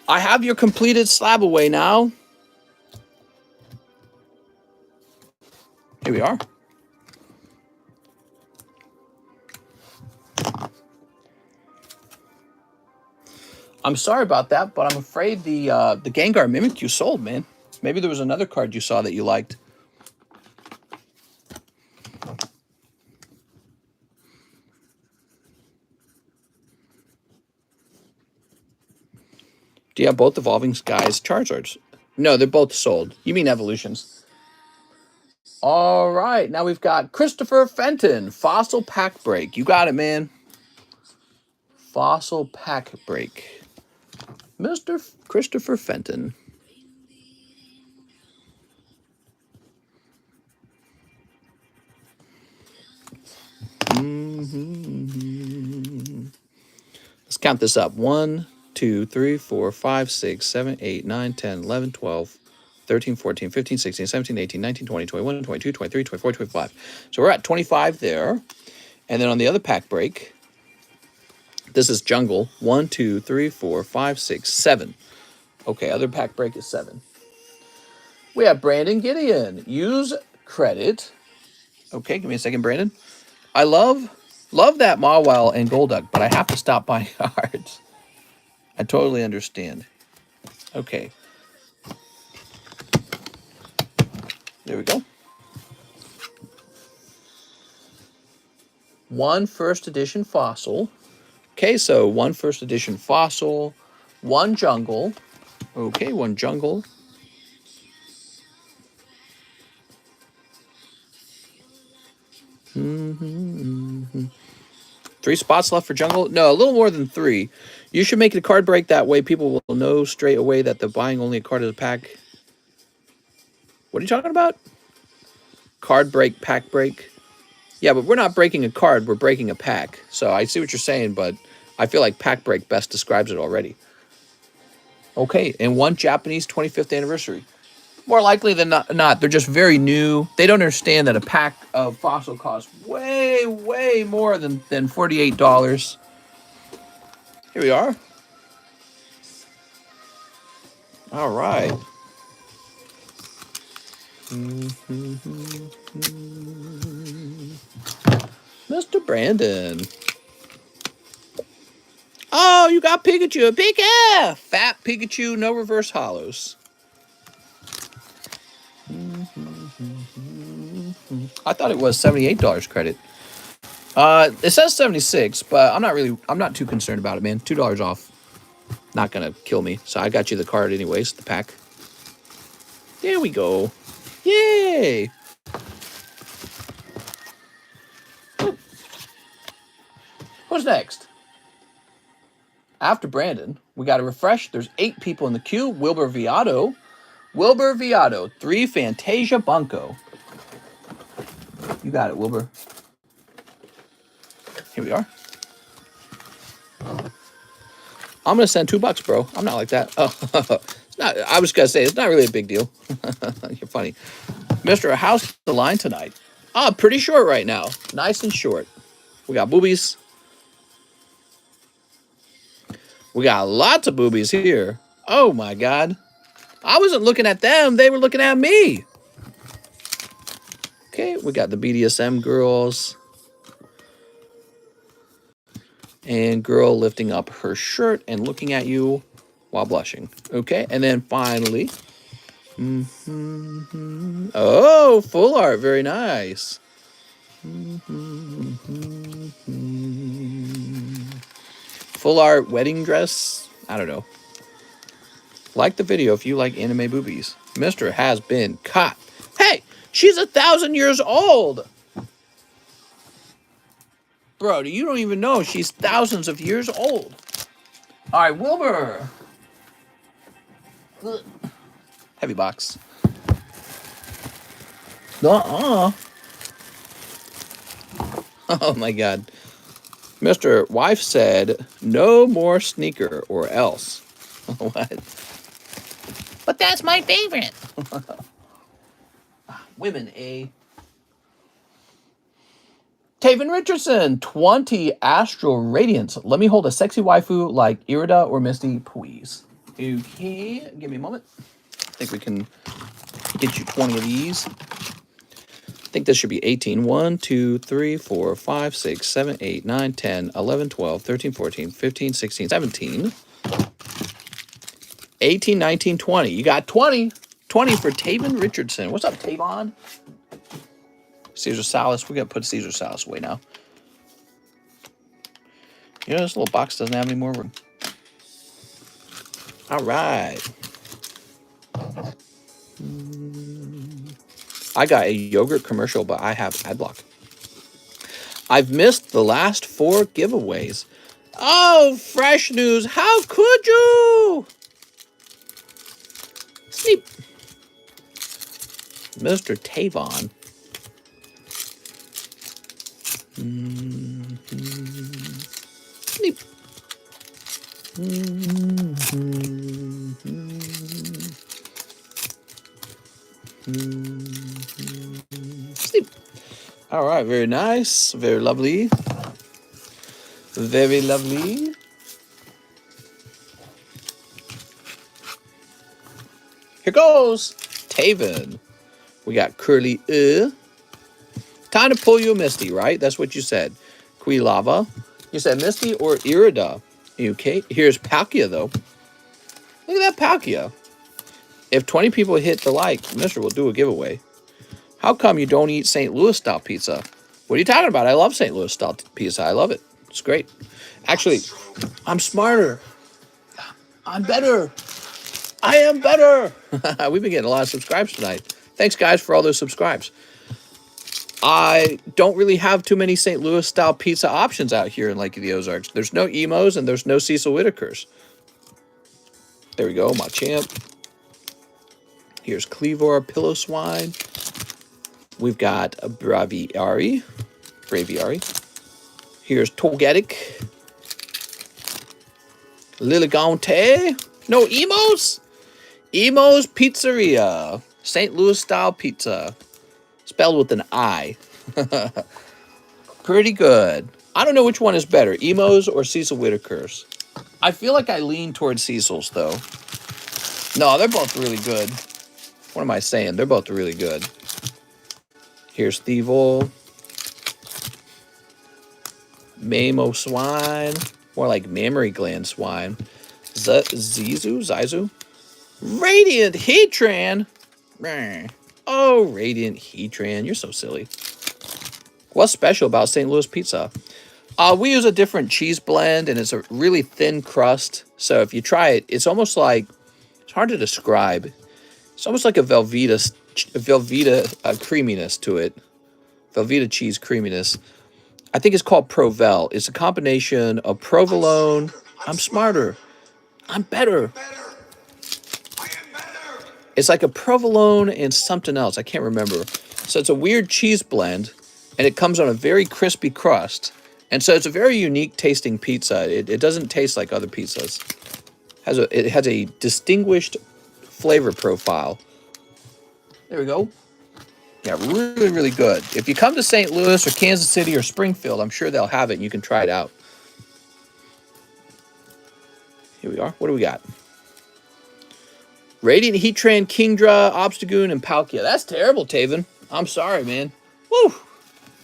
S1: I have your completed SLAB-AWAY now. Here we are. I'm sorry about that, but I'm afraid the Gengar Mimikyu sold, man. Maybe there was another card you saw that you liked. Do you have both Evolving Skies Charizards? No, they're both sold. You mean evolutions. All right, now we've got Christopher Fenton, Fossil Pack Break. You got it, man. Fossil Pack Break. Mr. Christopher Fenton. Let's count this up. 1, 2, 3, 4, 5, 6, 7, 8, 9, 10, 11, 12, 13, 14, 15, 16, 17, 18, 19, 20, 21, 22, 23, 24, 25. So we're at 25 there. And then on the other pack break, this is Jungle. 1, 2, 3, 4, 5, 6, 7. Okay, other pack break is 7. We have Brandon Gideon. Use credit. Okay, give me a second, Brandon. I love that Mawile and Golduck, but I have to stop buying cards. I totally understand. Okay. There we go. 1 first edition Fossil. Okay, so 1 first edition Fossil, 1 Jungle, Okay, one jungle. Mm-hmm. 3 spots left for jungle. No, a little more than 3. You should make it a card break. That way people will know straight away that they're buying only a card of the pack. What are you talking about? Card break, pack break. Yeah, but we're not breaking a card. We're breaking a pack. So I see what you're saying, but I feel like pack break best describes it already. Okay, and 1 Japanese 25th anniversary. More likely than not, they're just very new. They don't understand that a pack of fossil costs way, way more than $48. Here we are. All right. Mr. Brandon. Oh, you got Pikachu. Pika! Fat Pikachu, no reverse hollows. I thought it was $78 credit. It says 76, but I'm not too concerned about it, man. $2 off. Not gonna kill me. So I got you the card anyways, the pack. There we go. Yay! Who's next? After Brandon, we got to refresh. There's 8 people in the queue. Wilbur Viado. Wilbur Viado. 3 Fantasia Bunko. You got it, Wilbur. Here we are. I'm gonna send $2, bro. I'm not like that. Oh, it's not. I was gonna say it's not really a big deal. You're funny, Mister. How's the line tonight? Oh, pretty short right now. Nice and short. We got boobies. We got lots of boobies here. Oh my God. I wasn't looking at them. They were looking at me. Okay, we got the BDSM girls. And girl lifting up her shirt and looking at you while blushing. Okay, and then finally. Oh, full art. Very nice. Full art wedding dress. I don't know. Like the video if you like anime boobies. Mister has been caught. Hey, she's 1,000 years old. Bro, you don't even know she's thousands of years old. All right, Wilbur. Heavy box. Oh my God. Mr. Wife said, no more sneaker or else. What? But that's my favorite. Women, eh? Taven Richardson, 20 Astral Radiance. Let me hold a sexy waifu like Irida or Misty, please. Okay, give me a moment. I think we can get you 20 of these. I think this should be 18. 1, 2, 3, 4, 5, 6, 7, 8, 9, 10, 11, 12, 13, 14, 15, 16, 17. 18, 19, 20. You got 20. 20 for Taven Richardson. What's up, Tavon? Caesar Salus. We're going to put Caesar Salus away now. You know, this little box doesn't have any more room. All right. I got a yogurt commercial, but I have ad block. I've missed the last 4 giveaways. Oh, fresh news. How could you? Sleep. Mr. Tavon. Sleep. Sleep. All right, very nice, very lovely, very lovely. Here goes Taven. We got Curly. Time to pull you a Misty, right? That's what you said. Quilava. You said Misty or Irida. Okay, here's Palkia, though. Look at that Palkia. If 20 people hit the like, Mister will do a giveaway. How come you don't eat St. Louis style pizza? What are you talking about? I love St. Louis style pizza. I love it. It's great. Actually, I'm smarter. I'm better. I am better. We've been getting a lot of subscribes tonight. Thanks, guys, for all those subscribes. I don't really have too many St. Louis style pizza options out here in Lake of the Ozarks. There's no Emos and there's no Cecil Whitakers. There we go, my champ. Here's Cleavor Pillow Swine. We've got a Braviari. Here's Togetic. Liligante. No Emos? Emos Pizzeria. St. Louis style pizza. Spelled with an I. Pretty good. I don't know which one is better, Emos or Cecil Whitakers. I feel like I lean towards Cecil's, though. No, they're both really good. What am I saying? They're both really good. Here's Thievel. Mamo Swine. More like mammary gland swine. Zizu? Radiant Heatran. Oh, Radiant Heatran. You're so silly. What's special about St. Louis pizza? We use a different cheese blend, and it's a really thin crust. So if you try it, it's almost like, it's hard to describe. It's almost like a Velveeta creaminess to it. Velveeta cheese creaminess. I think it's called Provel. It's a combination of provolone. I'm smarter. I'm better. It's like a provolone and something else. I can't remember. So it's a weird cheese blend, and it comes on a very crispy crust. And so it's a very unique tasting pizza. It doesn't taste like other pizzas. It has a distinguished flavor profile. There we go. Yeah, really, really good. If you come to St. Louis or Kansas City or Springfield, I'm sure they'll have it and you can try it out. Here we are. What do we got? Radiant Heatran, Kingdra, Obstagoon, and Palkia. That's terrible, Taven. I'm sorry, man. Woo!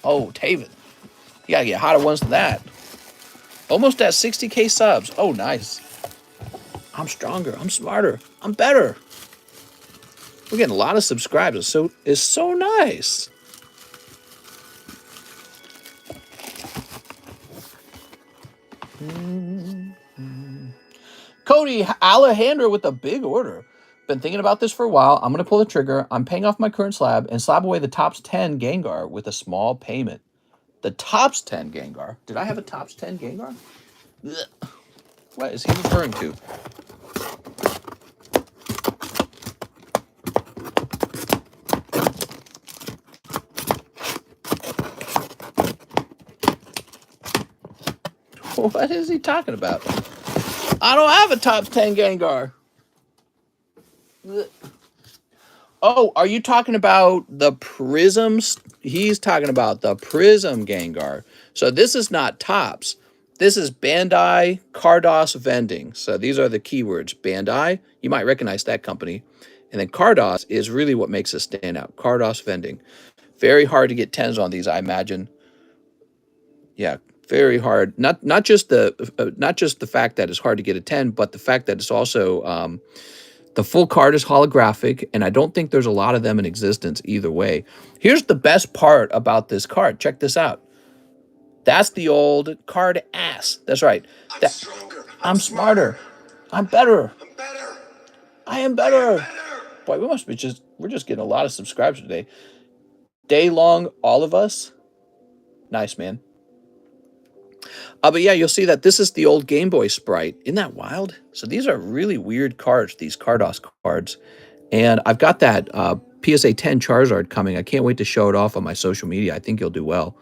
S1: Oh, Taven. You gotta get hotter ones than that. Almost at 60K subs. Oh, nice. I'm stronger. I'm smarter. I'm better. We're getting a lot of subscribers. It's so nice. Cody Alejandro with a big order. Been thinking about this for a while. I'm going to pull the trigger. I'm paying off my current slab and slab away the tops 10 Gengar with a small payment. The tops 10 Gengar. Did I have a tops 10 Gengar? Ugh. What is he referring to? What is he talking about? I don't have a top 10 Gengar. Ugh. Oh, are you talking about the Prisms? He's talking about the Prism Gengar. So this is not tops. This is Bandai Cardos Vending. So these are the keywords. Bandai, you might recognize that company. And then Cardos is really what makes it stand out. Cardos Vending. Very hard to get 10s on these, I imagine. Yeah, very hard. Not just the fact that it's hard to get a 10, but the fact that it's also the full card is holographic, and I don't think there's a lot of them in existence either way. Here's the best part about this card. Check this out. That's the old card ass. That's right.
S2: I'm stronger.
S1: I'm smarter. I'm better.
S2: I'm better.
S1: I am better.
S2: Better.
S1: Boy, we're just getting a lot of subscribers today. Day long, all of us. Nice, man. But yeah, you'll see that this is the old Game Boy sprite. Isn't that wild? So these are really weird cards, these Cardos cards. And I've got that PSA 10 Charizard coming. I can't wait to show it off on my social media. I think you'll do well.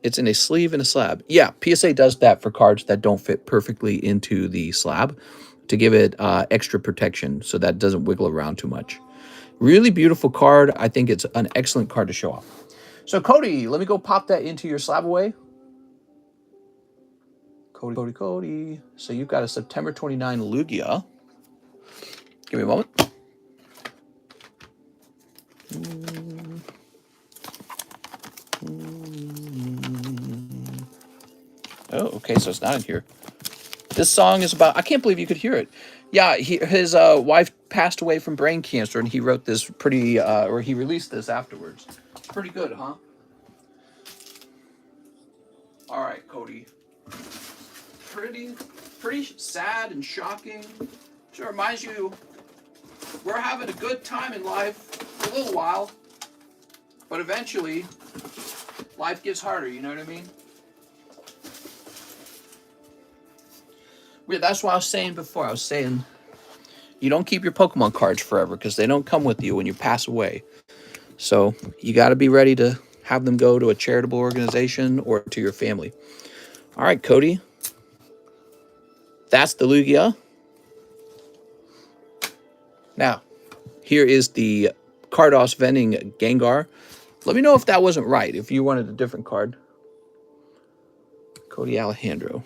S1: It's in a sleeve and a slab. Yeah, PSA does that for cards that don't fit perfectly into the slab to give it extra protection so that it doesn't wiggle around too much. Really beautiful card. I think it's an excellent card to show off. So, Cody, let me go pop that into your slab away. Cody. So you've got a September 29 Lugia. Give me a moment. Oh, okay, so it's not in here. This song is about, I can't believe you could hear it. Yeah, his wife passed away from brain cancer, and he wrote this he released this afterwards. It's pretty good, huh? All right, Cody. Pretty sad and shocking. So it reminds you, we're having a good time in life for a little while, but eventually life gets harder, you know what I mean? Yeah, that's what I was saying before. I was saying you don't keep your Pokemon cards forever because they don't come with you when you pass away. So you got to be ready to have them go to a charitable organization or to your family. All right, Cody. That's the Lugia. Now, here is the Cardos vending Gengar. Let me know if that wasn't right, if you wanted a different card. Cody Alejandro.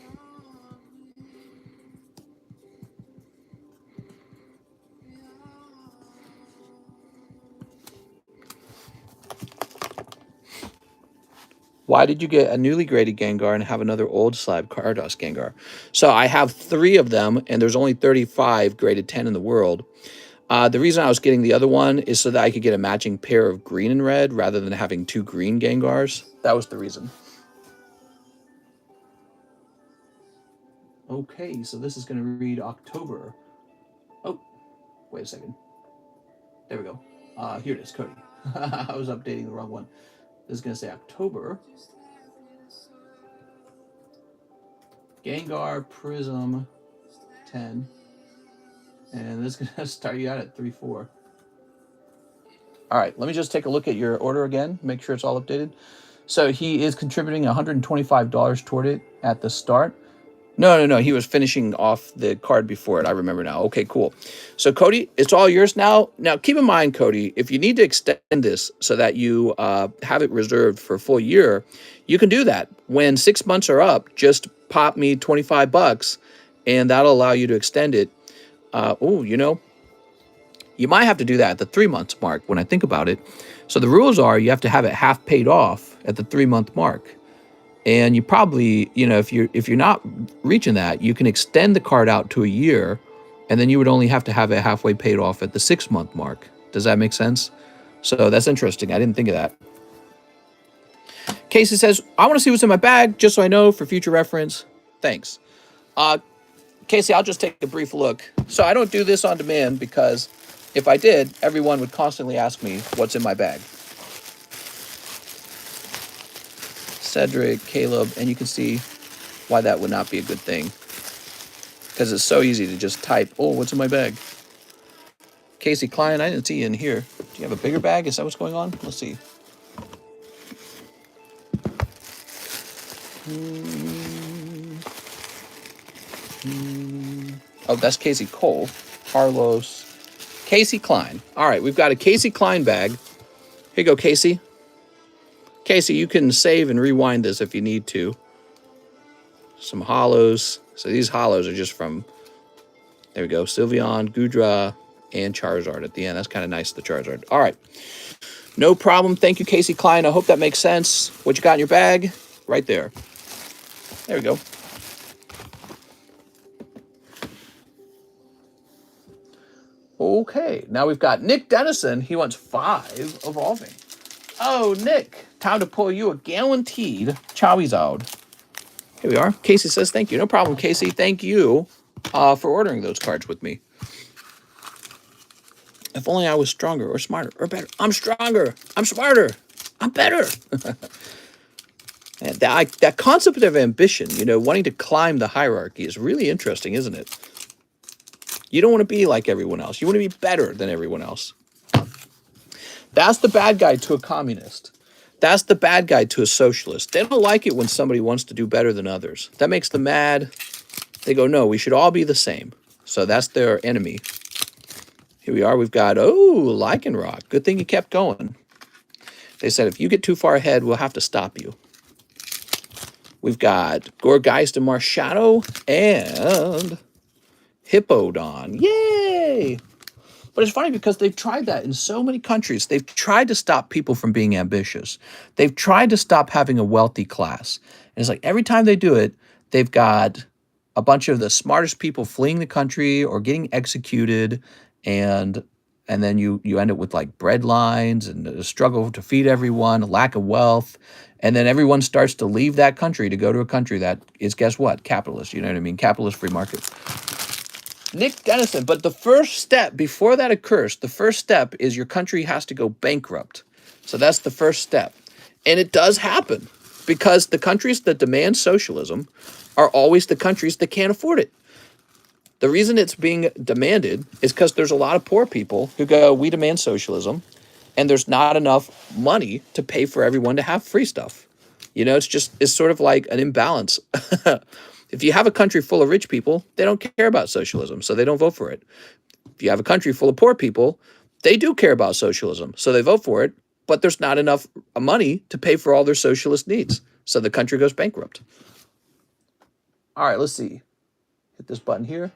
S1: Why did you get a newly graded Gengar and have another old slab Cardos Gengar? So I have 3 of them, and there's only 35 graded 10 in the world. The reason I was getting the other one is so that I could get a matching pair of green and red rather than having 2 green Gengars. That was the reason. Okay, so this is going to read October. Oh, wait a second. There we go. Here it is, Cody. I was updating the wrong one. This is going to say October. Gengar Prism 10. And this is going to start you out at 3-4. All right, let me just take a look at your order again, make sure it's all updated. So he is contributing $125 toward it at the start. No. He was finishing off the card before it. I remember now. Okay, cool. So, Cody, it's all yours now. Now, keep in mind, Cody, if you need to extend this so that you have it reserved for a full year, you can do that. When 6 months are up, just pop me $25, and that'll allow you to extend it. You might have to do that at the 3 months mark when I think about it. So the rules are you have to have it half paid off at the 3 month mark. And you probably, if you're not reaching that, you can extend the card out to a year, and then you would only have to have it halfway paid off at the 6 month mark. Does that make sense? So that's interesting. I didn't think of that. Casey says, I want to see what's in my bag just so I know for future reference. Thanks. Casey, I'll just take a brief look. So I don't do this on demand because if I did, everyone would constantly ask me what's in my bag. Cedric, Caleb, and you can see why that would not be a good thing. Because it's so easy to just type, oh, what's in my bag? Casey Klein, I didn't see you in here. Do you have a bigger bag? Is that what's going on? Let's see. Oh, that's Casey Cole. Carlos. Casey Klein. All right, we've got a Casey Klein bag. Here you go, Casey. Casey, you can save and rewind this if you need to. Some hollows. So these hollows are just from, there we go, Sylveon, Gudra, and Charizard at the end. That's kind of nice, the Charizard. All right. No problem. Thank you, Casey Klein. I hope that makes sense. What you got in your bag? Right there. There we go. Okay. Now we've got Nick Dennison. He wants 5 evolving. Oh, Nick. Time to pull you a guaranteed Charizard. Here we are. Casey says thank you. No problem, Casey. Thank you for ordering those cards with me. If only I was stronger or smarter or better. I'm stronger. I'm smarter. I'm better. And that concept of ambition, wanting to climb the hierarchy is really interesting, isn't it? You don't want to be like everyone else. You want to be better than everyone else. That's the bad guy to a communist. That's the bad guy to a socialist. They don't like it when somebody wants to do better than others. That makes them mad. They go, no, we should all be the same. So that's their enemy. Here we are. We've got, Lycanroc. Good thing you kept going. They said, if you get too far ahead, we'll have to stop you. We've got Gorgeist and Marshadow and Hippodon. Yay! But it's funny because they've tried that in so many countries. They've tried to stop people from being ambitious. They've tried to stop having a wealthy class. And it's like every time they do it, they've got a bunch of the smartest people fleeing the country or getting executed. And then you end up with like bread lines and a struggle to feed everyone, a lack of wealth. And then everyone starts to leave that country to go to a country that is, guess what? Capitalist. You know what I mean? Capitalist free market. Nick Dennison. But the first step, before that occurs, the first step is your country has to go bankrupt. So that's the first step. And it does happen because the countries that demand socialism are always the countries that can't afford it. The reason it's being demanded is because there's a lot of poor people who go, we demand socialism, and there's not enough money to pay for everyone to have free stuff. It's sort of like an imbalance. If you have a country full of rich people, they don't care about socialism, so they don't vote for it. If you have a country full of poor people, they do care about socialism, so they vote for it, but there's not enough money to pay for all their socialist needs, so the country goes bankrupt. All right, let's see. Hit this button here.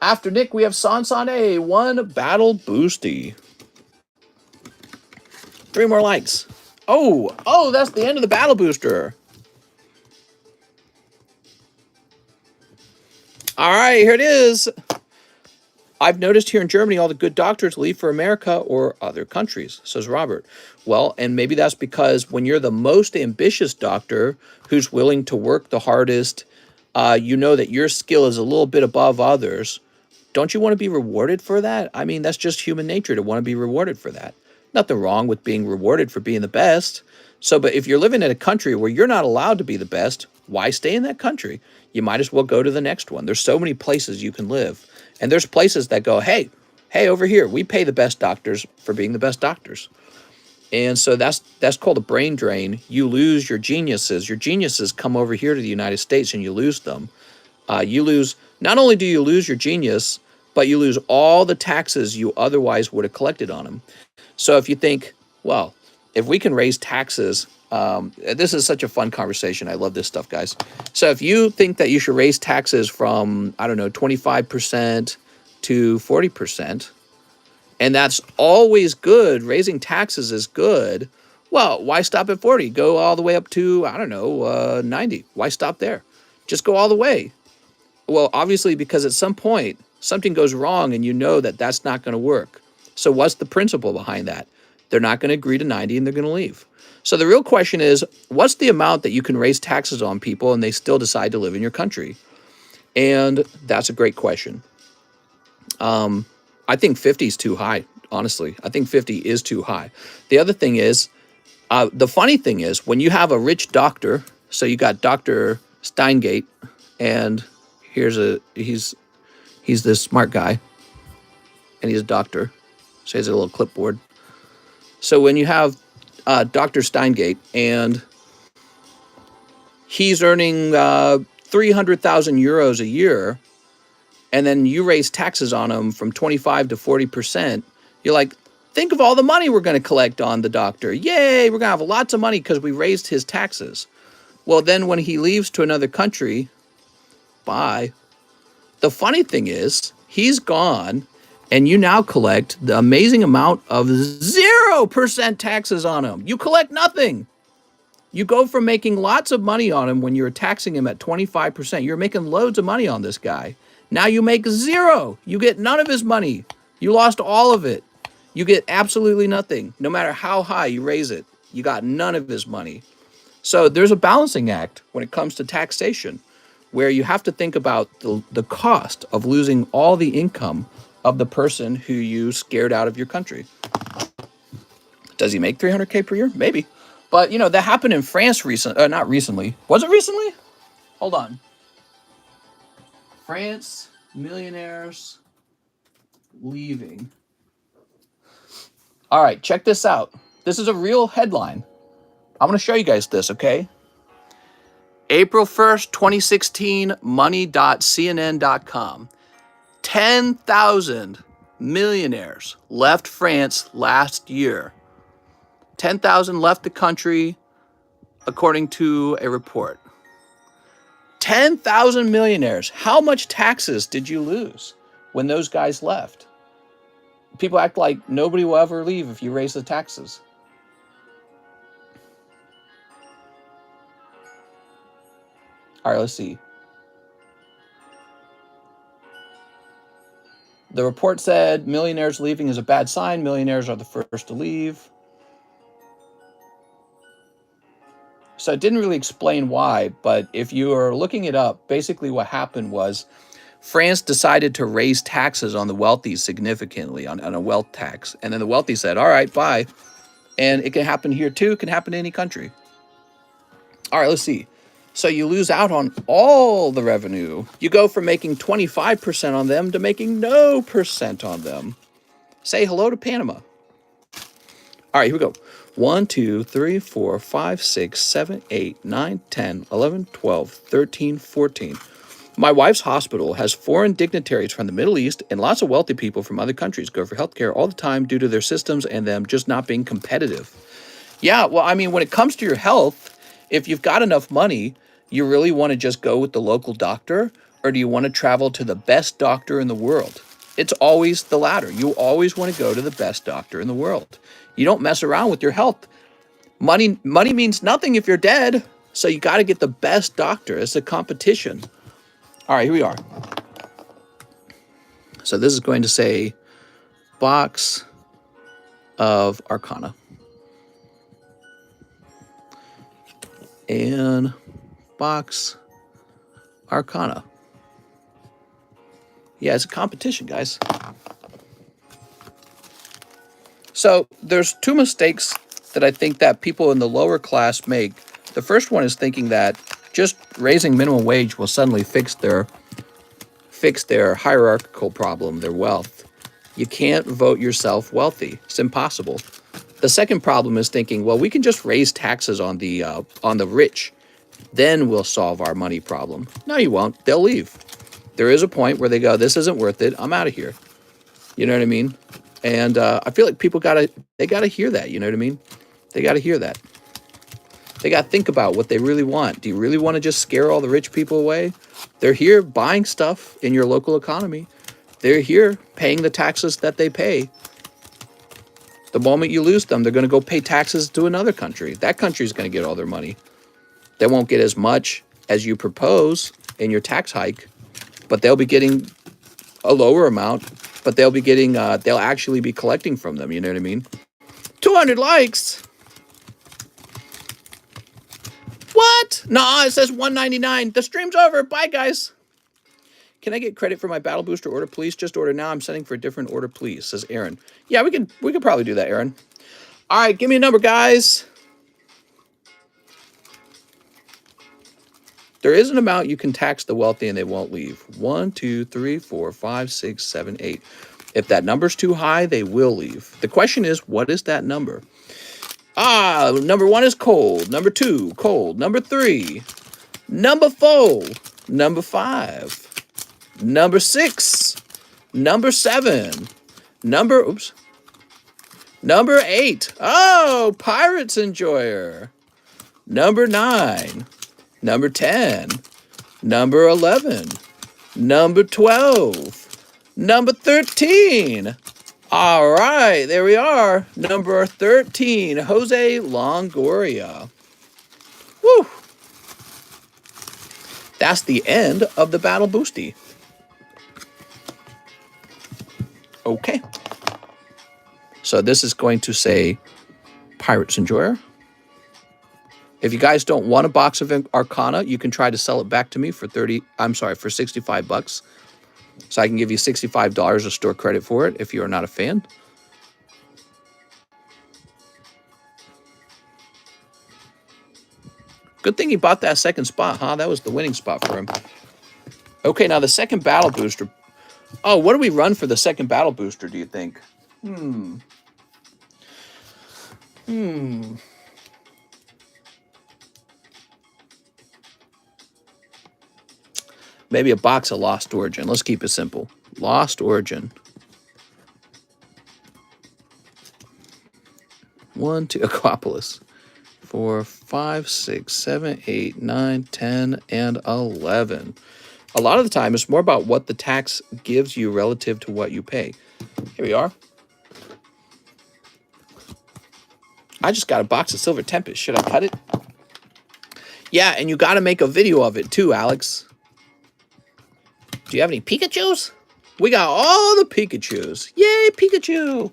S1: After Nick, we have Sansane, 1 battle boosty. 3 more likes. Oh, that's the end of the battle booster. All right, here it is. I've noticed here in Germany, all the good doctors leave for America or other countries, says Robert. Well, and maybe that's because when you're the most ambitious doctor who's willing to work the hardest, you know that your skill is a little bit above others. Don't you want to be rewarded for that? I mean, that's just human nature to want to be rewarded for that. Nothing wrong with being rewarded for being the best. So, but if you're living in a country where you're not allowed to be the best, why stay in that country? You might as well go to the next one. There's so many places you can live. And there's places that go, hey, over here, we pay the best doctors for being the best doctors. And so that's called a brain drain. You lose your geniuses. Your geniuses come over here to the United States and you lose them. Not only do you lose your genius, but you lose all the taxes you otherwise would have collected on them. So if you think, well, if we can raise taxes, this is such a fun conversation. I love this stuff, guys. So if you think that you should raise taxes from, 25% to 40%, and that's always good, raising taxes is good, well, why stop at 40? Go all the way up to, 90. Why stop there? Just go all the way. Well, obviously, because at some point, something goes wrong and you know that that's not going to work. So what's the principle behind that? They're not going to agree to 90 and they're going to leave. So the real question is, what's the amount that you can raise taxes on people and they still decide to live in your country? And that's a great question. I think 50 is too high, honestly. I think 50 is too high. The other thing is, the funny thing is, when you have a rich doctor, so you got Dr. Steingate, and he's this smart guy, and he's a doctor, so he has a little clipboard. So when you have Dr. Steingate, and he's earning 300,000 euros a year, and then you raise taxes on him from 25 to 40%, you're like, think of all the money we're going to collect on the doctor. Yay, we're going to have lots of money because we raised his taxes. Well, then when he leaves to another country, bye. The funny thing is, he's gone, and you now collect the amazing amount of 0% taxes on him. You collect nothing. You go from making lots of money on him when you're taxing him at 25%. You're making loads of money on this guy. Now you make 0. You get none of his money. You lost all of it. You get absolutely nothing. No matter how high you raise it, you got none of his money. So there's a balancing act when it comes to taxation, where you have to think about the cost of losing all the income of the person who you scared out of your country. Does he make 300K per year? Maybe. But, that happened in France not recently. Was it recently? Hold on. France millionaires leaving. All right, check this out. This is a real headline. I'm going to show you guys this, okay? April 1st, 2016, money.cnn.com. 10,000 millionaires left France last year. 10,000 left the country, according to a report. 10,000 millionaires. How much taxes did you lose when those guys left? People act like nobody will ever leave if you raise the taxes. All right, let's see. The report said millionaires leaving is a bad sign. Millionaires are the first to leave. So it didn't really explain why, but if you are looking it up, basically what happened was France decided to raise taxes on the wealthy significantly on a wealth tax. And then the wealthy said, all right, bye. And it can happen here too. It can happen in any country. All right, let's see. So you lose out on all the revenue. You go from making 25% on them to making no percent on them. Say hello to Panama. All right, here we go. 1, 2, 3, 4, 5, 6, 7, 8, 9, 10, 11, 12, 13, 14. My wife's hospital has foreign dignitaries from the Middle East and lots of wealthy people from other countries go for healthcare all the time due to their systems and them just not being competitive. Yeah, well, I mean, when it comes to your health, if you've got enough money, you really want to just go with the local doctor, or do you want to travel to the best doctor in the world? It's always the latter. You always want to go to the best doctor in the world. You don't mess around with your health. Money means nothing if you're dead, so you got to get the best doctor. It's a competition. All right, here we are. So this is going to say box of Arcana. And box Arcana. Yeah, it's a competition, guys. So there's two mistakes that I think that people in the lower class make. The first one is thinking that just raising minimum wage will suddenly fix their hierarchical problem, their wealth. You can't vote yourself wealthy. It's impossible. The second problem is thinking, well, we can just raise taxes on the rich. Then we'll solve our money problem. No, you won't. They'll leave. There is a point where they go, this isn't worth it. I'm out of here. You know what I mean? And I feel like people gotta hear that. You know what I mean? They gotta hear that. They gotta think about what they really want. Do you really want to just scare all the rich people away? They're here buying stuff in your local economy. They're here paying the taxes that they pay. The moment you lose them, they're going to go pay taxes to another country. That country is going to get all their money. They won't get as much as you propose in your tax hike, but they'll be getting a lower amount, but they'll be getting, they'll actually be collecting from them. You know what I mean? 200 likes. What? Nah, it says 199. The stream's over. Bye, guys. Can I get credit for my battle booster order, please? Just order now. I'm setting for a different order, please, says Aaron. Yeah, we could probably do that, Aaron. All right, give me a number, guys. There is an amount you can tax the wealthy and they won't leave. 1, 2, 3, 4, 5, 6, 7, 8. If that number's too high, they will leave. The question is, what is that number? Number 1 is cold. Number 2, cold. Number 3, number 4, number 5. Number 6, number 7, number 8. Oh, Pirates Enjoyer. Number 9, number 10, number 11, number 12, number 13. All right, there we are. Number 13, Jose Longoria. Woo! That's the end of the Battle Boosty. Okay. So this is going to say Pirates Enjoyer. If you guys don't want a box of Arcana, you can try to sell it back to me for for 65 bucks. So I can give you $65 of store credit for it if you are not a fan. Good thing he bought that second spot, huh? That was the winning spot for him. Okay, now the second battle booster. Oh, what do we run for the second battle booster, do you think? Maybe a box of Lost Origin. Let's keep it simple. Lost Origin. 1, 2, Aquapolis. 4, 5, 6, 7, 8, 9, 10, and 11. A lot of the time, it's more about what the tax gives you relative to what you pay. Here we are. I just got a box of Silver Tempest. Should I cut it? Yeah, and you got to make a video of it too, Alex. Do you have any Pikachus? We got all the Pikachus. Yay, Pikachu.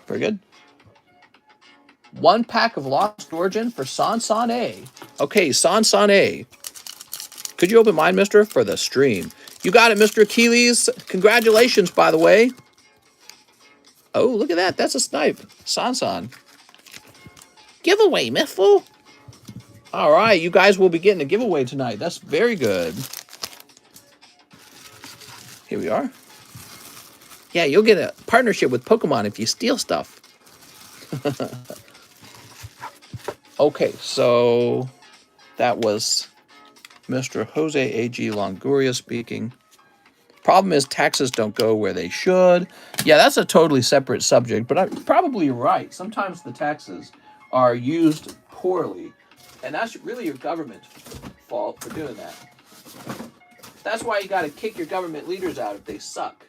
S1: Very good. 1 pack of Lost Origin for San A. Okay, San A. Could you open mine, mister, for the stream? You got it, Mr. Achilles. Congratulations, by the way. Oh, look at that. That's a snipe. Sansan. Giveaway, Miffle. All right, you guys will be getting a giveaway tonight. That's very good. Here we are. Yeah, you'll get a partnership with Pokemon if you steal stuff. Okay, so that was Mr. Jose A.G. Longoria speaking. Problem is taxes don't go where they should. Yeah, that's a totally separate subject, but I'm probably right. Sometimes the taxes are used poorly, and that's really your government's fault for doing that. That's why you got to kick your government leaders out if they suck.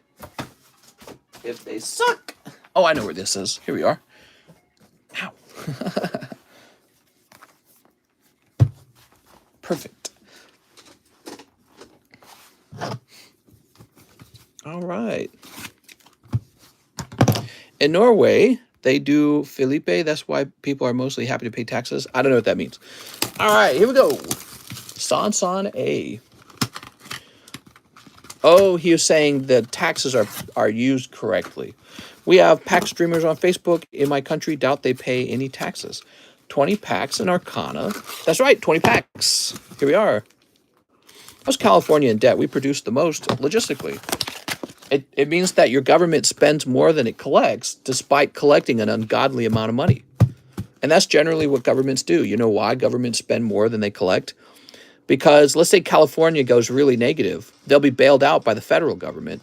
S1: If they suck. Oh, I know where this is. Here we are. Ow. Perfect. All right. In Norway, they do Felipe. That's why people are mostly happy to pay taxes. I don't know what that means. All right, here we go. Sansan A. Oh, he was saying the taxes are used correctly. We have pack streamers on Facebook in my country. Doubt they pay any taxes. 20 packs in Arcana. That's right, 20 packs. Here we are. How's California in debt? We produce the most logistically. It means that your government spends more than it collects, despite collecting an ungodly amount of money. And that's generally what governments do. You know why governments spend more than they collect? Because let's say California goes really negative. They'll be bailed out by the federal government.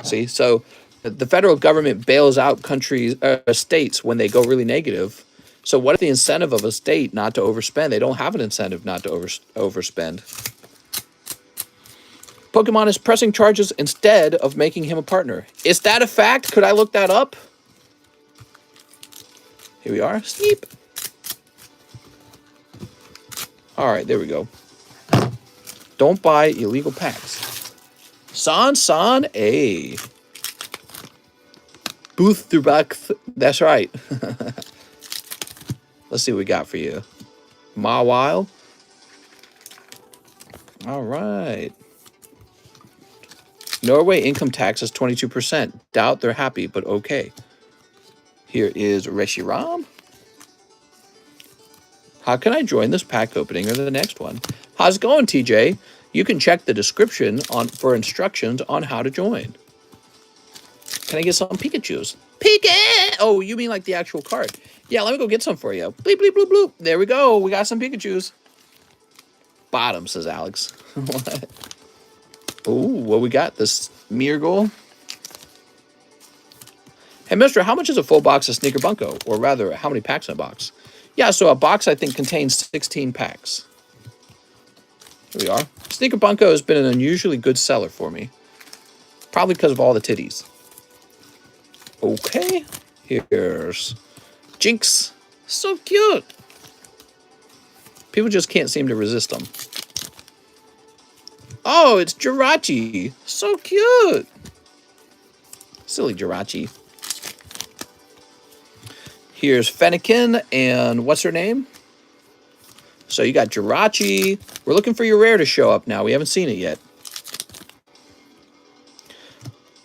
S1: See, so the federal government bails out countries, states when they go really negative. So what is the incentive of a state not to overspend? They don't have an incentive not to overspend. Pokemon is pressing charges instead of making him a partner. Is that a fact? Could I look that up? Here we are. Sneep. All right, there we go. Don't buy illegal packs. San A. Booth through back. That's right. Let's see what we got for you. Mawile. All right. Norway income tax is 22%. Doubt they're happy, but okay. Here is Reshiram. How can I join this pack opening or the next one? How's it going, TJ? You can check the description for instructions on how to join. Can I get some Pikachus? Pika! Oh, you mean like the actual card? Yeah, let me go get some for you. Bleep, bleep, bloop, bloop. There we go. We got some Pikachus. Bottom, says Alex. What? Oh, what we got? This Mirgol. Hey, mister, how much is a full box of Sneaker Bunko? Or rather, how many packs in a box? Yeah, so a box, I think, contains 16 packs. Here we are. Sneaker Bunko has been an unusually good seller for me. Probably because of all the titties. Okay. Here's Jinx. So cute. People just can't seem to resist them. Oh, it's Jirachi. So cute. Silly Jirachi. Here's Fennekin and what's her name? So you got Jirachi. We're looking for your rare to show up now. We haven't seen it yet.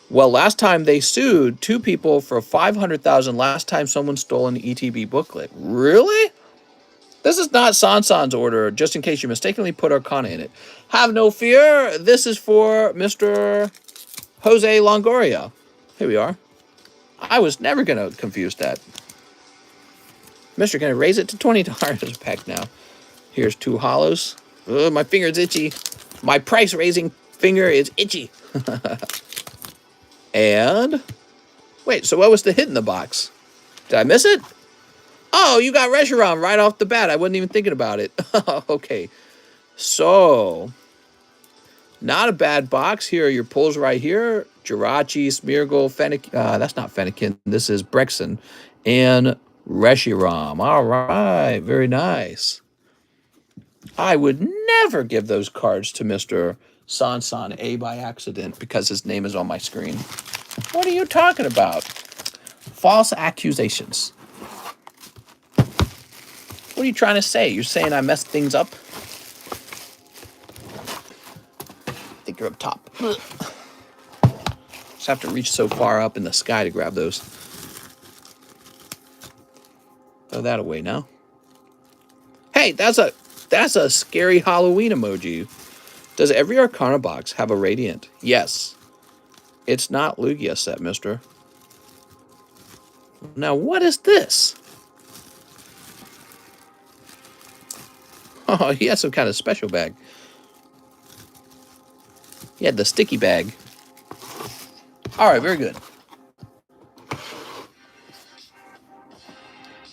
S1: Well, last time they sued 2 people for $500,000. Last time someone stole an ETB booklet. Really? This is not Sansan's order, just in case you mistakenly put Arcana in it. Have no fear. This is for Mr. Jose Longoria. Here we are. I was never going to confuse that. Mister, can I raise it to $20 a pack now? Here's 2 hollows. Ugh, my finger's itchy. My price-raising finger is itchy. And... wait, so what was the hit in the box? Did I miss it? Oh, you got Reshiram right off the bat. I wasn't even thinking about it. Okay. So, not a bad box. Here are your pulls right here. Jirachi, Smeargle, Fennekin. That's not Fennekin. This is Brexen. And Reshiram. All right. Very nice. I would never give those cards to Mr. Sansan A by accident because his name is on my screen. What are you talking about? False accusations. What are you trying to say? You're saying I messed things up? I think you're up top. Just have to reach so far up in the sky to grab those. Throw that away now. Hey, that's a scary Halloween emoji. Does every Arcana box have a radiant? Yes. It's not Lugia set, mister. Now, what is this? Oh, he has some kind of special bag. He had the sticky bag. All right, very good.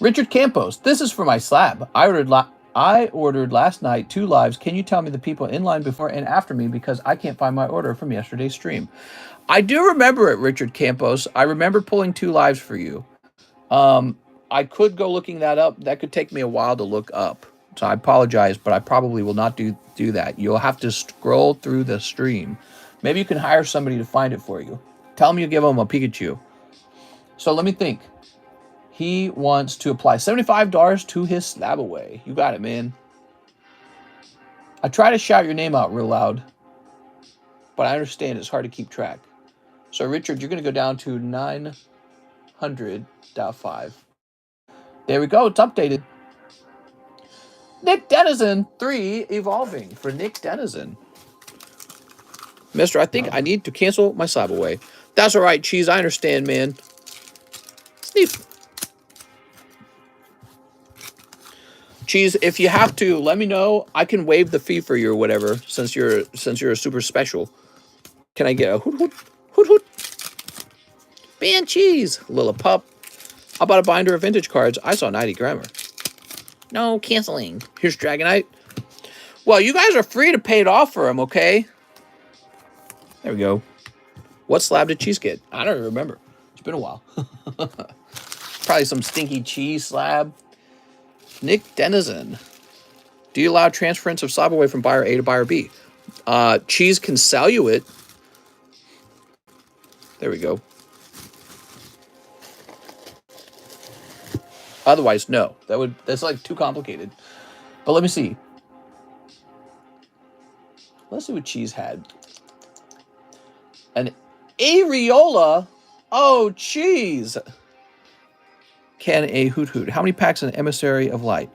S1: Richard Campos, this is for my slab. I ordered last night 2 lives. Can you tell me the people in line before and after me because I can't find my order from yesterday's stream? I do remember it, Richard Campos. I remember pulling 2 lives for you. I could go looking that up. That could take me a while to look up. So I apologize, but I probably will not do that. You'll have to scroll through the stream. Maybe you can hire somebody to find it for you. Tell them you give them a Pikachu. So let me think. He wants to apply $75 to his SLAB-AWAY. You got it, man. I try to shout your name out real loud, but I understand it's hard to keep track. So, Richard, you're going to go down to 900.5. There we go. It's updated. Nick Denizen, 3 evolving for Nick Denizen. Mister, I think I need to cancel my SLAB-AWAY. That's all right, Cheese. I understand, man. Sneef. Cheese, if you have to, let me know. I can waive the fee for you or whatever, since you're a super special. Can I get a hoot hoot? Hoot hoot. Man, Cheese. Little pup. How about a binder of vintage cards? I saw 90 grammar. No, canceling. Here's Dragonite. Well, you guys are free to pay it off for him, okay? There we go. What slab did Cheese get? I don't even remember. It's been a while. Probably some stinky cheese slab. Nick Denizen. Do you allow transference of SLAB-AWAY from buyer A to buyer B? Cheese can sell you it. There we go. Otherwise, no. That's like too complicated. But let me see. Let's see what Cheese had. An areola. Oh, Cheese. Can a hoot hoot. How many packs in Emissary of Light?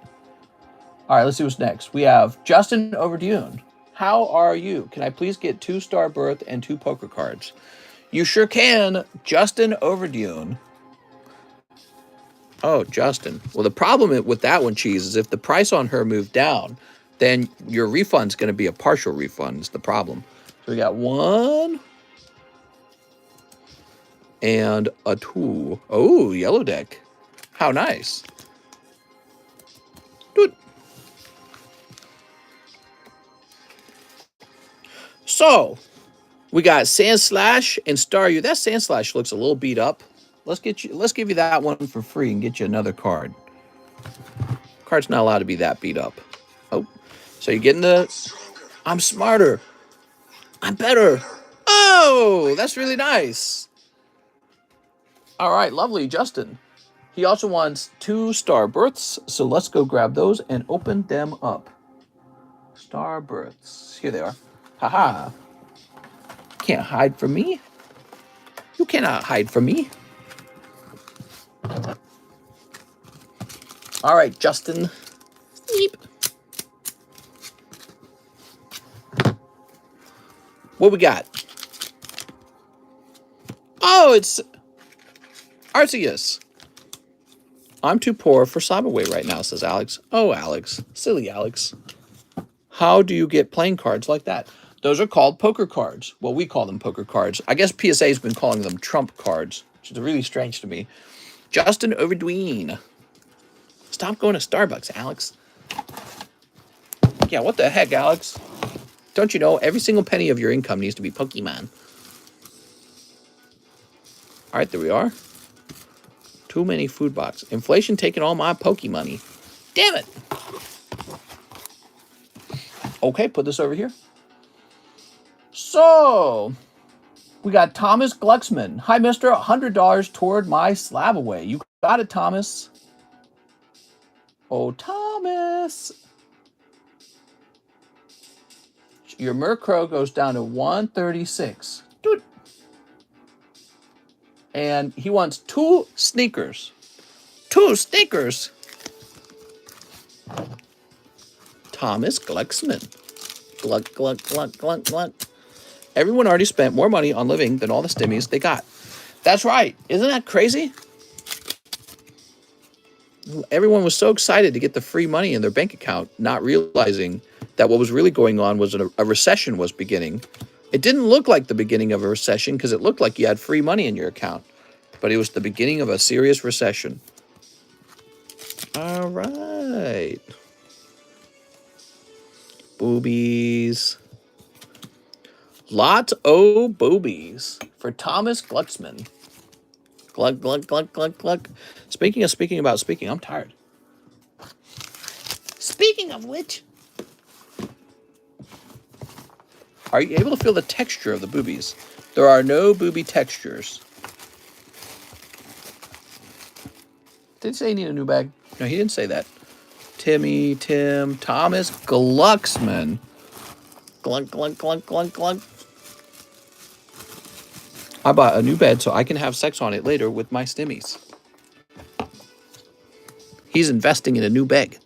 S1: All right, let's see what's next. We have Justin Overdune. How are you? Can I please get 2 Star Birth and 2 poker cards? You sure can, Justin Overdune. Oh, Justin. Well, the problem with that one, Cheese, is if the price on her moved down, then your refund's going to be a partial refund. Is the problem. So we got 1 and a 2. Oh, yellow deck. How nice. Dude. So, we got Sandslash and Staryu. That Sandslash looks a little beat up. Let's give you that one for free and get you another card. Card's not allowed to be that beat up. Oh. So you're getting the I'm smarter. I'm better. Oh, that's really nice. All right, lovely, Justin. He also wants 2 Star Births, so let's go grab those and open them up. Star Births. Here they are. Haha. Can't hide from me. You cannot hide from me. All right, Justin. Sleep. What we got? Oh, it's Arceus. I'm too poor for SLAB-AWAY right now, says Alex. Oh, Alex. Silly Alex. How do you get playing cards like that? Those are called poker cards. Well, we call them poker cards. I guess PSA's been calling them trump cards, which is really strange to me. Justin Overdween. Stop going to Starbucks, Alex. Yeah, what the heck, Alex? Don't you know every single penny of your income needs to be Pokemon? All right, there we are. Too many food box. Inflation taking all my Poke money. Damn it. Okay, put this over here. So, we got Thomas Glucksman. Hi, mister. $100 toward my SLAB-AWAY. You got it, Thomas. Oh, Thomas. Your Murkrow goes down to 136. Dude. And he wants 2 sneakers. 2 sneakers. Thomas Glucksman. Gluck, gluck, gluck, gluck, gluck. Everyone already spent more money on living than all the stimmies they got. That's right. Isn't that crazy? Everyone was so excited to get the free money in their bank account, not realizing that what was really going on was a recession was beginning. It didn't look like the beginning of a recession because it looked like you had free money in your account, but it was the beginning of a serious recession. All right. Boobies. Lot o' boobies for Thomas Glucksman. Glug, glug, glug, glug, glug. Speaking about speaking, I'm tired. Speaking of which, are you able to feel the texture of the boobies? There are no booby textures. Did he say he need a new bag? No, he didn't say that. Tim, Thomas Glucksman. Glug, glug, glug, glug, glug. I bought a new bed so I can have sex on it later with my stimmies. He's investing in a new bed.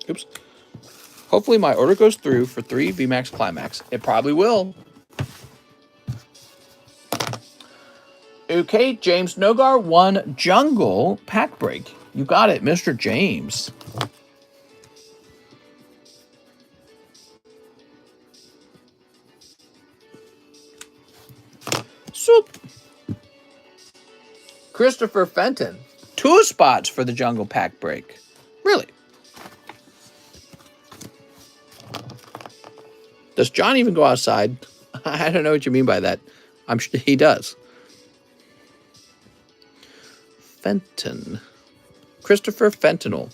S1: Oops. Hopefully my order goes through for 3 VMAX Climax. It probably will. Okay, James Nogar, 1 Jungle pack break. You got it, Mr. James. Soup. Christopher Fenton, 2 spots for the Jungle pack break. Really? Does John even go outside? I don't know what you mean by that. I'm sure he does. Fenton. Christopher Fentanyl.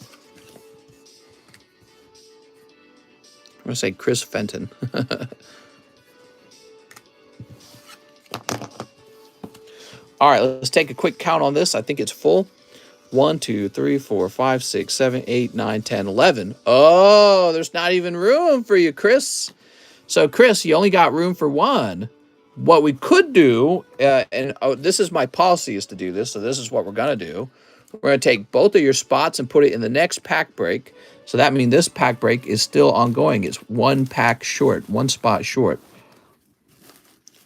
S1: I'm going to say Chris Fenton. All right, let's take a quick count on this. I think it's full. 1, 2, 3, 4, 5, 6, 7, 8, 9, 10, 11. Oh, there's not even room for you, Chris. So, Chris, you only got room for 1. What we could do, and this is my policy is to do this, so this is what we're going to do. We're going to take both of your spots and put it in the next pack break. So that means this pack break is still ongoing. It's 1 pack short, 1 spot short.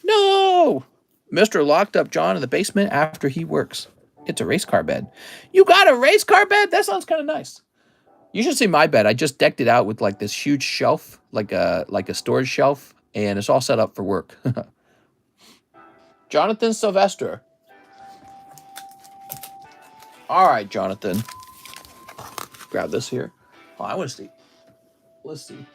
S1: No! Mr. Locked Up John in the basement after he works. It's a race car bed. You got a race car bed? That sounds kind of nice. You should see my bed. I just decked it out with like this huge shelf, like a storage shelf, and it's all set up for work. Jonathan Sylvester. All right, Jonathan. Grab this here. Oh, I want to see. Let's see.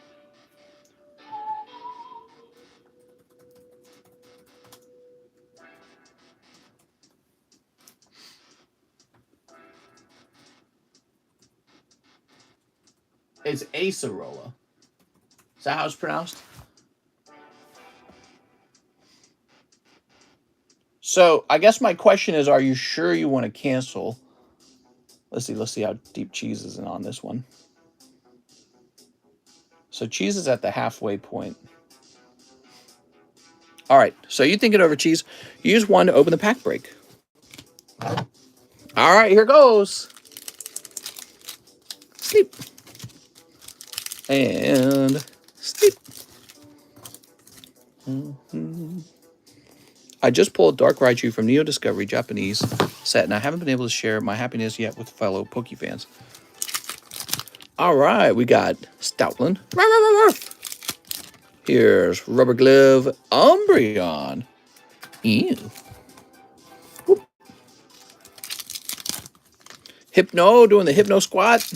S1: It's acerola. Is that how it's pronounced? So I guess my question is, are you sure you want to cancel? Let's see how deep cheese is on this one. So cheese is at the halfway point. All right, so you think it over, cheese. Use 1 to open the pack break. All right, here goes. Sleep. And sleep. I just pulled Dark Raichu from Neo Discovery Japanese set, and I haven't been able to share my happiness yet with fellow Poke fans. All right, we got Stoutland. Here's Rubber Glove Umbreon. Ew. Whoop. Hypno doing the Hypno Squat.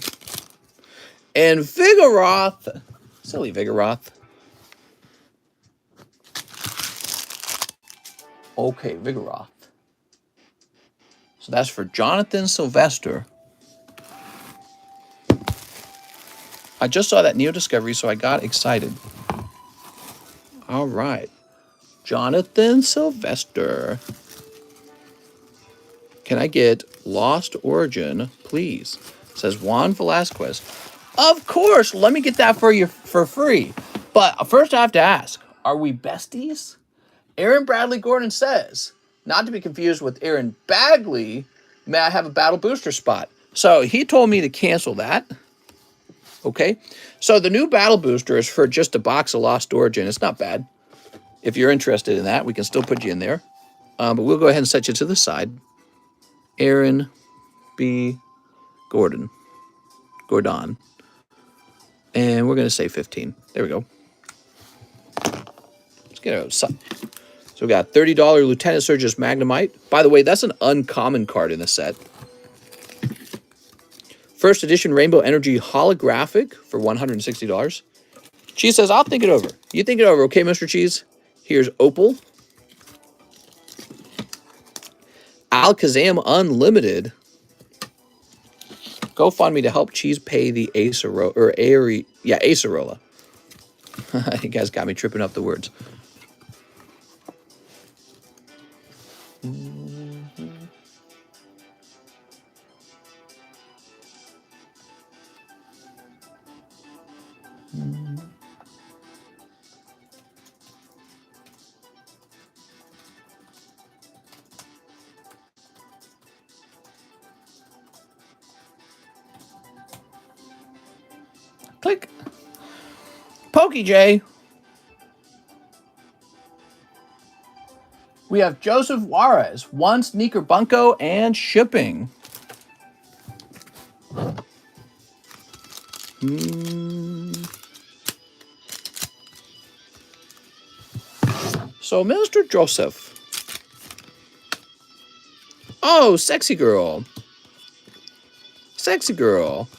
S1: And Vigoroth. Silly Vigoroth. Okay, Vigoroth. So that's for Jonathan Sylvester. I just saw that Neo Discovery, so I got excited. All right. Jonathan Sylvester. Can I get Lost Origin, please? Says Juan Velasquez. Of course, let me get that for you for free. But first I have to ask, are we besties? Aaron Bradley Gordon says, not to be confused with Aaron Bagley, may I have a battle booster spot? So he told me to cancel that. Okay. So the new battle booster is for just a box of Lost Origin. It's not bad. If you're interested in that, we can still put you in there. But we'll go ahead and set you to the side. Aaron B. Gordon. And we're going to say 15. There we go. Let's get it. So we got $30 Lieutenant Surge's Magnemite. By the way, that's an uncommon card in the set. First edition Rainbow Energy Holographic for $160. Cheese says, I'll think it over. You think it over, okay, Mr. Cheese? Here's Opal. Alakazam Unlimited. Go fund me to help Cheese pay the Acerola. Acerola. You guys got me tripping up the words. Click. Pokey J. We have Joseph Juarez, one sneaker bunko and shipping. So, Mr. Joseph. Oh, sexy girl. Sexy girl.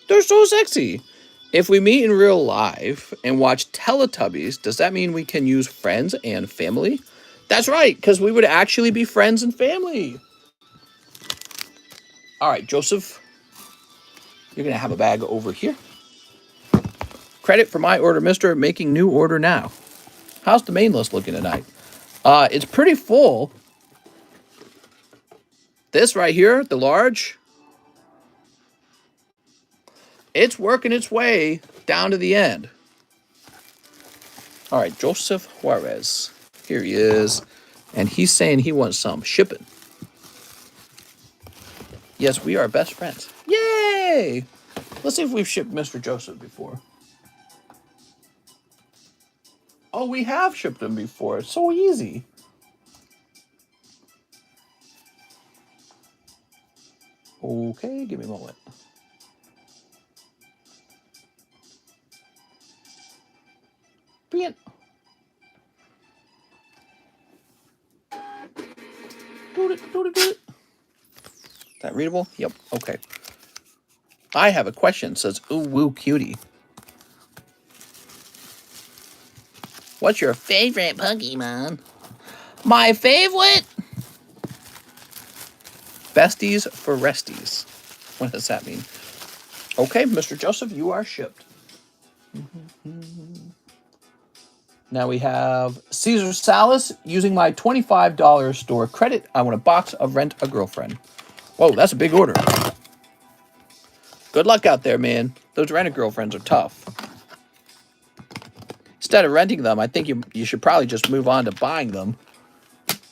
S1: They're so sexy. If we meet in real life and watch Teletubbies, does that mean we can use friends and family? That's right, because we would actually be friends and family. All right, Joseph. You're going to have a bag over here. Credit for my order, mister. Making new order now. How's the main list looking tonight? It's pretty full. This right here, the large, it's working its way down to the end. All right, Joseph Juarez. Here he is. And he's saying he wants some shipping. Yes, we are best friends. Yay! Let's see if we've shipped Mr. Joseph before. Oh, we have shipped him before. It's so easy. Okay, give me a moment. Brilliant. Do it. Is that readable? Yep. Okay. I have a question. It says, ooh, woo, cutie. What's your favorite Pokemon? My favorite? Besties for resties. What does that mean? Okay, Mr. Joseph, you are shipped. Now we have Caesar Salas using my $25 store credit. I want a box of Rent a Girlfriend. Whoa, that's a big order. Good luck out there, man. Those Rent a Girlfriends are tough. Instead of renting them, I think you should probably just move on to buying them.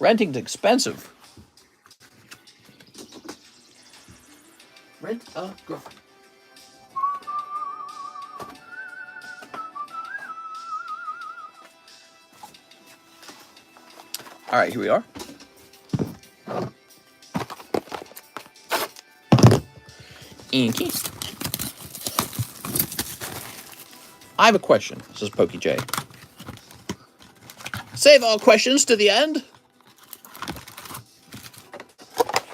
S1: Renting's expensive. Rent a Girlfriend. All right, here we are. Inky. I have a question, says Pokey J. Save all questions to the end.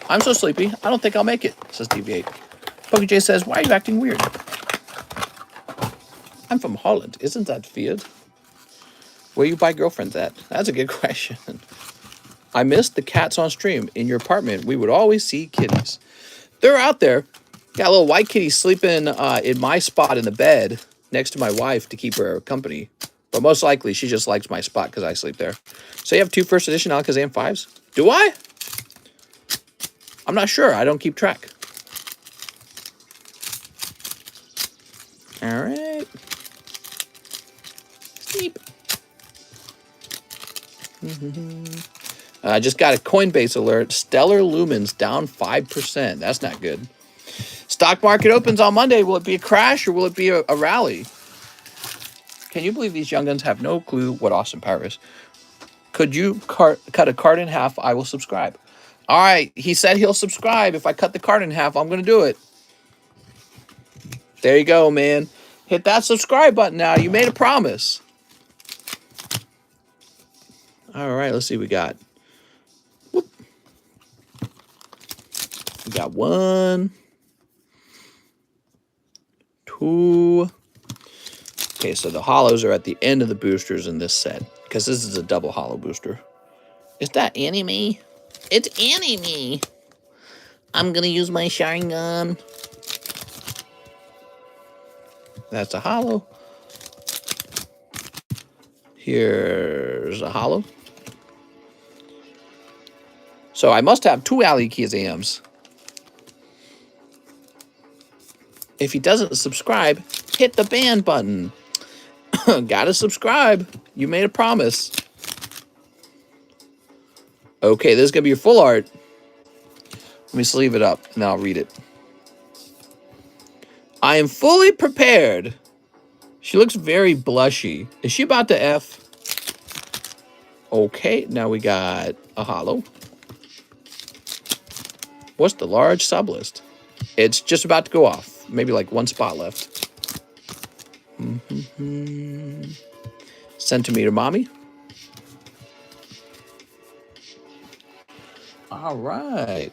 S1: I'm so sleepy, I don't think I'll make it, says DV8. Pokey J says, why are you acting weird? I'm from Holland, isn't that weird? Where you buy girlfriends at? That's a good question. I missed the cats on stream. In your apartment, we would always see kitties. They're out there. Got a little white kitty sleeping in my spot in the bed next to my wife to keep her company. But most likely, she just likes my spot because I sleep there. So you have 2 first edition Alakazam 5s? Do I? I'm not sure. I don't keep track. All right. Steep. I just got a Coinbase alert. Stellar Lumens down 5%. That's not good. Stock market opens on Monday. Will it be a crash or will it be a rally? Can you believe these young guns have no clue what Austin Power is? Could you cut a card in half? I will subscribe. All right. He said he'll subscribe. If I cut the card in half, I'm going to do it. There you go, man. Hit that subscribe button now. You made a promise. All right. Let's see what we got. Whoop. We got 1, 2. Okay, so the hollows are at the end of the boosters in this set because this is a double hollow booster. Is that anime? It's anime. I'm going to use my Sharingan. That's a hollow. Here's a hollow. So I must have 2 Alakazams. If he doesn't subscribe, hit the ban button. Gotta subscribe. You made a promise. Okay, this is going to be your full art. Let me sleeve it up, and then I'll read it. I am fully prepared. She looks very blushy. Is she about to F? Okay, now we got a hollow. What's the large sub list? It's just about to go off. Maybe like 1 spot left. Centimeter Mommy. All right.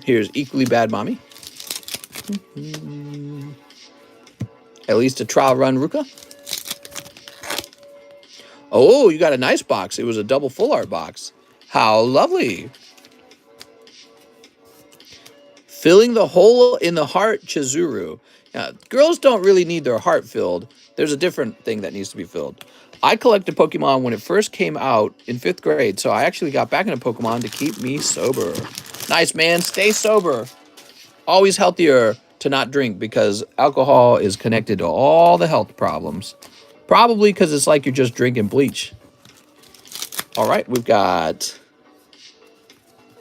S1: Here's Equally Bad Mommy. At least a trial run Ruka. Oh, you got a nice box. It was a double full art box. How lovely. Filling the hole in the heart, Chizuru. Now, girls don't really need their heart filled. There's a different thing that needs to be filled. I collected Pokemon when it first came out in 5th grade, so I actually got back into Pokemon to keep me sober. Nice, man. Stay sober. Always healthier to not drink because alcohol is connected to all the health problems. Probably because it's like you're just drinking bleach. All right, we've got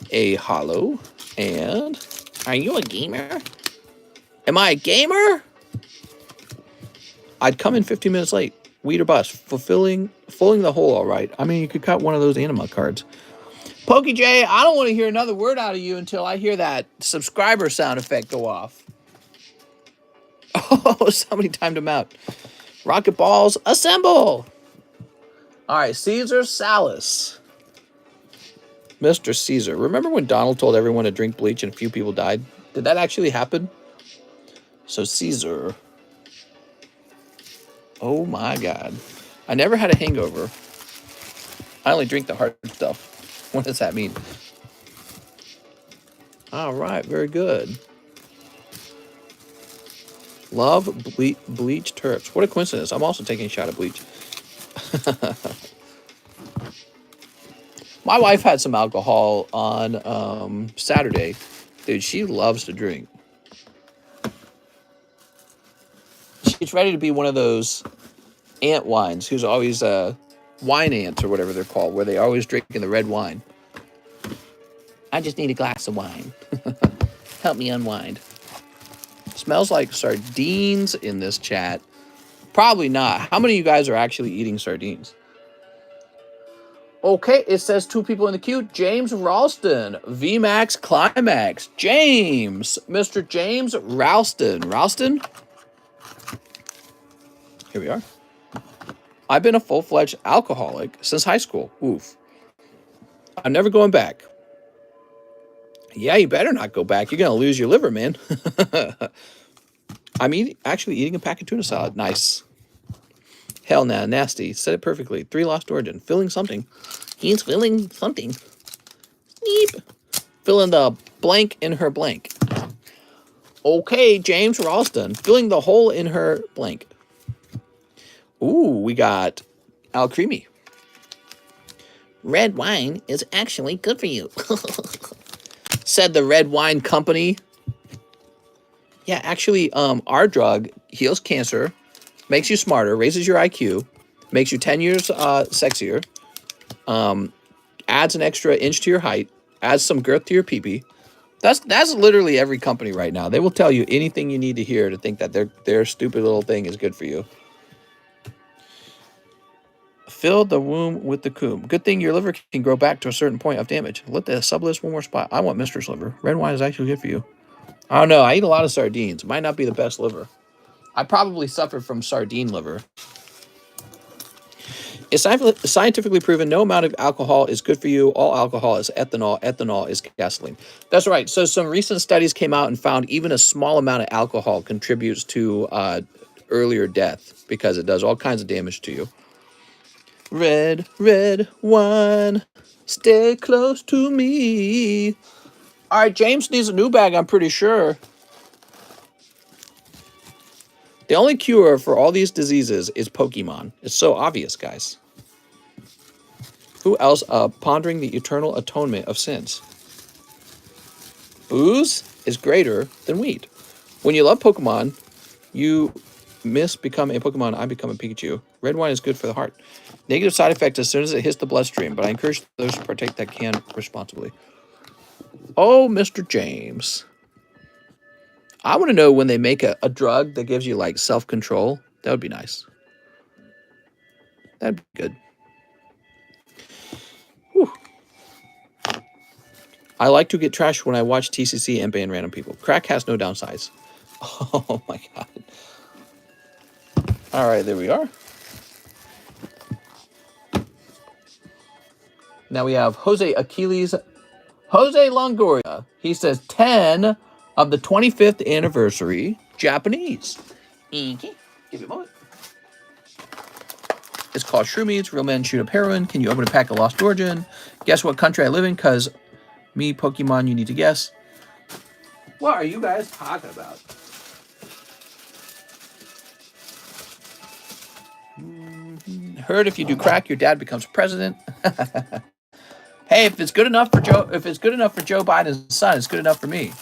S1: a hollow. And are you a gamer? Am I a gamer? I'd come in 15 minutes late. Weed or bust. Filling the hole all right. I mean, you could cut one of those anima cards. Pokey J, I don't want to hear another word out of you until I hear that subscriber sound effect go off. Oh, somebody timed him out. Rocket balls, assemble! All right, Caesar Salas. Mr. Caesar. Remember when Donald told everyone to drink bleach and a few people died? Did that actually happen? So Caesar. Oh my God. I never had a hangover. I only drink the hard stuff. What does that mean? All right, very good. Love bleach terps. What a coincidence. I'm also taking a shot of bleach. My wife had some alcohol on Saturday. Dude, she loves to drink. She's ready to be one of those ant wines who's always wine ants or whatever they're called, where they always drinking the red wine. I just need a glass of wine. Help me unwind. Smells like sardines in this chat. Probably not. How many of you guys are actually eating sardines? Okay, it says 2 people in the queue. James Ralston, VMAX Climax. James, Mr. James Ralston. Ralston? Here we are. I've been a full-fledged alcoholic since high school. Oof. I'm never going back. Yeah, you better not go back. You're going to lose your liver, man. I'm actually eating a pack of tuna salad. Nice. Hell nah, nasty. Said it perfectly. 3 lost origin. Filling something. He's filling something. Sneep. Filling the blank in her blank. Okay, James Ralston. Filling the hole in her blank. Ooh, we got Al Creamy. Red wine is actually good for you. Said the Red Wine Company. Yeah, actually, our drug heals cancer, makes you smarter, raises your IQ, makes you 10 years sexier, adds an extra inch to your height, adds some girth to your pee-pee. That's literally every company right now. They will tell you anything you need to hear to think that their stupid little thing is good for you. Fill the womb with the coom. Good thing your liver can grow back to a certain point of damage. Let the sublist one more spot. I want mistress liver. Red wine is actually good for you. I don't know. I eat a lot of sardines. Might not be the best liver. I probably suffer from sardine liver. It's scientifically proven no amount of alcohol is good for you. All alcohol is ethanol. Ethanol is gasoline. That's right. So some recent studies came out and found even a small amount of alcohol contributes to earlier death because it does all kinds of damage to you. Red, red wine, stay close to me. All right, James needs a new bag, I'm pretty sure. The only cure for all these diseases is Pokemon. It's so obvious, guys. Who else pondering the eternal atonement of sins? Booze is greater than weed. When you love Pokemon, you become a Pokemon, I become a Pikachu. Red wine is good for the heart. Negative side effect as soon as it hits the bloodstream, but I encourage those to partake that can responsibly. Oh, Mr. James. I want to know when they make a drug that gives you like self-control. That would be nice. That'd be good. Whew. I like to get trashed when I watch TCC and ban random people. Crack has no downsides. Oh my god. All right, there we are. Now we have Jose Longoria. He says 10 of the 25th anniversary Japanese. Give me a moment. It's called Shroomies. Real men shoot up heroin. Can you open a pack of Lost Origin? Guess what country I live in? Because me, Pokemon, you need to guess. What are you guys talking about? Heard if you do crack, your dad becomes president. Hey, if it's good enough for Joe Biden's son, it's good enough for me.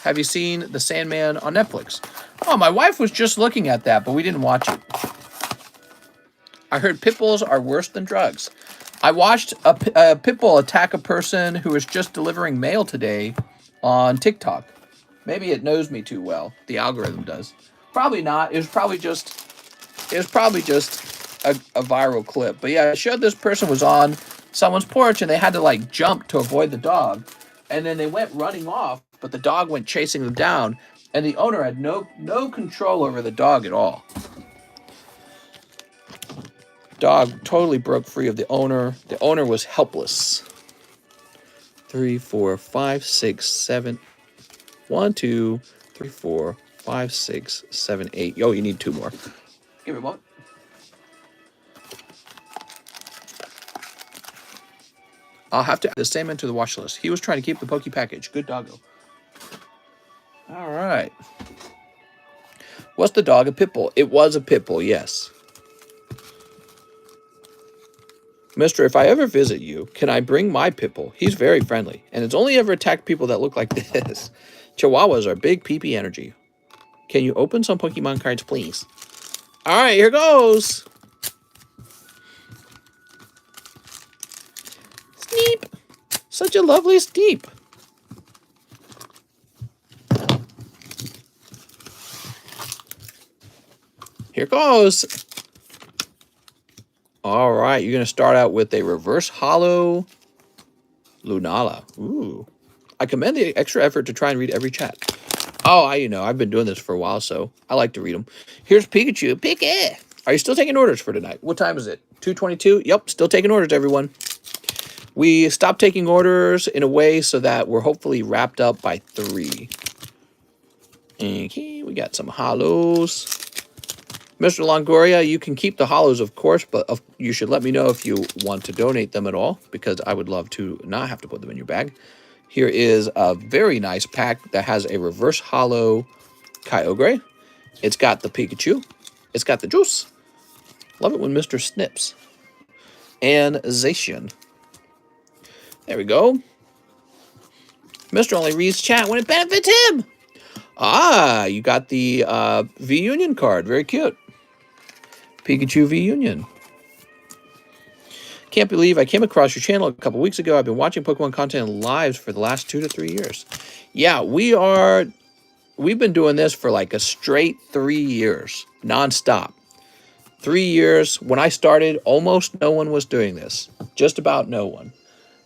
S1: Have you seen The Sandman on Netflix? Oh, my wife was just looking at that, but we didn't watch it. I heard pit bulls are worse than drugs. I watched a pit bull attack a person who was just delivering mail today on TikTok. Maybe it knows me too well. The algorithm does. Probably not. It was probably just a viral clip. But yeah, it showed this person was on someone's porch and they had to like jump to avoid the dog. And then they went running off, but the dog went chasing them down. And the owner had no control over the dog at all. Dog totally broke free of the owner. The owner was helpless. 3, 4, 5, 6, 7. 1, 2, 3, 4, 5, 6, 7, 8. Yo, you need 2 more. Give me one. I'll have to add the same into the watch list. He was trying to keep the Poke package. Good doggo. All right. Was the dog a pit bull? It was a pit bull, yes. Mister, if I ever visit you, can I bring my pit bull? He's very friendly, and it's only ever attacked people that look like this. Chihuahuas are big pee-pee energy. Can you open some Pokemon cards, please? All right, here goes. Sneep. Such a lovely Sneep. Here goes. All right, you're going to start out with a reverse hollow Lunala. Ooh. I commend the extra effort to try and read every chat. Oh, I've been doing this for a while, so I like to read them. Here's Pikachu. Pika! Are you still taking orders for tonight? What time is it? 2:22? Yep, still taking orders, everyone. We stopped taking orders in a way so that we're hopefully wrapped up by 3. Okay, we got some hollows. Mr. Longoria, you can keep the hollows, of course, but you should let me know if you want to donate them at all, because I would love to not have to put them in your bag. Here is a very nice pack that has a reverse hollow Kyogre. It's got the Pikachu. It's got the juice. Love it when Mr. snips. And Zacian. There we go. Mr. only reads chat when it benefits him. Ah, you got the V-Union card. Very cute. Pikachu V-Union. Can't believe I came across your channel a couple weeks ago. I've been watching Pokemon content live for the last 2 to 3 years. Yeah, we've been doing this for like a straight 3 years, nonstop. 3 years. When I started, almost no one was doing this. Just about no one.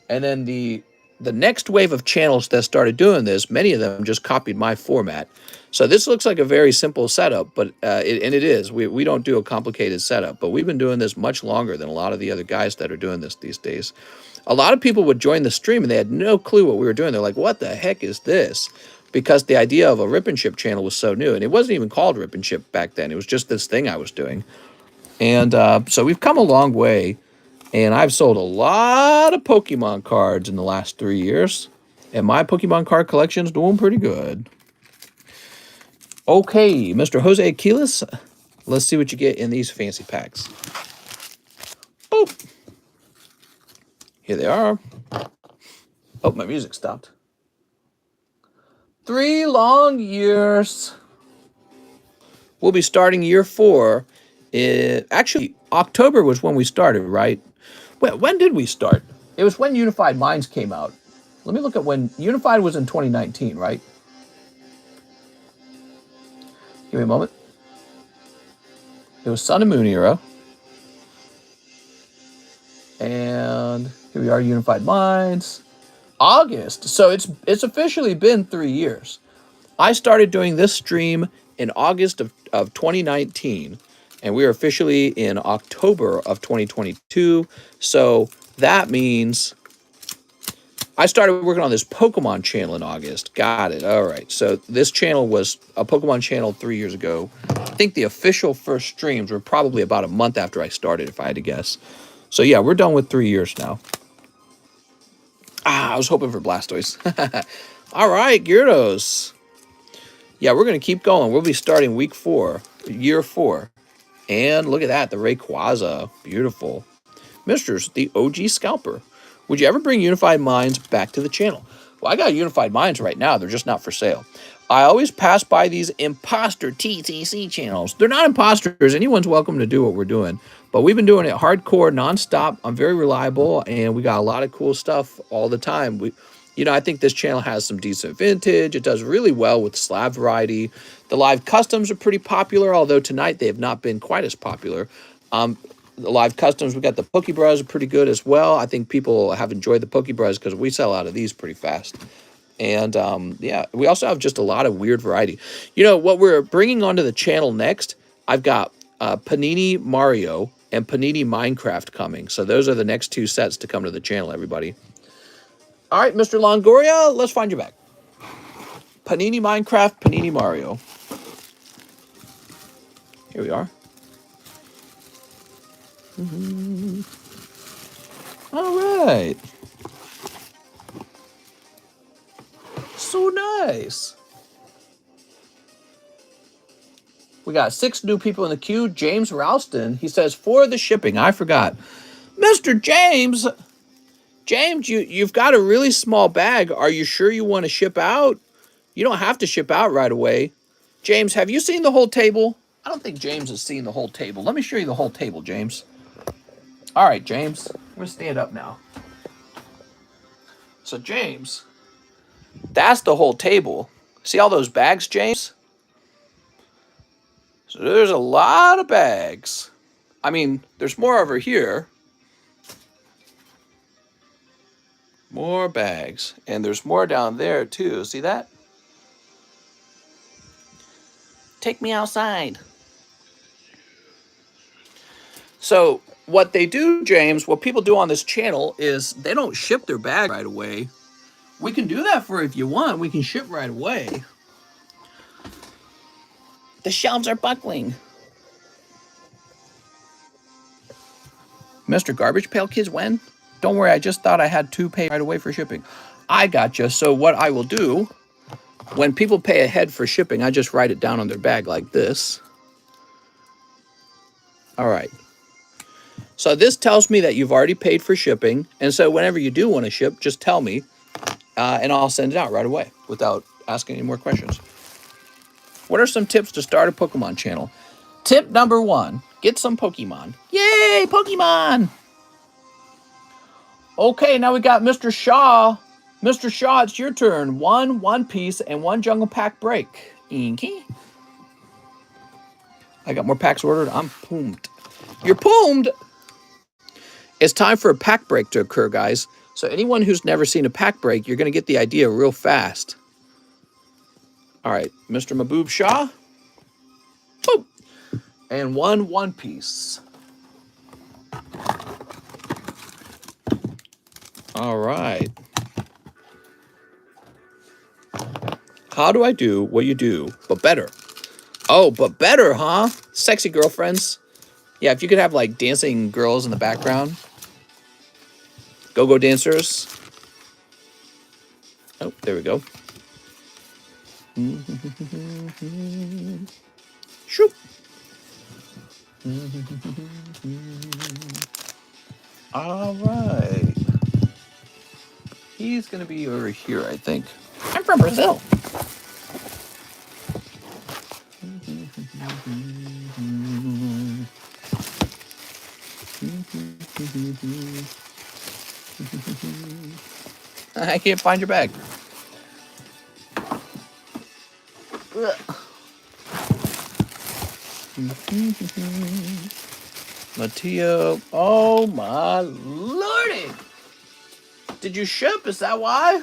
S1: And then the next wave of channels that started doing this, many of them just copied my format. So this looks like a very simple setup, but and it is. We don't do a complicated setup, but we've been doing this much longer than a lot of the other guys that are doing this these days. A lot of people would join the stream and they had no clue what we were doing. They're like, what the heck is this? Because the idea of a Rip and Ship channel was so new, and it wasn't even called Rip and Ship back then. It was just this thing I was doing. And so we've come a long way. And I've sold a lot of Pokemon cards in the last 3 years. And my Pokemon card collection's doing pretty good. Okay, Mr. Jose Aquiles, let's see what you get in these fancy packs. Boop. Here they are. Oh, my music stopped. 3 long years. We'll be starting year 4. Actually, October was when we started, right? When did we start? It was when Unified Minds came out. Let me look at when Unified was in 2019, right? Give me a moment. It was Sun and Moon era. And here we are, Unified Minds. August. So it's officially been 3 years. I started doing this stream in August of 2019. And we are officially in October of 2022. So that means I started working on this Pokemon channel in August. Got it. All right. So this channel was a Pokemon channel 3 years ago. I think the official first streams were probably about a month after I started, if I had to guess. So yeah, we're done with 3 years now. I was hoping for Blastoise. All right, Gyarados. Yeah, we're going to keep going. We'll be starting week 4, year 4. And look at that, the Rayquaza. Beautiful. Misters, the OG Scalper. Would you ever bring Unified Minds back to the channel? Well, I got Unified Minds right now. They're just not for sale. I always pass by these imposter TTC channels. They're not imposters. Anyone's welcome to do what we're doing. But we've been doing it hardcore, nonstop. I'm very reliable, and we got a lot of cool stuff all the time. I think this channel has some decent vintage. It does really well with slab variety. The live customs are pretty popular, although tonight they have not been quite as popular. The live customs, we got the Pokebras are pretty good as well. I think people have enjoyed the Pokebras because we sell out of these pretty fast. And yeah, we also have just a lot of weird variety. What we're bringing onto the channel next, I've got Panini Mario and Panini Minecraft coming. So those are the next 2 sets to come to the channel, everybody. All right, Mr. Longoria, let's find you back. Panini Minecraft, Panini Mario. Here we are. All right. So nice. We got 6 new people in the queue. James Ralston, he says, for the shipping. I forgot. Mr. James, you've got a really small bag. Are you sure you want to ship out? You don't have to ship out right away. James, have you seen the whole table? I don't think James has seen the whole table. Let me show you the whole table, James. All right, James. I'm going to stand up now. So, James, that's the whole table. See all those bags, James? So there's a lot of bags. I mean, there's more over here. More bags. And there's more down there, too. See that? Take me outside. So what they do, James, what people do on this channel is they don't ship their bag right away. We can do that for if you want. We can ship right away. The shelves are buckling. Mr. Garbage Pail Kids, when? Don't worry, I just thought I had to pay right away for shipping. I gotcha. So what I will do, when people pay ahead for shipping, I just write it down on their bag like this. All right. So this tells me that you've already paid for shipping. And so whenever you do want to ship, just tell me. and I'll send it out right away without asking any more questions. What are some tips to start a Pokemon channel? Tip number 1, get some Pokemon. Yay, Pokemon! Okay, now we got Mr. Shaw. Mr. Shaw, it's your turn. 1 One Piece and 1 Jungle Pack break. Inky. I got more packs ordered. I'm poomed. You're poomed! It's time for a pack break to occur, guys. So anyone who's never seen a pack break, you're going to get the idea real fast. All right, Mr. Mahboob Shah. Boom. And 1 One Piece. All right. How do I do what you do, but better? Oh, but better, huh? Sexy girlfriends. Yeah, if you could have like dancing girls in the background. Go-go dancers. Oh, there we go. Shoop. All right. He's going to be over here, I think. I'm from Brazil. I can't find your bag. Mateo. Oh my lordy. Did you ship? Is that why?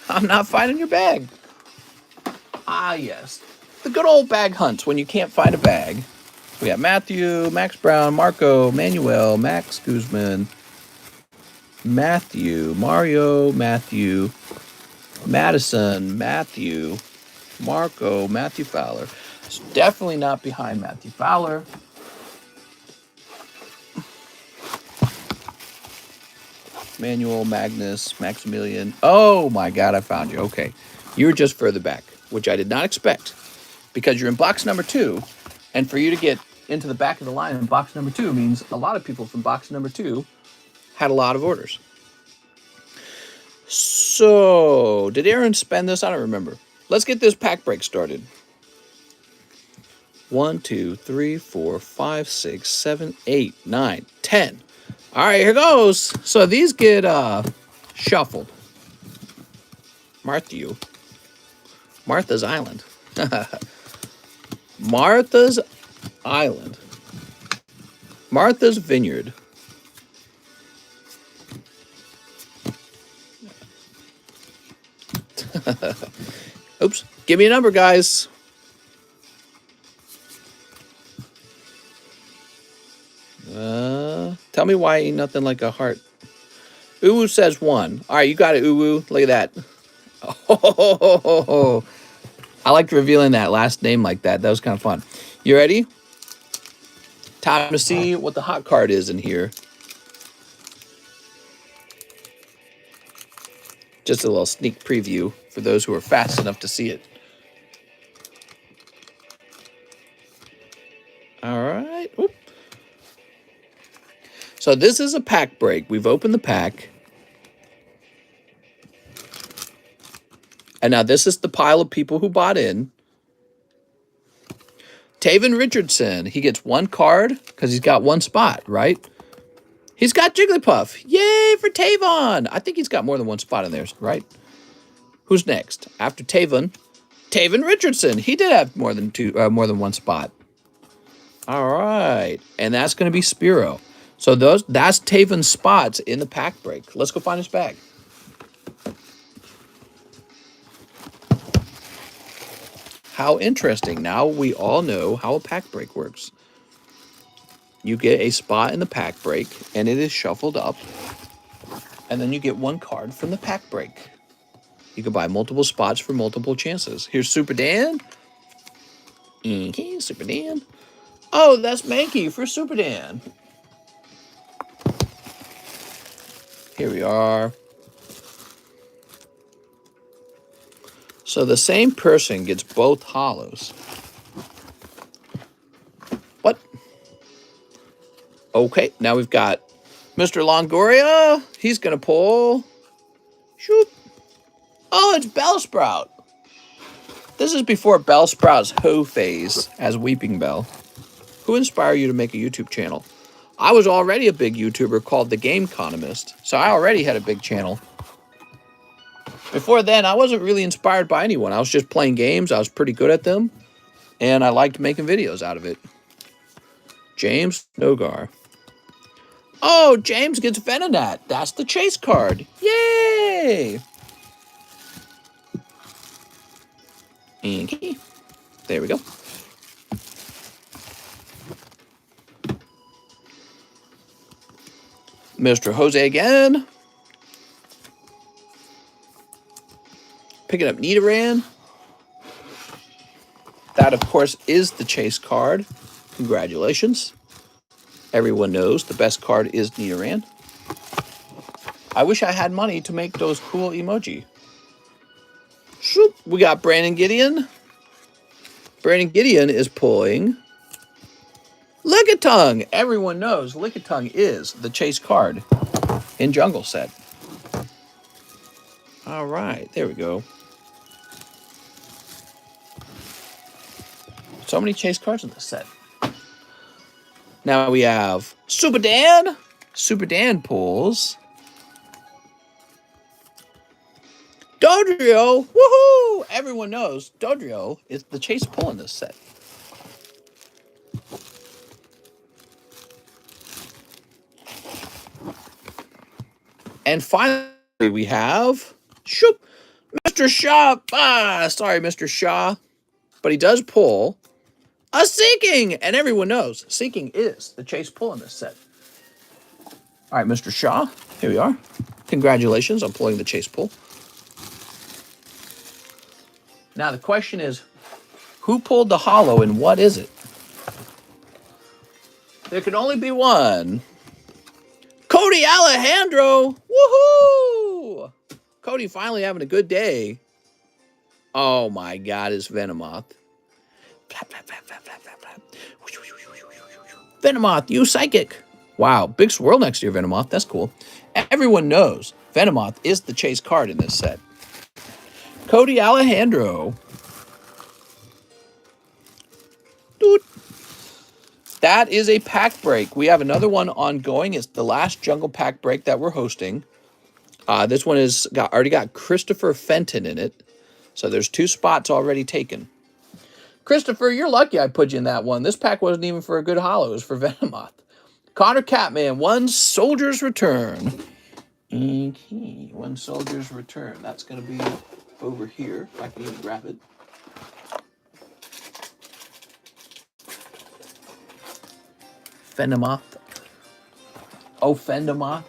S1: I'm not finding your bag. Ah, yes. The good old bag hunts when you can't find a bag. We got Matthew, Max Brown, Marco, Manuel, Max Guzman, Matthew, Mario, Matthew, Madison, Matthew, Marco, Matthew Fowler. It's definitely not behind Matthew Fowler. Manuel, Magnus, Maximilian. Oh my God, I found you. Okay. You were just further back, which I did not expect because you're in box number 2. And for you to get into the back of the line in box number 2 means a lot of people from box number 2 had a lot of orders. So, did Aaron spend this? I don't remember. Let's get this pack break started. 1, 2, 3, 4, 5, 6, 7, 8, 9, 10. All right, here goes. So these get shuffled. Martha's Island. Martha's Island. Martha's Vineyard. Oops. Give me a number, guys. Tell me why ain't nothing like a heart. Uwu says 1. All right, you got it, Uwu. Look at that. Oh, I liked revealing that last name like that. That was kind of fun. You ready? Time to see what the hot card is in here. Just a little sneak preview for those who are fast enough to see it. All right. Oop. So this is a pack break. We've opened the pack. And now this is the pile of people who bought in. Taven Richardson, he gets 1 card because he's got 1 spot, right? He's got Jigglypuff. Yay for Tavon. I think he's got more than 1 spot in there, right? Who's next? After Taven, Taven Richardson. He did have more than 1 spot. All right. And that's going to be Spiro. So that's Taven's spots in the pack break. Let's go find his bag. How interesting. Now we all know how a pack break works. You get a spot in the pack break, and it is shuffled up. And then you get 1 card from the pack break. You can buy multiple spots for multiple chances. Here's Super Dan. Okay, Super Dan. Oh, that's Mankey for Super Dan. Here we are. So the same person gets both hollows. What? Okay, now we've got Mr. Longoria, he's going to pull. Shoop. Oh, it's Bellsprout. This is before Bellsprout's hoe phase as Weeping Bell. Who inspired you to make a YouTube channel? I was already a big YouTuber called TheCardconomist, so I already had a big channel. Before then, I wasn't really inspired by anyone. I was just playing games. I was pretty good at them, and I liked making videos out of it. James Nogar. Oh, James gets Venonat. That's the chase card. Yay! Okay. There we go. Mr. Jose again. Picking up Nidoran. That, of course, is the chase card. Congratulations. Everyone knows the best card is Nidoran. I wish I had money to make those cool emoji. Shoop. We got Brandon Gideon. Brandon Gideon is pulling Lickitung. Everyone knows Lickitung is the chase card in Jungle Set. All right, there we go. So many chase cards in this set. Now we have Super Dan. Super Dan pulls Dodrio. Woohoo! Everyone knows Dodrio is the chase pull in this set. And finally, we have shoop, Mr. Shaw. Sorry, Mr. Shaw. But he does pull a Seeking. And everyone knows Seeking is the chase pull in this set. All right, Mr. Shaw. Here we are. Congratulations on pulling the chase pull. Now, the question is, who pulled the holo and what is it? There can only be one. Cody Alejandro. Woohoo! Cody finally having a good day. Oh my God, it's Venomoth. Venomoth, you psychic. Wow, big swirl next to your Venomoth. That's cool. Everyone knows Venomoth is the chase card in this set. Cody Alejandro. Dude. That is a pack break. We have another one ongoing. It's the last Jungle Pack break that we're hosting. This one is already got Christopher Fenton in it. So there's 2 spots already taken. Christopher, you're lucky I put you in that one. This pack wasn't even for a good holo. It was for Venomoth. Connor Catman, One Soldier's Return. Okay, One Soldier's Return. That's going to be over here, if I can even grab it. Venomoth. Oh, Venomoth.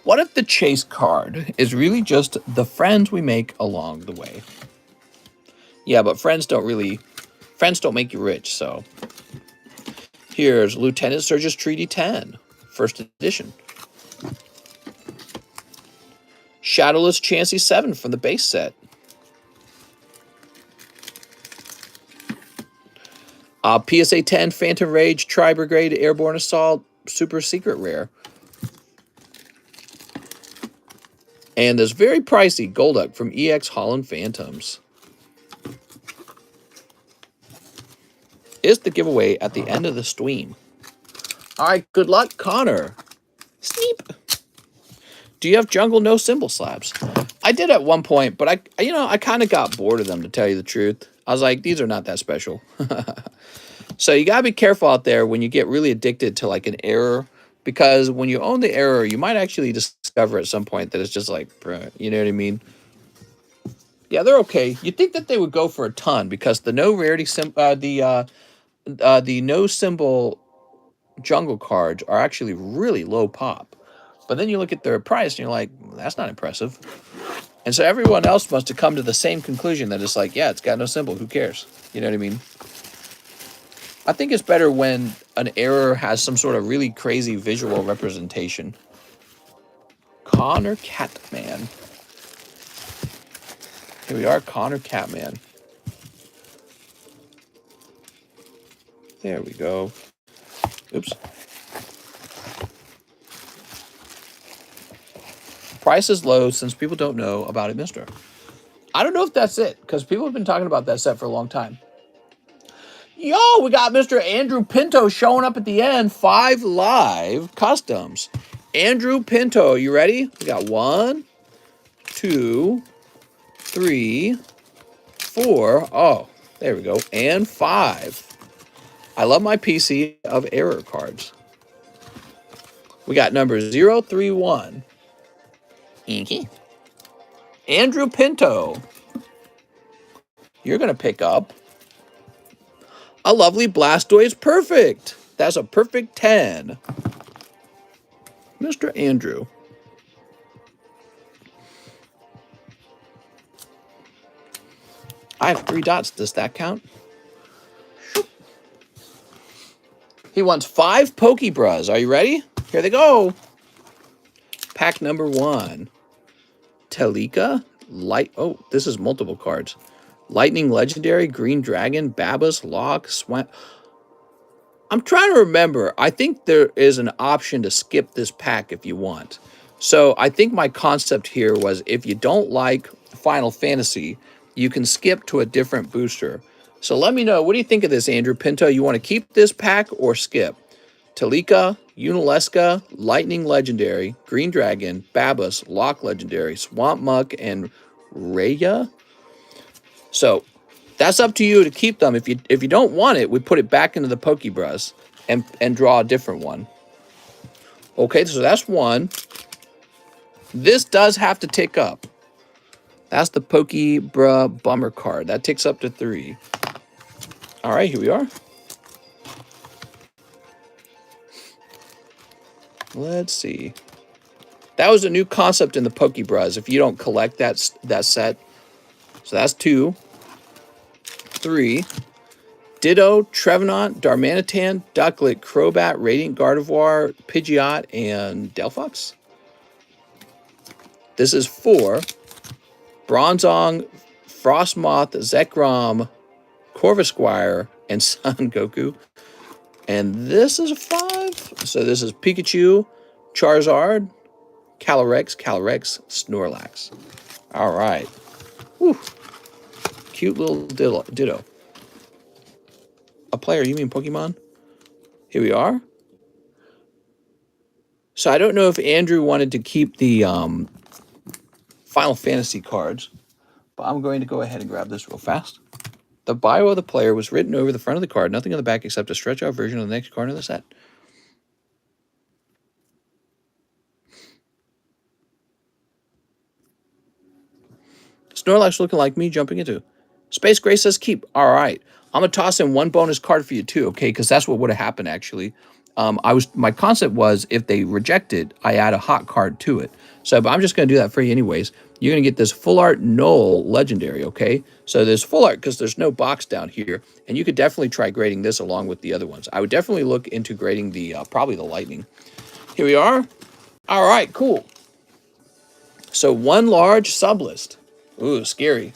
S1: What if the chase card is really just the friends we make along the way? Yeah, but friends don't make you rich, so. Here's Lieutenant Surge's Treaty 10, first edition. Shadowless Chansey 7 from the base set. PSA 10 Phantom Rage Tri-Brigade Airborne Assault Super Secret Rare. And this very pricey Golduck from EX Holland Phantoms. Is the giveaway at the end of the stream. All right, good luck, Connor. Sneep. Do you have Jungle No Symbol slabs? I did at one point, but I kind of got bored of them, to tell you the truth. I was like, these are not that special. So you got to be careful out there when you get really addicted to like an error, because when you own the error, you might actually discover at some point that it's just like, bruh, you know what I mean? Yeah, they're okay. You'd think that they would go for a ton, because the no rarity the no symbol jungle cards are actually really low pop. But then you look at their price and you're like, that's not impressive. And so everyone else must have come to the same conclusion that it's like, yeah, it's got no symbol. Who cares? You know what I mean? I think it's better when an error has some sort of really crazy visual representation. Connor Catman. Here we are, Connor Catman. There we go. Oops. Price is low since people don't know about it, mister. I don't know if that's it, because people have been talking about that set for a long time. Yo, we got Mr. Andrew Pinto showing up at the end. 5 live customs. Andrew Pinto, you ready? We got 1, 2, 3, 4. Oh, there we go. And 5. I love my PC of error cards. We got number 031. Inky. Andrew Pinto. You're going to pick up a lovely Blastoise Perfect. That's a perfect 10. Mr. Andrew. I have 3 dots. Does that count? He wants 5 Pokebras. Are you ready? Here they go. Pack number 1. Telika. Oh, this is multiple cards. Lightning Legendary, Green Dragon, Babas, Log, Swamp. I'm trying to remember. I think there is an option to skip this pack if you want. So I think my concept here was if you don't like Final Fantasy, you can skip to a different booster. So let me know. What do you think of this, Andrew Pinto? You want to keep this pack or skip? Talika, Unalesca, Lightning Legendary, Green Dragon, Babas, Lock Legendary, Swamp Muck, and Raya. So that's up to you to keep them. If you don't want it, we put it back into the Pokebras and draw a different one. Okay, so that's 1. This does have to tick up. That's the Pokebra Bummer card. That ticks up to 3. All right, here we are. Let's see. That was a new concept in the Pokebras. If you don't collect that set. So that's 2. 3. Ditto, Trevenant, Darmanitan, Ducklet, Crobat, Radiant Gardevoir, Pidgeot, and Delphox. This is 4. Bronzong, Frostmoth, Zekrom, Corvisquire, and Son Goku. And this is a 5. So this is Pikachu, Charizard, Calyrex, Snorlax. All right. Whew. Cute little ditto. A player, you mean Pokemon? Here we are. So I don't know if Andrew wanted to keep the Final Fantasy cards, but I'm going to go ahead and grab this real fast. The bio of the player was written over the front of the card, nothing on the back except a stretch out version of the next card in the set. Snorlax looking like me jumping into. Space Gray says keep. All right. I'm going to toss in 1 bonus card for you too, okay? Because that's what would have happened actually. My concept was if they reject it, I add a hot card to it. So, but I'm just going to do that for you anyways. You're going to get this Full Art Null Legendary, okay? So there's Full Art because there's no box down here. And you could definitely try grading this along with the other ones. I would definitely look into grading the, probably the Lightning. Here we are. All right, cool. So 1 large sub list. Ooh, scary.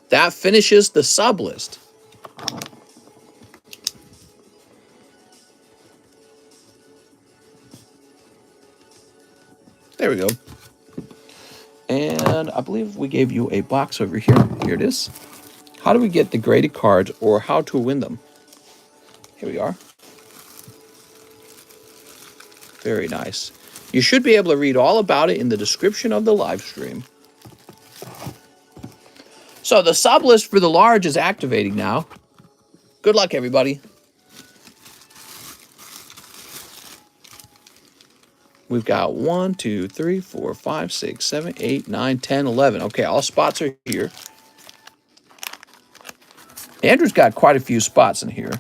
S1: That finishes the sub list. There we go. And I believe we gave you a box over here. Here it is. How do we get the graded cards or how to win them? Here we are. Very nice. You should be able to read all about it in the description of the live stream. So the sub list for the large is activating now. Good luck, everybody. We've got 1, 2, 3, 4, 5, 6, 7, 8, 9, 10, 11. Okay, all spots are here. Andrew's got quite a few spots in here.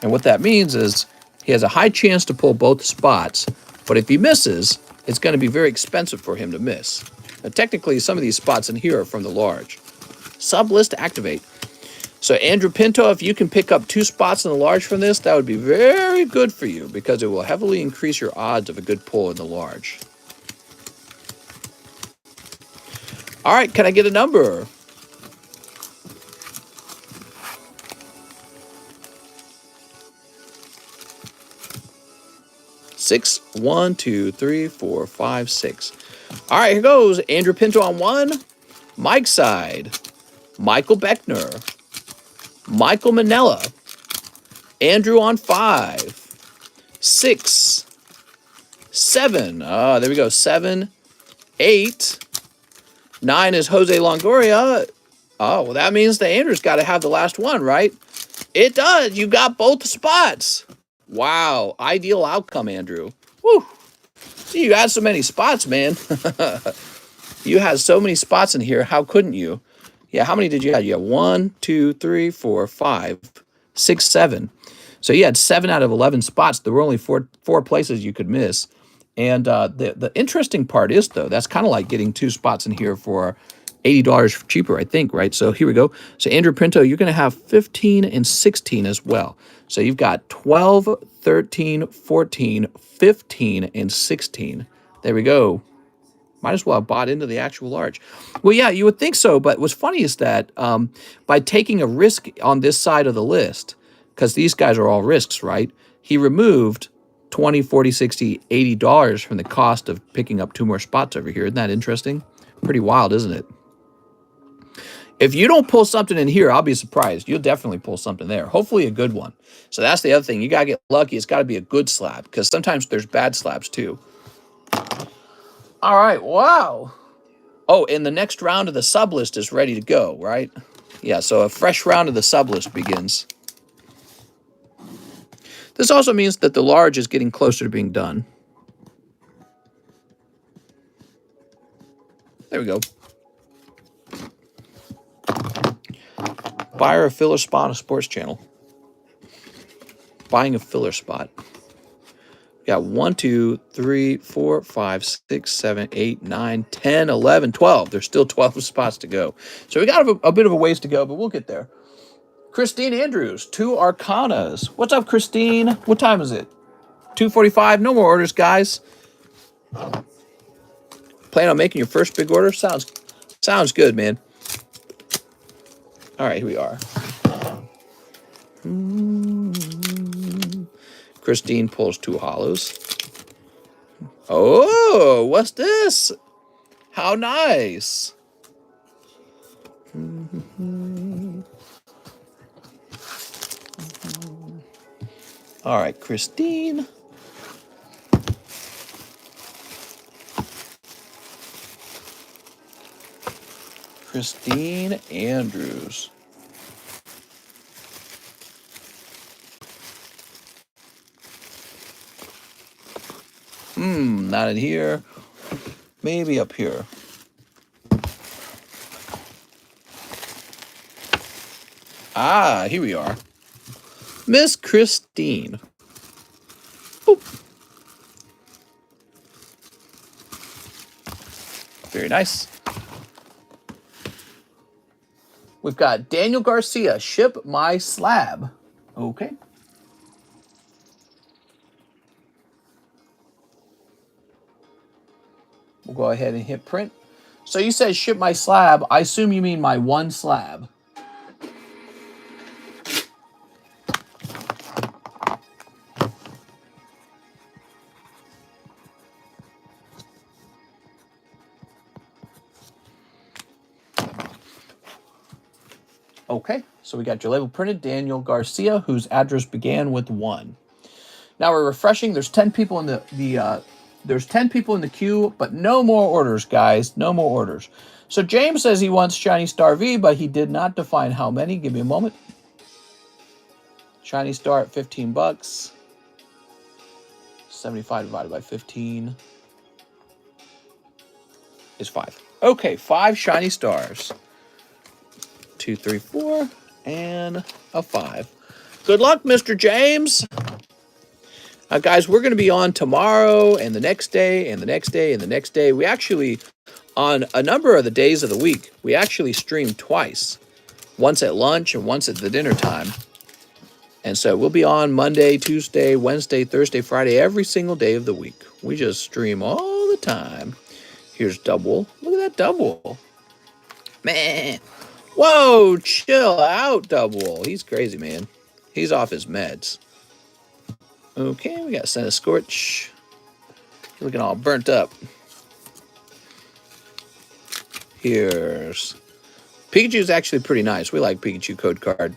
S1: And what that means is he has a high chance to pull both spots. But if he misses, it's going to be very expensive for him to miss. Now, technically, some of these spots in here are from the large. Sub list activate. So Andrew Pinto, if you can pick up 2 spots in the large from this, that would be very good for you because it will heavily increase your odds of a good pull in the large. All right, can I get a number? Six, 1, 2, 3, 4, 5, 6. All right, here goes. Andrew Pinto on 1. Mike's side. Michael Beckner. Michael Manella. Andrew on 5. 6. 7. There we go. 7. 8. 9 is Jose Longoria. Oh, well, that means that Andrew's got to have the last one, right? It does. You got both spots. Wow. Ideal outcome, Andrew. Woo. See, you had so many spots, man. You had so many spots in here. How couldn't you? Yeah, how many did you have? You had 1, 2, 3, 4, 5, 6, 7. So you had 7 out of 11 spots. There were only four places you could miss. And the interesting part is, though, that's kind of like getting 2 spots in here for $80 cheaper, I think, right? So here we go. So Andrew Pinto, you're going to have 15 and 16 as well. So you've got 12, 13, 14, 15, and 16. There we go. Might as well have bought into the actual large. Well, yeah, you would think so. But what's funny is that by taking a risk on this side of the list, because these guys are all risks, right? He removed 20, 40, 60, $80 from the cost of picking up 2 more spots over here. Isn't that interesting? Pretty wild, isn't it? If you don't pull something in here, I'll be surprised. You'll definitely pull something there. Hopefully a good one. So that's the other thing. You got to get lucky. It's got to be a good slab, because sometimes there's bad slabs too. All right. Wow. Oh, and the next round of the sub list is ready to go, right? Yeah, so a fresh round of the sub list begins. This also means that the large is getting closer to being done. There we go. Buyer a filler spot on a sports channel. Buying a filler spot. We got 1, 2, 3, 4, 5, 6, 7, 8, 9, 10, 11, 12. There's still 12 spots to go. So we got a bit of a ways to go, but we'll get there. Christine Andrews, 2 Arcanas. What's up, Christine? What time is it? 2:45. No more orders, guys. Plan on making your first big order? Sounds good, man. All right, here we are. Christine pulls 2 hollows. Oh, what's this? How nice. All right, Christine. Christine Andrews. Not in here. Maybe up here. Ah, here we are. Miss Christine. Boop. Very nice. We've got Daniel Garcia, ship my slab. Okay. We'll go ahead and hit print. So you said ship my slab. I assume you mean my 1 slab. Okay, so we got your label printed, Daniel Garcia, whose address began with 1. Now we're refreshing. There's 10 people in there's 10 people in the queue, but no more orders, guys. No more orders. So James says he wants Shiny Star V, but he did not define how many. Give me a moment. Shiny Star at 15 bucks. 75 divided by 15 is 5. Okay, 5 Shiny Stars. 2, 3, 4, and a 5. Good luck, Mr. James. Guys, we're going to be on tomorrow and the next day and the next day and the next day. We actually, on a number of the days of the week, we actually stream twice. Once at lunch and once at the dinner time. And so we'll be on Monday, Tuesday, Wednesday, Thursday, Friday, every single day of the week. We just stream all the time. Here's Double. Look at that Double. Man. Whoa, chill out, Double. He's crazy, man. He's off his meds. Okay, we got Senna Scorch. Looking all burnt up. Here's Pikachu is actually pretty nice. We like Pikachu code card.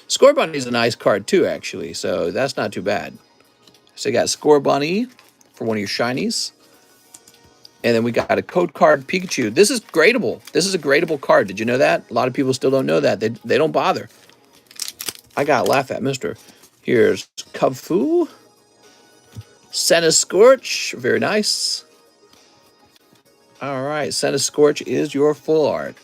S1: Score Bunny is a nice card too, actually. So that's not too bad. So you got Score Bunny for one of your shinies. And then we got a code card Pikachu. This is gradable. This is a gradable card. Did you know that? A lot of people still don't know that. They don't bother. I gotta laugh at Mister. Here's Cubfu. Senna Scorch. Very nice. All right. Senna Scorch is your full art.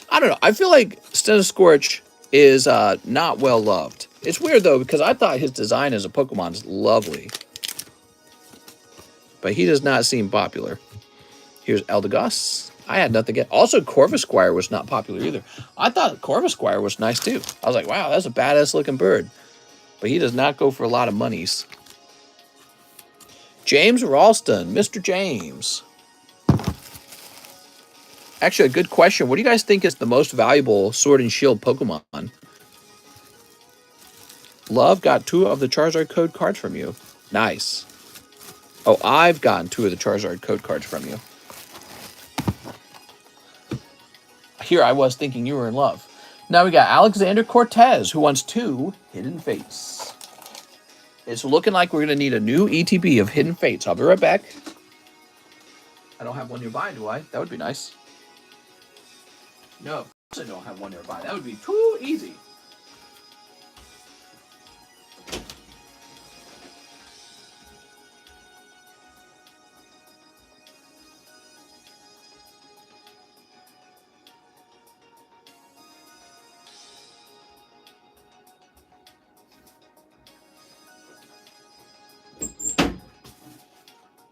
S1: I don't know. I feel like Senna Scorch is not well loved. It's weird, though, because I thought his design as a Pokemon is lovely. But he does not seem popular. Here's Eldegoss. I had nothing yet. Also, Corvisquire was not popular either. I thought Corvisquire was nice too. I was like, wow, that's a badass looking bird. But he does not go for a lot of monies. James Ralston, Mr. James. Actually, a good question. What do you guys think is the most valuable Sword and Shield Pokemon? Love got 2 of the Charizard code cards from you. Nice. Oh, I've gotten 2 of the Charizard code cards from you. Here I was thinking you were in love. Now we got Alexander Cortez, who wants 2 Hidden Fates. It's looking like we're going to need a new ETB of Hidden Fates. I'll be right back. I don't have one nearby, do I? That would be nice. No, of course I don't have one nearby. That would be too easy.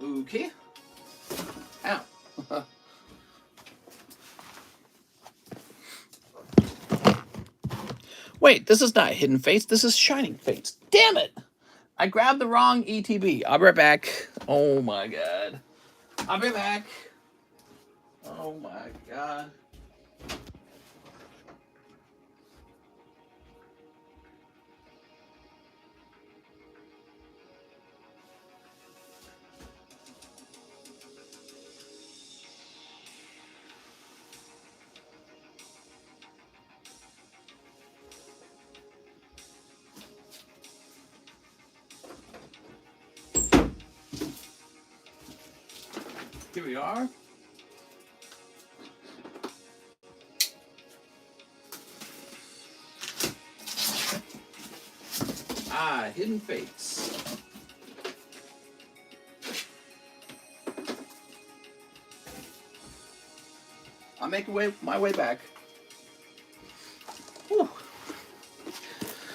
S1: Okay. Ow. Wait, this is not Hidden Fates. This is Shining Fates. Damn it. I grabbed the wrong ETB. I'll be right back. Oh my god. I'll be back. Oh my god. Here we are. Hidden Fates. I'm making my way back. Whew.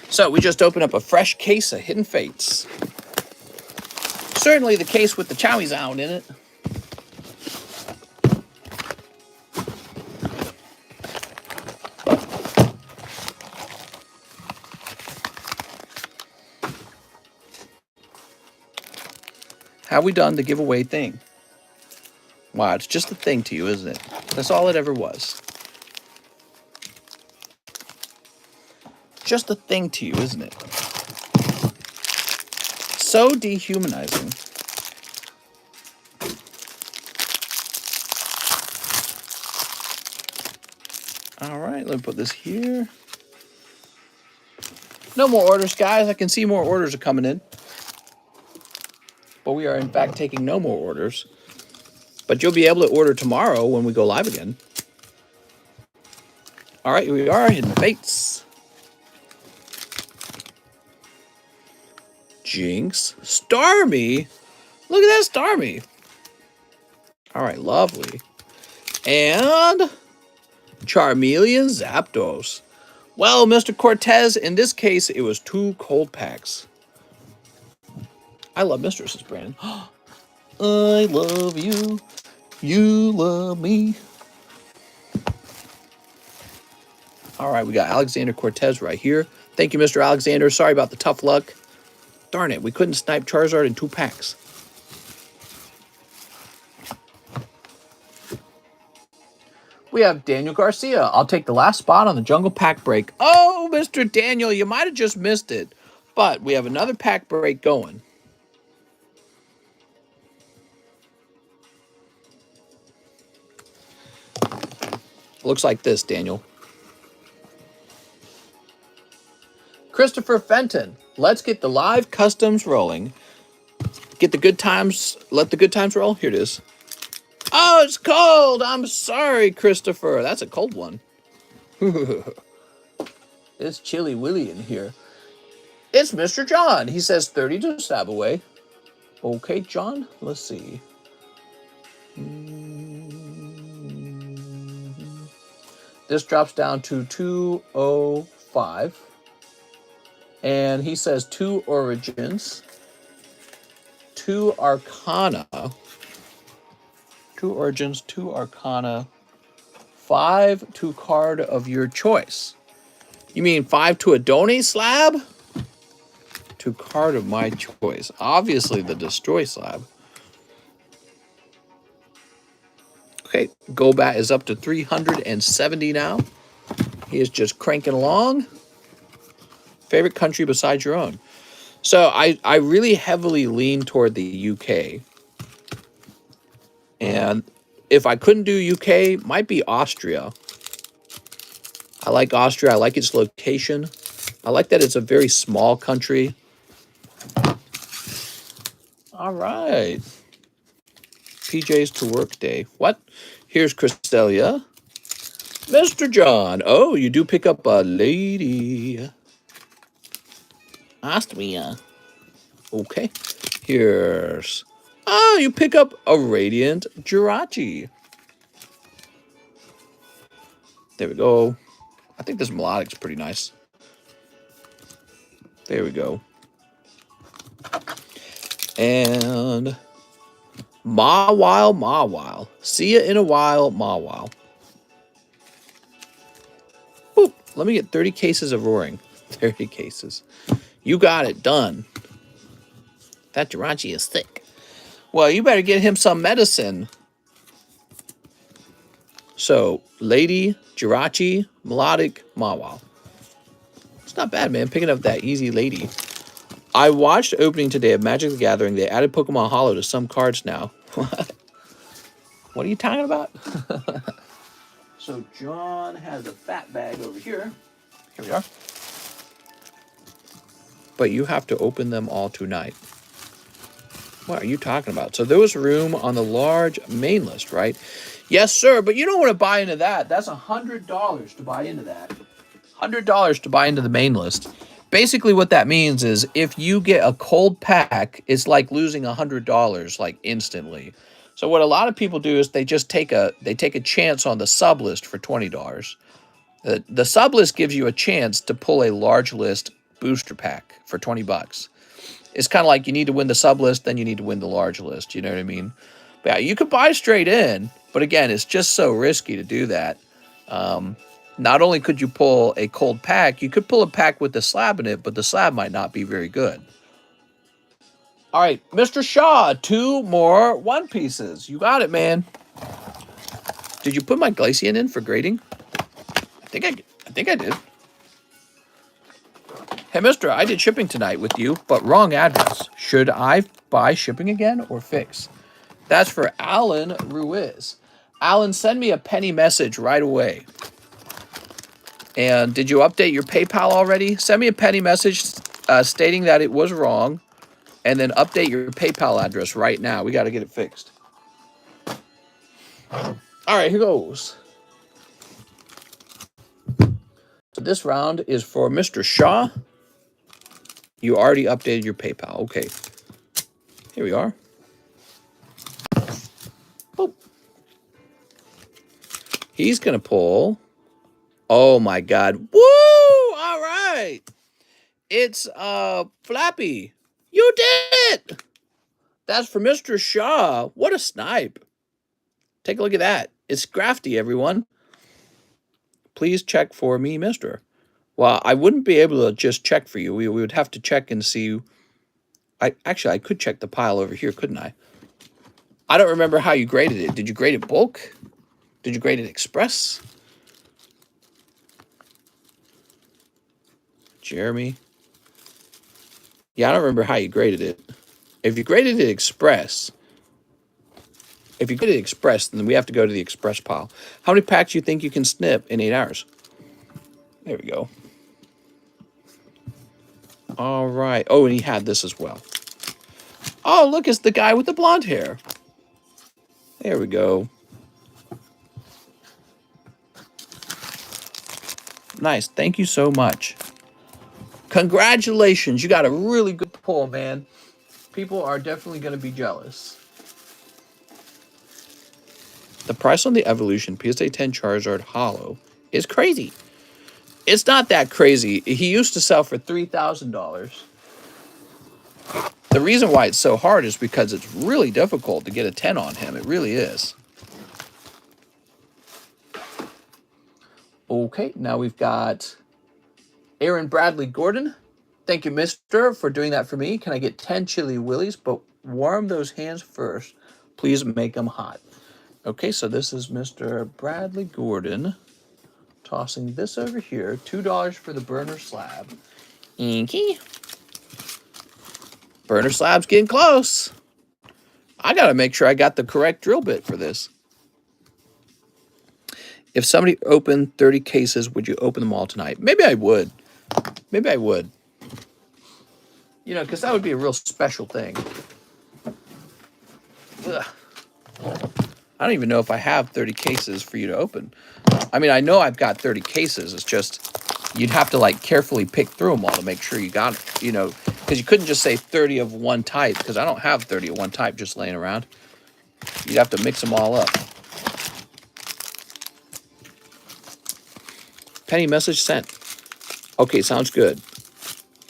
S1: So we just opened up a fresh case of Hidden Fates. Certainly the case with the Charizard in it. Have we done the giveaway thing? Wow, it's just a thing to you, isn't it? That's all it ever was. Just a thing to you, isn't it? So dehumanizing. All right, let me put this here. No more orders, guys. I can see more orders are coming in. But we are, in fact, taking no more orders. But you'll be able to order tomorrow when we go live again. All right, here we are, Hidden Fates. Jinx. Starmie. Look at that Starmie. All right, lovely. And Charmeleon Zapdos. Well, Mr. Cortez, in this case, it was 2 cold packs. I love Mistresses, Brandon. I love you. You love me. All right, we got Alexander Cortez right here. Thank you, Mr. Alexander. Sorry about the tough luck. Darn it, we couldn't snipe Charizard in 2 packs. We have Daniel Garcia. I'll take the last spot on the Jungle Pack break. Oh, Mr. Daniel, you might have just missed it. But we have another pack break going. Looks like this, Daniel. Christopher Fenton. Let's get the live customs rolling. Get the good times. Let the good times roll. Here it is. Oh, it's cold. I'm sorry, Christopher. That's a cold one. It's chilly willy in here. It's Mr. John. He says 30 to SLAB-AWAY. Okay, John. Let's see. This drops down to 205. And he says 2 origins, 2 arcana, 2 origins, 2 arcana, 5 to card of your choice. You mean 5 to a donate slab? To card of my choice. Obviously the destroy slab. Okay, Gobat is up to 370 now. He is just cranking along. Favorite country besides your own? So I really heavily lean toward the UK. And if I couldn't do UK, might be Austria. I like Austria. I like its location. I like that it's a very small country. All right. PJs to work day. What? Here's Christelia. Mr. John. Oh, you do pick up a lady. Austria. Okay. Here's... Oh, you pick up a Radiant Jirachi. There we go. I think this melodic's pretty nice. There we go. And... Mawile. See ya in a while, Mawile. Boop. Let me get 30 cases of roaring. 30 cases. You got it. Done. That Jirachi is thick. Well, you better get him some medicine. So, Lady, Jirachi, Melodic, Mawile. It's not bad, man. Picking up that easy lady. I watched opening today of Magic the Gathering. They added Pokemon Holo to some cards now. What are you talking about? So, John has a fat bag over here. Here we are. But you have to open them all tonight. What are you talking about? So there was room on the large main list, right? Yes, sir, but you don't want to buy into that. That's $100 to buy into that. $100 to buy into the main list. Basically what that means is if you get a cold pack, it's like losing $100 like instantly. So what a lot of people do is they just take a chance on the sub list for $20. The sub list gives you a chance to pull a large list booster pack for 20 bucks. It's kind of like you need to win the sub list, then you need to win the large list. You know what I mean? But yeah, you could buy straight in, but again, it's just so risky to do that. Not only could you pull a cold pack, you could pull a pack with the slab in it, but the slab might not be very good. All right, Mr. Shaw, 2 more One Pieces. You got it, man. Did you put my Glaceon in for grading? I think I did. Hey, mister, I did shipping tonight with you, but wrong address. Should I buy shipping again or fix? That's for Alan Ruiz. Alan, send me a penny message right away. And did you update your PayPal already? Send me a penny message stating that it was wrong, and then update your PayPal address right now. We got to get it fixed. All right, here goes. So this round is for Mr. Shaw. You already updated your PayPal. Okay. Here we are. Boop. He's going to pull. Oh, my God. Woo! All right. It's Flappy. You did it! That's for Mr. Shaw. What a snipe. Take a look at that. It's Grafty, everyone. Please check for me, mister. Well, I wouldn't be able to just check for you. We would have to check and see. I could check the pile over here, couldn't I? I don't remember how you graded it. Did you grade it bulk? Did you grade it express? Jeremy? Yeah, I don't remember how you graded it. If you graded it express, If you go to the express, then we have to go to the express pile. How many packs do you think you can snip in 8 hours? There we go. All right. Oh, and he had this as well. Oh, look, it's the guy with the blonde hair. There we go. Nice. Thank you so much. Congratulations. You got a really good pull, man. People are definitely going to be jealous. The price on the Evolution PSA 10 Charizard Holo is crazy. It's not that crazy. He used to sell for $3,000. The reason why it's so hard is because it's really difficult to get a 10 on him. It really is. Okay, now we've got Aaron Bradley Gordon. Thank you, mister, for doing that for me. Can I get 10 Chili Willies? But warm those hands first. Please make them hot. Okay, so this is Mr. Bradley Gordon. Tossing this over here. $2 for the burner slab. Inky. Burner slab's getting close. I got to make sure I got the correct drill bit for this. If somebody opened 30 cases, would you open them all tonight? Maybe I would. Maybe I would. You know, because that would be a real special thing. Ugh. I don't even know if I have 30 cases for you to open. I mean, I know I've got 30 cases. It's just you'd have to, like, carefully pick through them all to make sure you got it, you know, because you couldn't just say 30 of one type, because I don't have 30 of one type just laying around. You'd have to mix them all up. Penny message sent. Okay, sounds good.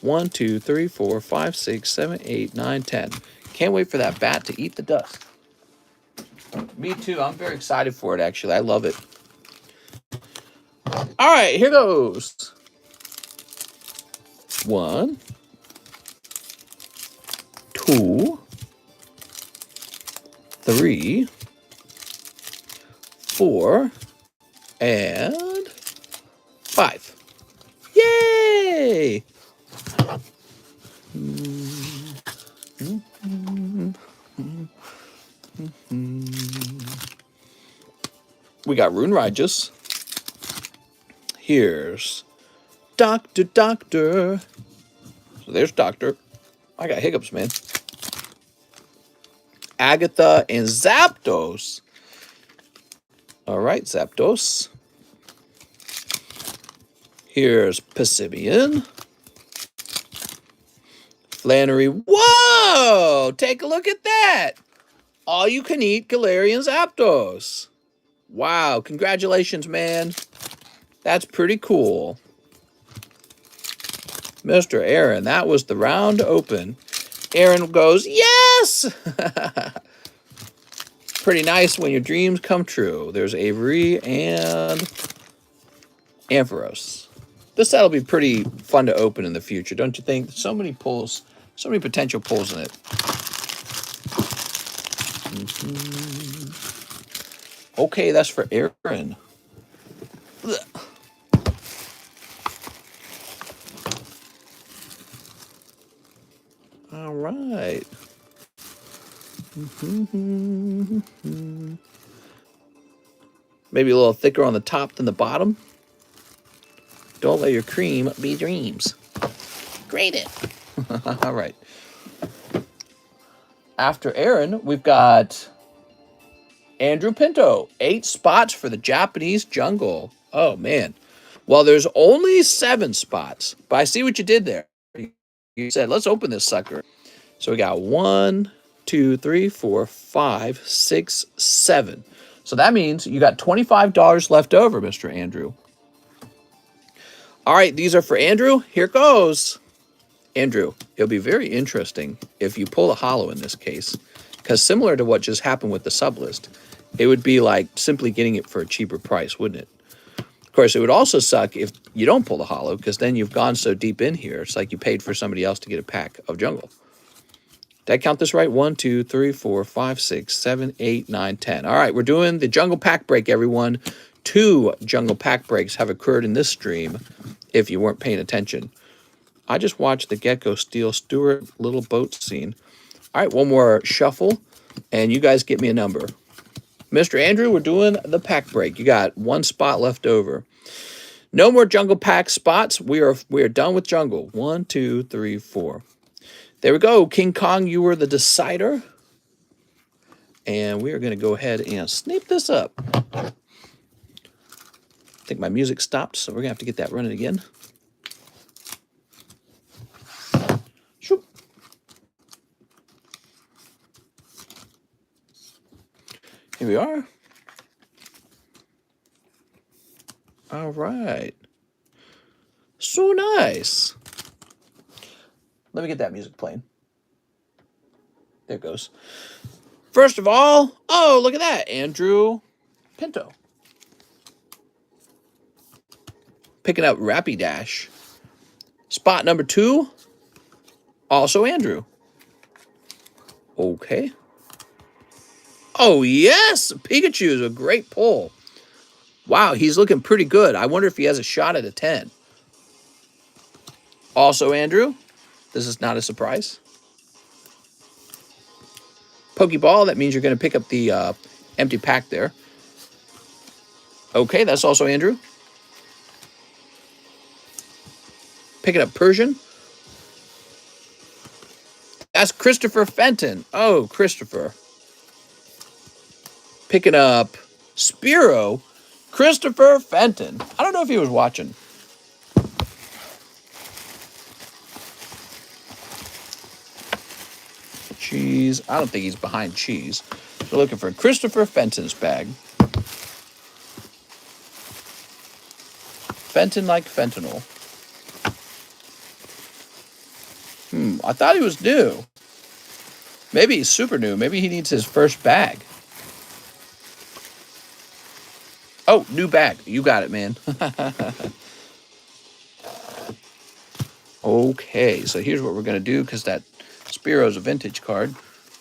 S1: 1, 2, 3, 4, 5, 6, 7, 8, 9, 10. Can't wait for that bat to eat the dust. Me too. I'm very excited for it, actually. I love it. All right, here goes. 1, 2, 3, 4, and 5. Yay! We got Rune Righteous. Here's Doctor. So there's Doctor. I got hiccups, man. Agatha and Zapdos. All right, Zapdos. Here's Pisibian. Flannery. Whoa! Take a look at that. All you can eat Galarian Zapdos. Wow, congratulations, man. That's pretty cool. Mr. Aaron, that was the round open. Aaron goes, yes! Pretty nice when your dreams come true. There's Avery and Ampharos. This set'll be pretty fun to open in the future, don't you think? So many pulls, so many potential pulls in it. Okay, that's for Aaron. Ugh. All right. Maybe a little thicker on the top than the bottom. Don't let your cream be dreams. Grade it. All right. After Aaron, we've got Andrew Pinto. 8 spots for the Japanese jungle. Oh, man. Well, there's only 7 spots. But I see what you did there. You said, let's open this sucker. So we got 1, 2, 3, 4, 5, 6, 7. So that means you got $25 left over, Mr. Andrew. All right, these are for Andrew. Here goes. Andrew, it'll be very interesting if you pull a holo in this case, because similar to what just happened with the sublist, it would be like simply getting it for a cheaper price, wouldn't it? Of course, it would also suck if you don't pull the holo, because then you've gone so deep in here, it's like you paid for somebody else to get a pack of jungle. Did I count this right? 1, 2, 3, 4, 5, 6, 7, 8, 9, 10. All right, we're doing the jungle pack break, everyone. 2 jungle pack breaks have occurred in this stream, if you weren't paying attention. I just watched the Gecko steal Stuart little boat scene. All right, one more shuffle, and you guys get me a number. Mr. Andrew, we're doing the pack break. You got one spot left over. No more jungle pack spots. We are done with jungle. 1, 2, 3, 4. There we go. King Kong, you were the decider. And we are going to go ahead and snip this up. I think my music stopped, so we're going to have to get that running again. Shoop. Here we are. All right. So nice. Let me get that music playing. There it goes. First of all, oh, look at that. Andrew Pinto. Picking up Rappy Dash. Spot number 2, also Andrew. Okay. Oh, yes. Pikachu is a great pull. Wow, he's looking pretty good. I wonder if he has a shot at a 10. Also Andrew. This is not a surprise. Pokeball, that means you're going to pick up the empty pack there. Okay, that's also Andrew. Picking up Persian. That's Christopher Fenton. Oh, Christopher. Picking up Spiro. Christopher Fenton. I don't know if he was watching. Cheese. I don't think he's behind cheese. We're looking for Christopher Fenton's bag. Fenton like fentanyl. I thought he was new. Maybe he's super new. Maybe he needs his first bag. Oh, new bag. You got it, man. Okay, so here's what we're going to do, because that Spiro's a vintage card.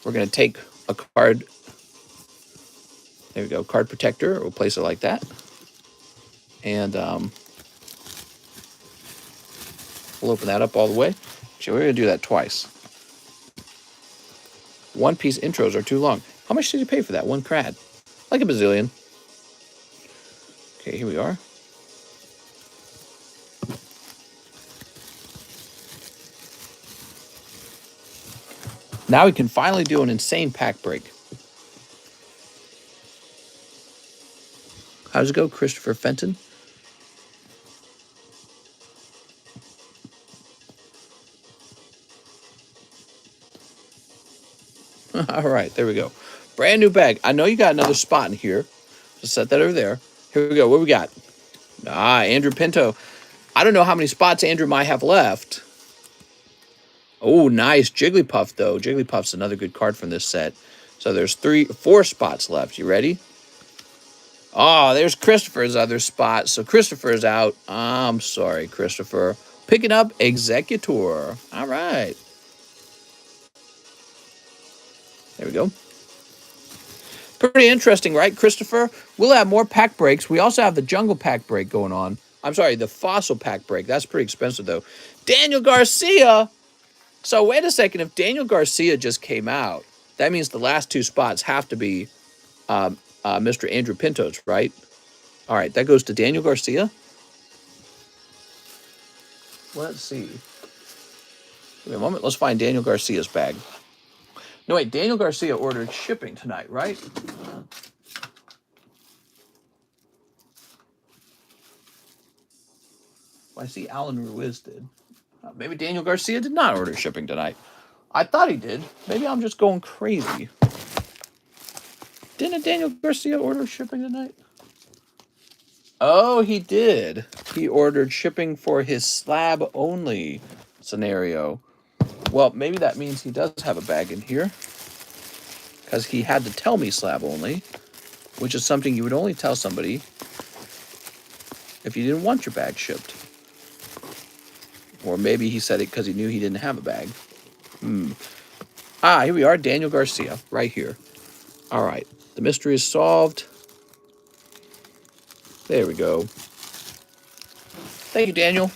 S1: We're going to take a card. There we go. Card protector. We'll place it like that. And we'll open that up all the way. Actually, we're going to do that twice. One-piece intros are too long. How much did you pay for that? 1 crad. Like a bazillion. Okay, here we are. Now we can finally do an insane pack break. How does it go, Christopher Fenton? All right, there we go. Brand new bag. I know you got another spot in here. So set that over there. Here we go. What we got? Andrew Pinto. I don't know how many spots Andrew might have left. Oh, nice. Jigglypuff, though. Jigglypuff's another good card from this set. So there's 4 spots left. You ready? Oh, there's Christopher's other spot. So Christopher's out. I'm sorry, Christopher. Picking up Executor. All right. There we go. Pretty interesting, right, Christopher? We'll have more pack breaks. We also have the jungle pack break going on. I'm sorry, the fossil pack break. That's pretty expensive, though. Daniel Garcia. So wait a second. If Daniel Garcia just came out, that means the last 2 spots have to be Mr. Andrew Pinto's, right? All right, that goes to Daniel Garcia. Let's see. Give me a moment. Let's find Daniel Garcia's bag. No, wait, Daniel Garcia ordered shipping tonight, right? Well, I see Alan Ruiz did. Maybe Daniel Garcia did not order shipping tonight. I thought he did. Maybe I'm just going crazy. Didn't Daniel Garcia order shipping tonight? Oh, he did. He ordered shipping for his slab-only scenario. Well, maybe that means he does have a bag in here, because he had to tell me slab only, which is something you would only tell somebody if you didn't want your bag shipped. Or maybe he said it because he knew he didn't have a bag. Here we are, Daniel Garcia, right here. All right, the mystery is solved. There we go. Thank you, Daniel.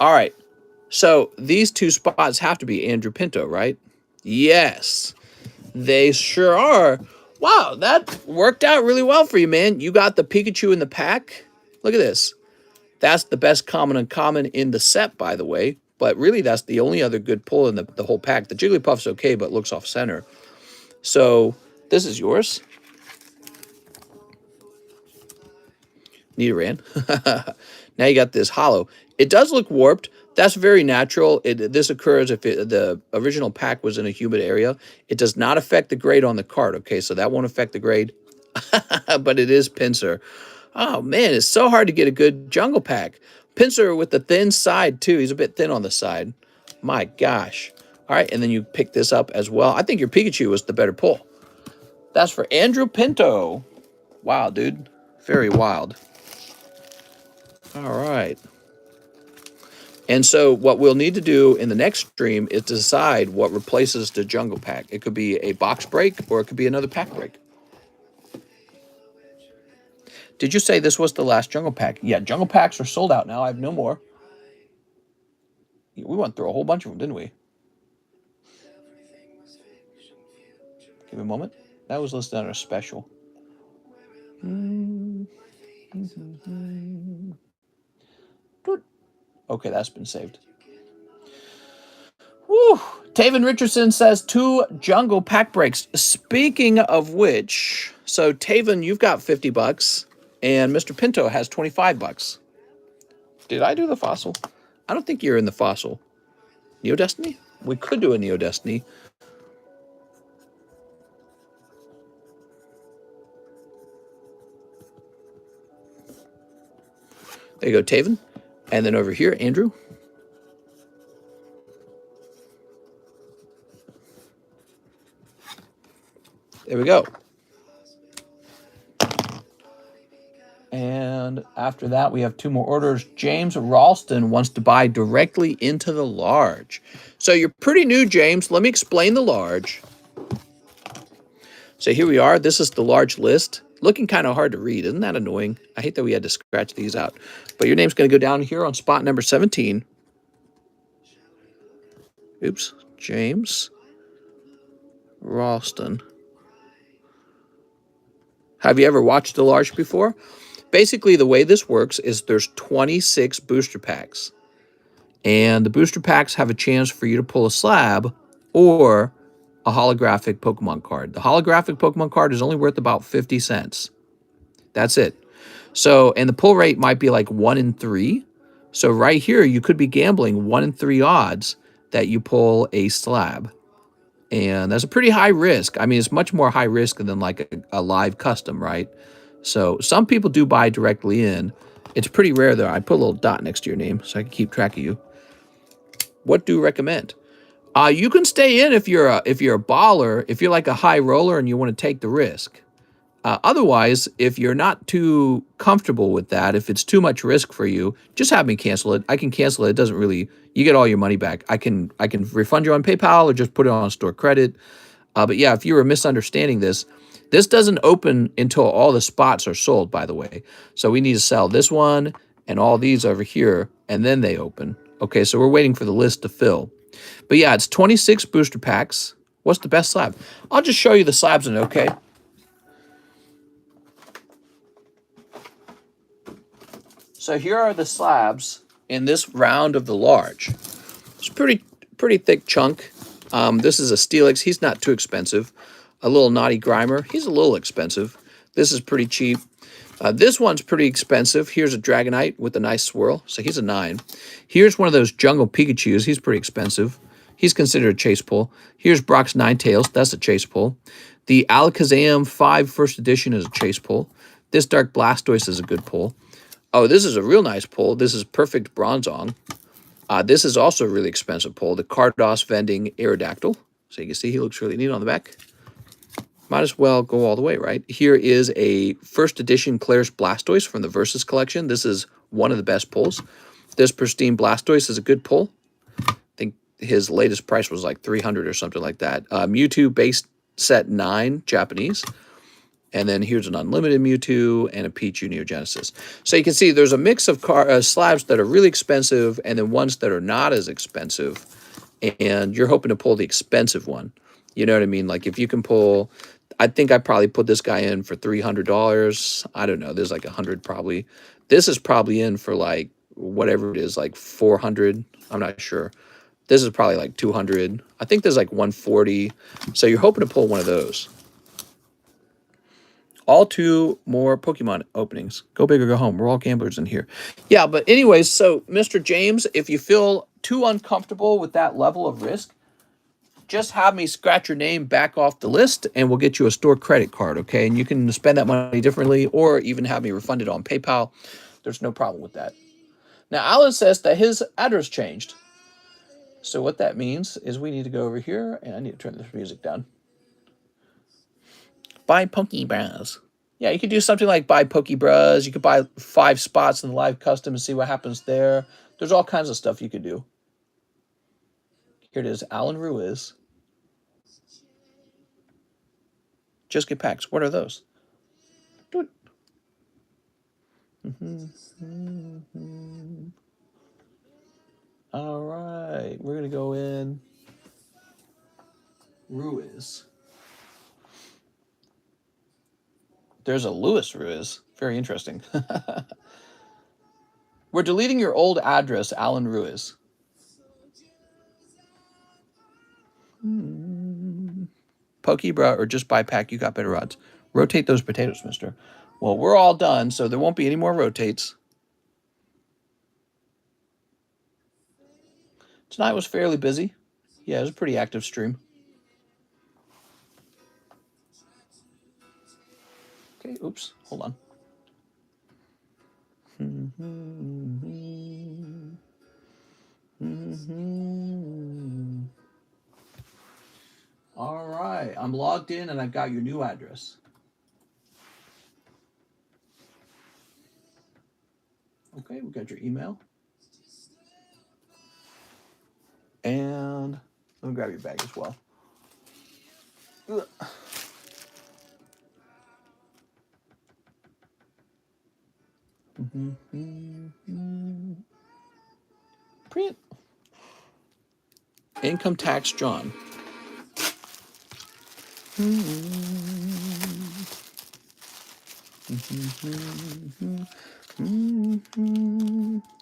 S1: All right, so these 2 spots have to be Andrew Pinto, right? Yes. They sure are. Wow, that worked out really well for you, man. You got the Pikachu in the pack. Look at this. That's the best common uncommon in the set, by the way. But really, that's the only other good pull in the whole pack. The Jigglypuff's okay, but looks off center. So this is yours. Nidoran. Now you got this hollow. It does look warped. That's very natural. This occurs if the original pack was in a humid area. It does not affect the grade on the card, okay? So that won't affect the grade. But it is Pinsir. Oh, man, it's so hard to get a good jungle pack. Pinsir with the thin side, too. He's a bit thin on the side. My gosh. All right, and then you pick this up as well. I think your Pikachu was the better pull. That's for Andrew Pinto. Wow, dude. Very wild. All right. And so what we'll need to do in the next stream is decide what replaces the jungle pack. It could be a box break or it could be another pack break. Did you say this was the last jungle pack? Yeah, jungle packs are sold out now. I have no more. We went through a whole bunch of them, didn't we? Give me a moment. That was listed on a special. Okay, that's been saved. Woo! Taven Richardson says 2 jungle pack breaks. Speaking of which, so Taven, you've got $50, and Mr. Pinto has $25. Did I do the fossil? I don't think you're in the fossil. Neo Destiny? We could do a Neo Destiny. There you go, Taven. And then over here, Andrew. There we go. And after that, we have 2 more orders. James Ralston wants to buy directly into the large. So you're pretty new, James. Let me explain the large. So here we are. This is the large list. Looking kind of hard to read. Isn't that annoying? I hate that we had to scratch these out. But your name's going to go down here on spot number 17. Oops. James Ralston. Have you ever watched the large before? Basically, the way this works is there's 26 booster packs. And the booster packs have a chance for you to pull a slab or a holographic Pokemon card. The holographic Pokemon card is only worth about 50 cents. That's it. So, and the pull rate might be like 1 in 3. So right here, you could be gambling 1 in 3 odds that you pull a slab. And that's a pretty high risk. I mean, it's much more high risk than like a live custom, right? So some people do buy directly in. It's pretty rare, though. I put a little dot next to your name so I can keep track of you. What do you recommend? You can stay in if you're a baller, if you're like a high roller and you want to take the risk. Otherwise, if you're not too comfortable with that, if it's too much risk for you, just have me cancel it. I can cancel it. It doesn't really, you get all your money back. I can refund you on PayPal or just put it on store credit. But yeah, if you were misunderstanding this, this doesn't open until all the spots are sold, by the way. So we need to sell this one and all these over here, and then they open. Okay, so we're waiting for the list to fill. But yeah, it's 26 booster packs. What's the best slab? I'll just show you the slabs in OK. So here are the slabs in this round of the large. It's pretty thick chunk. This is a Steelix. He's not too expensive. A little Naughty Grimer. He's a little expensive. This is pretty cheap. This one's pretty expensive. Here's a Dragonite with a nice swirl. So he's a 9. Here's one of those Jungle Pikachus. He's pretty expensive. He's considered a chase pull. Here's Brock's Ninetales. That's a chase pull. The Alakazam 5 First Edition is a chase pull. This Dark Blastoise is a good pull. Oh, this is a real nice pull. This is Perfect Bronzong. This is also a really expensive pull. The Cardos Vending Aerodactyl. So you can see he looks really neat on the back. Might as well go all the way, right? Here is a first edition Claire's Blastoise from the Versus collection. This is one of the best pulls. This Pristine Blastoise is a good pull. I think his latest price was like 300 or something like that. Mewtwo base set 9, Japanese. And then here's an Unlimited Mewtwo and a Pichu Neo Genesis. So you can see there's a mix of slabs that are really expensive and then ones that are not as expensive. And you're hoping to pull the expensive one. You know what I mean? Like if you can pull, I think I probably put this guy in for $300. I don't know. There's like 100 probably. This is probably in for like whatever it is, like 400. I'm not sure. This is probably like 200. I think there's like 140. So you're hoping to pull one of those. All 2 more Pokemon openings. Go big or go home. We're all gamblers in here. Yeah, but anyways, so Mr. James, if you feel too uncomfortable with that level of risk, just have me scratch your name back off the list and we'll get you a store credit card, okay? And you can spend that money differently or even have me refunded on PayPal. There's no problem with that. Now, Alan says that his address changed. So what that means is we need to go over here and I need to turn this music down. Buy Pokebras. Yeah, you could do something like buy Pokebras. You could buy 5 spots in the live custom and see what happens there. There's all kinds of stuff you could do. Here it is, Alan Ruiz. Just get packs. What are those? Do it. All right, we're gonna go in Ruiz. There's a Louis Ruiz. Very interesting. We're deleting your old address, Alan Ruiz. Pokebra or just buy pack, you got better odds. Rotate those potatoes, mister. Well, we're all done, so there won't be any more rotates. Tonight was fairly busy. Yeah, it was a pretty active stream. Okay, oops, hold on. All right, I'm logged in and I've got your new address. Okay, we got your email. And let me grab your bag as well. Ugh. Print. Income tax John.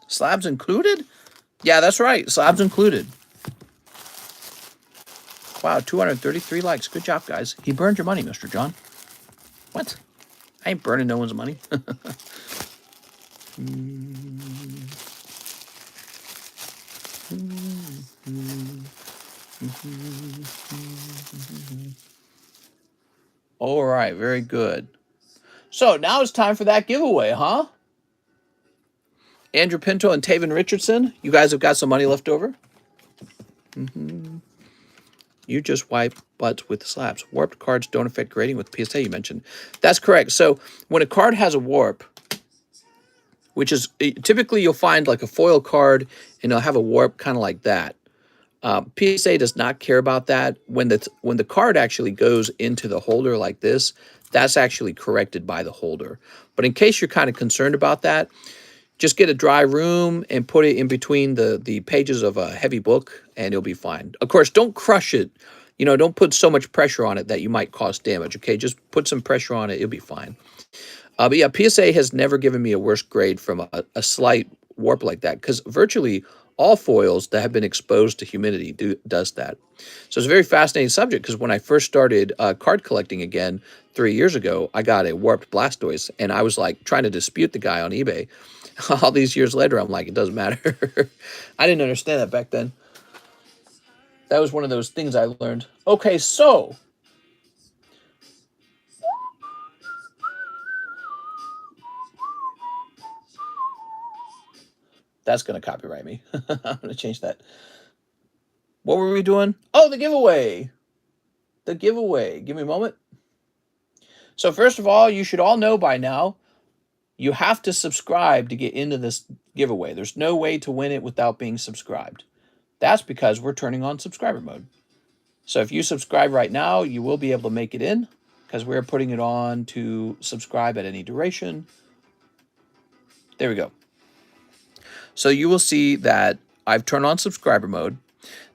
S1: Slabs included? Yeah, that's right. Slabs included. Wow, 233 likes. Good job, guys. He burned your money, Mr. John. What? I ain't burning no one's money. All right, very good. So now it's time for that giveaway, huh? Andrew Pinto and Taven Richardson, you guys have got some money left over? You just wipe butts with the slabs. Warped cards don't affect grading with PSA you mentioned. That's correct. So when a card has a warp, which is typically you'll find like a foil card and it'll have a warp kind of like that. PSA does not care about that. When the card actually goes into the holder like this, that's actually corrected by the holder. But in case you're kind of concerned about that, just get a dry room and put it in between the pages of a heavy book and it'll be fine. Of course, don't crush it. You know, don't put so much pressure on it that you might cause damage, okay? Just put some pressure on it. It'll be fine. But yeah, PSA has never given me a worse grade from a slight warp like that because virtually all foils that have been exposed to humidity does that. So it's a very fascinating subject because when I first started card collecting again 3 years ago, I got a warped Blastoise and I was like trying to dispute the guy on eBay. All these years later, I'm like, it doesn't matter. I didn't understand that back then. That was one of those things I learned. Okay, so that's going to copyright me. I'm going to change that. What were we doing? Oh, the giveaway. The giveaway. Give me a moment. So first of all, you should all know by now, you have to subscribe to get into this giveaway. There's no way to win it without being subscribed. That's because we're turning on subscriber mode. So if you subscribe right now, you will be able to make it in because we're putting it on to subscribe at any duration. There we go. So you will see that I've turned on subscriber mode.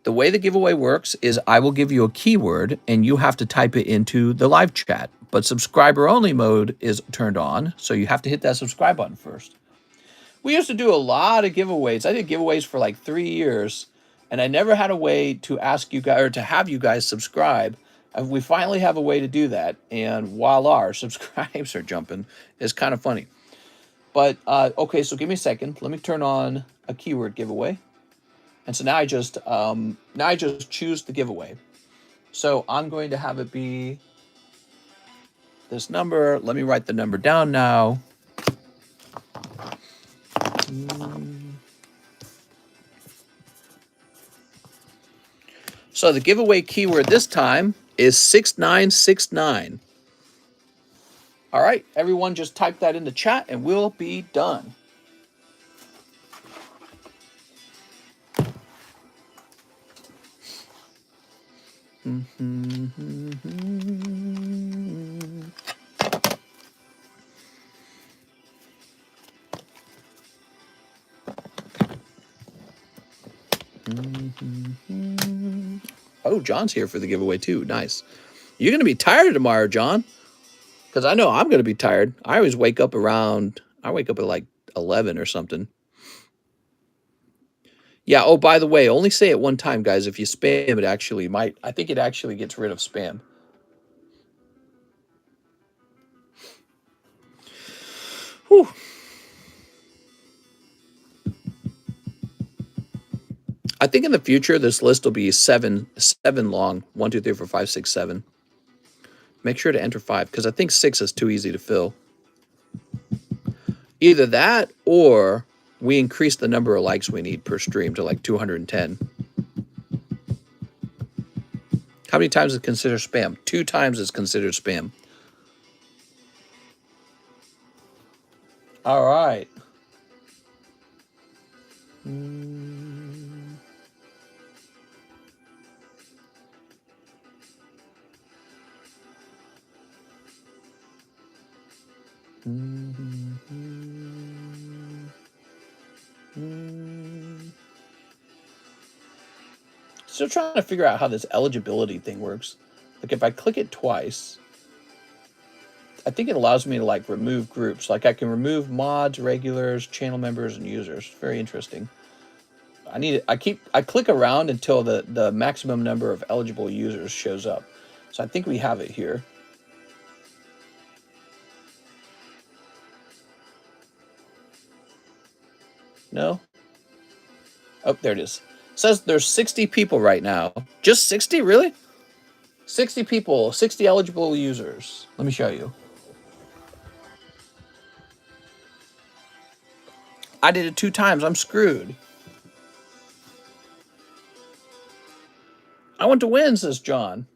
S1: The way the giveaway works is I will give you a keyword and you have to type it into the live chat. But subscriber only mode is turned on, so you have to hit that subscribe button first. We used to do a lot of giveaways. I did giveaways for like 3 years, and I never had a way to ask you guys or to have you guys subscribe. We finally have a way to do that, and voila, our subscribes are jumping. It's kind of funny. But okay, so give me a second. Let me turn on a keyword giveaway. And so now I just choose the giveaway. So I'm going to have it be this number. Let me write the number down now. So the giveaway keyword this time is 6969. All right, everyone just type that in the chat and we'll be done. Oh, John's here for the giveaway too. Nice. You're going to be tired tomorrow, John, because I know I'm going to be tired. I always wake up at like 11 or something. Yeah, oh, by the way, only say it one time, guys. If you spam, it actually might. I think it actually gets rid of spam. Whew. I think in the future, this list will be seven long. 1, 2, 3, 4, 5, 6, 7. Make sure to enter 5, because I think 6 is too easy to fill. Either that, or we increase the number of likes we need per stream to like 210. How many times is considered spam? 2 times is considered spam. All right. Still trying to figure out how this eligibility thing works. Like if I click it twice, I think it allows me to like remove groups. Like I can remove mods, regulars, channel members, and users. Very interesting. I click around until the maximum number of eligible users shows up. So I think we have it here. No? Oh, there it is. It says there's 60 people right now. Just 60, really? 60 people, 60 eligible users. Let me show you. I did it 2 times. I'm screwed. I want to win, says John.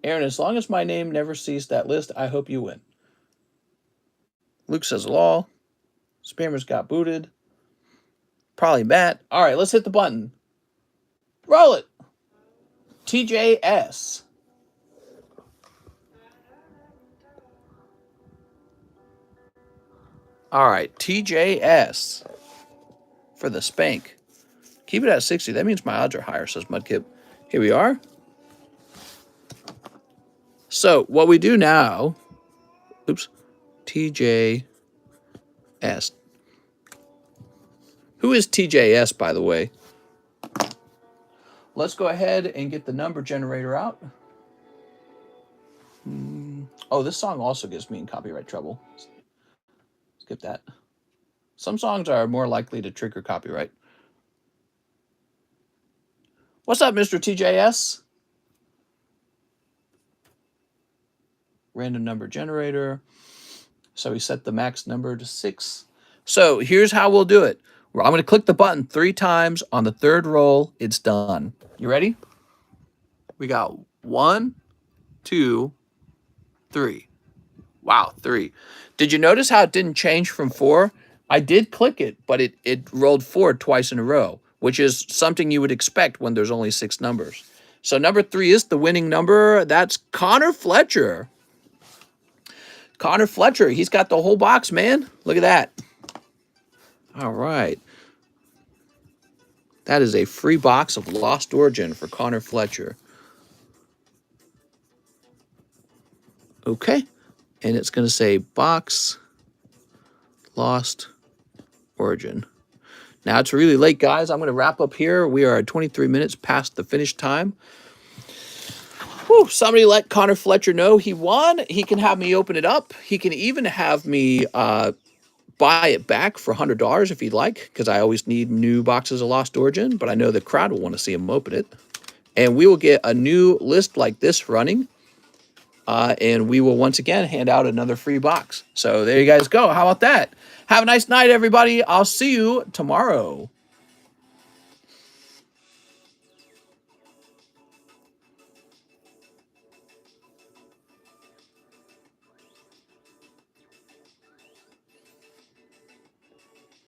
S1: Aaron, as long as my name never sees that list, I hope you win. Luke says lol. Spammers got booted. Probably Matt. All right, let's hit the button. Roll it. TJS. All right, TJS for the spank. Keep it at 60. That means my odds are higher, says Mudkip. Here we are. So what we do now, oops, TJS. Who is TJS, by the way? Let's go ahead and get the number generator out. Oh, this song also gives me in copyright trouble. Skip that. Some songs are more likely to trigger copyright. What's up, Mr. TJS? Random number generator. So we set the max number to 6. So here's how we'll do it. I'm going to click the button 3 times. On the 3rd roll, it's done. You ready? We got 1, 2, 3. Wow, 3. Did you notice how it didn't change from 4? I did click it, but it rolled 4 twice in a row, which is something you would expect when there's only 6 numbers. So number 3 is the winning number. That's Connor Fletcher. Connor Fletcher, he's got the whole box, man. Look at that. All right. That is a free box of Lost Origin for Connor Fletcher. Okay. And it's going to say box Lost Origin. Now it's really late, guys. I'm going to wrap up here. We are 23 minutes past the finish time. Whew, somebody let Connor Fletcher know he won. He can have me open it up. He can even have me buy it back for $100 if he'd like, because I always need new boxes of Lost Origin, but I know the crowd will want to see him open it. And we will get a new list like this running, and we will once again hand out another free box. So there you guys go. How about that? Have a nice night, everybody. I'll see you tomorrow.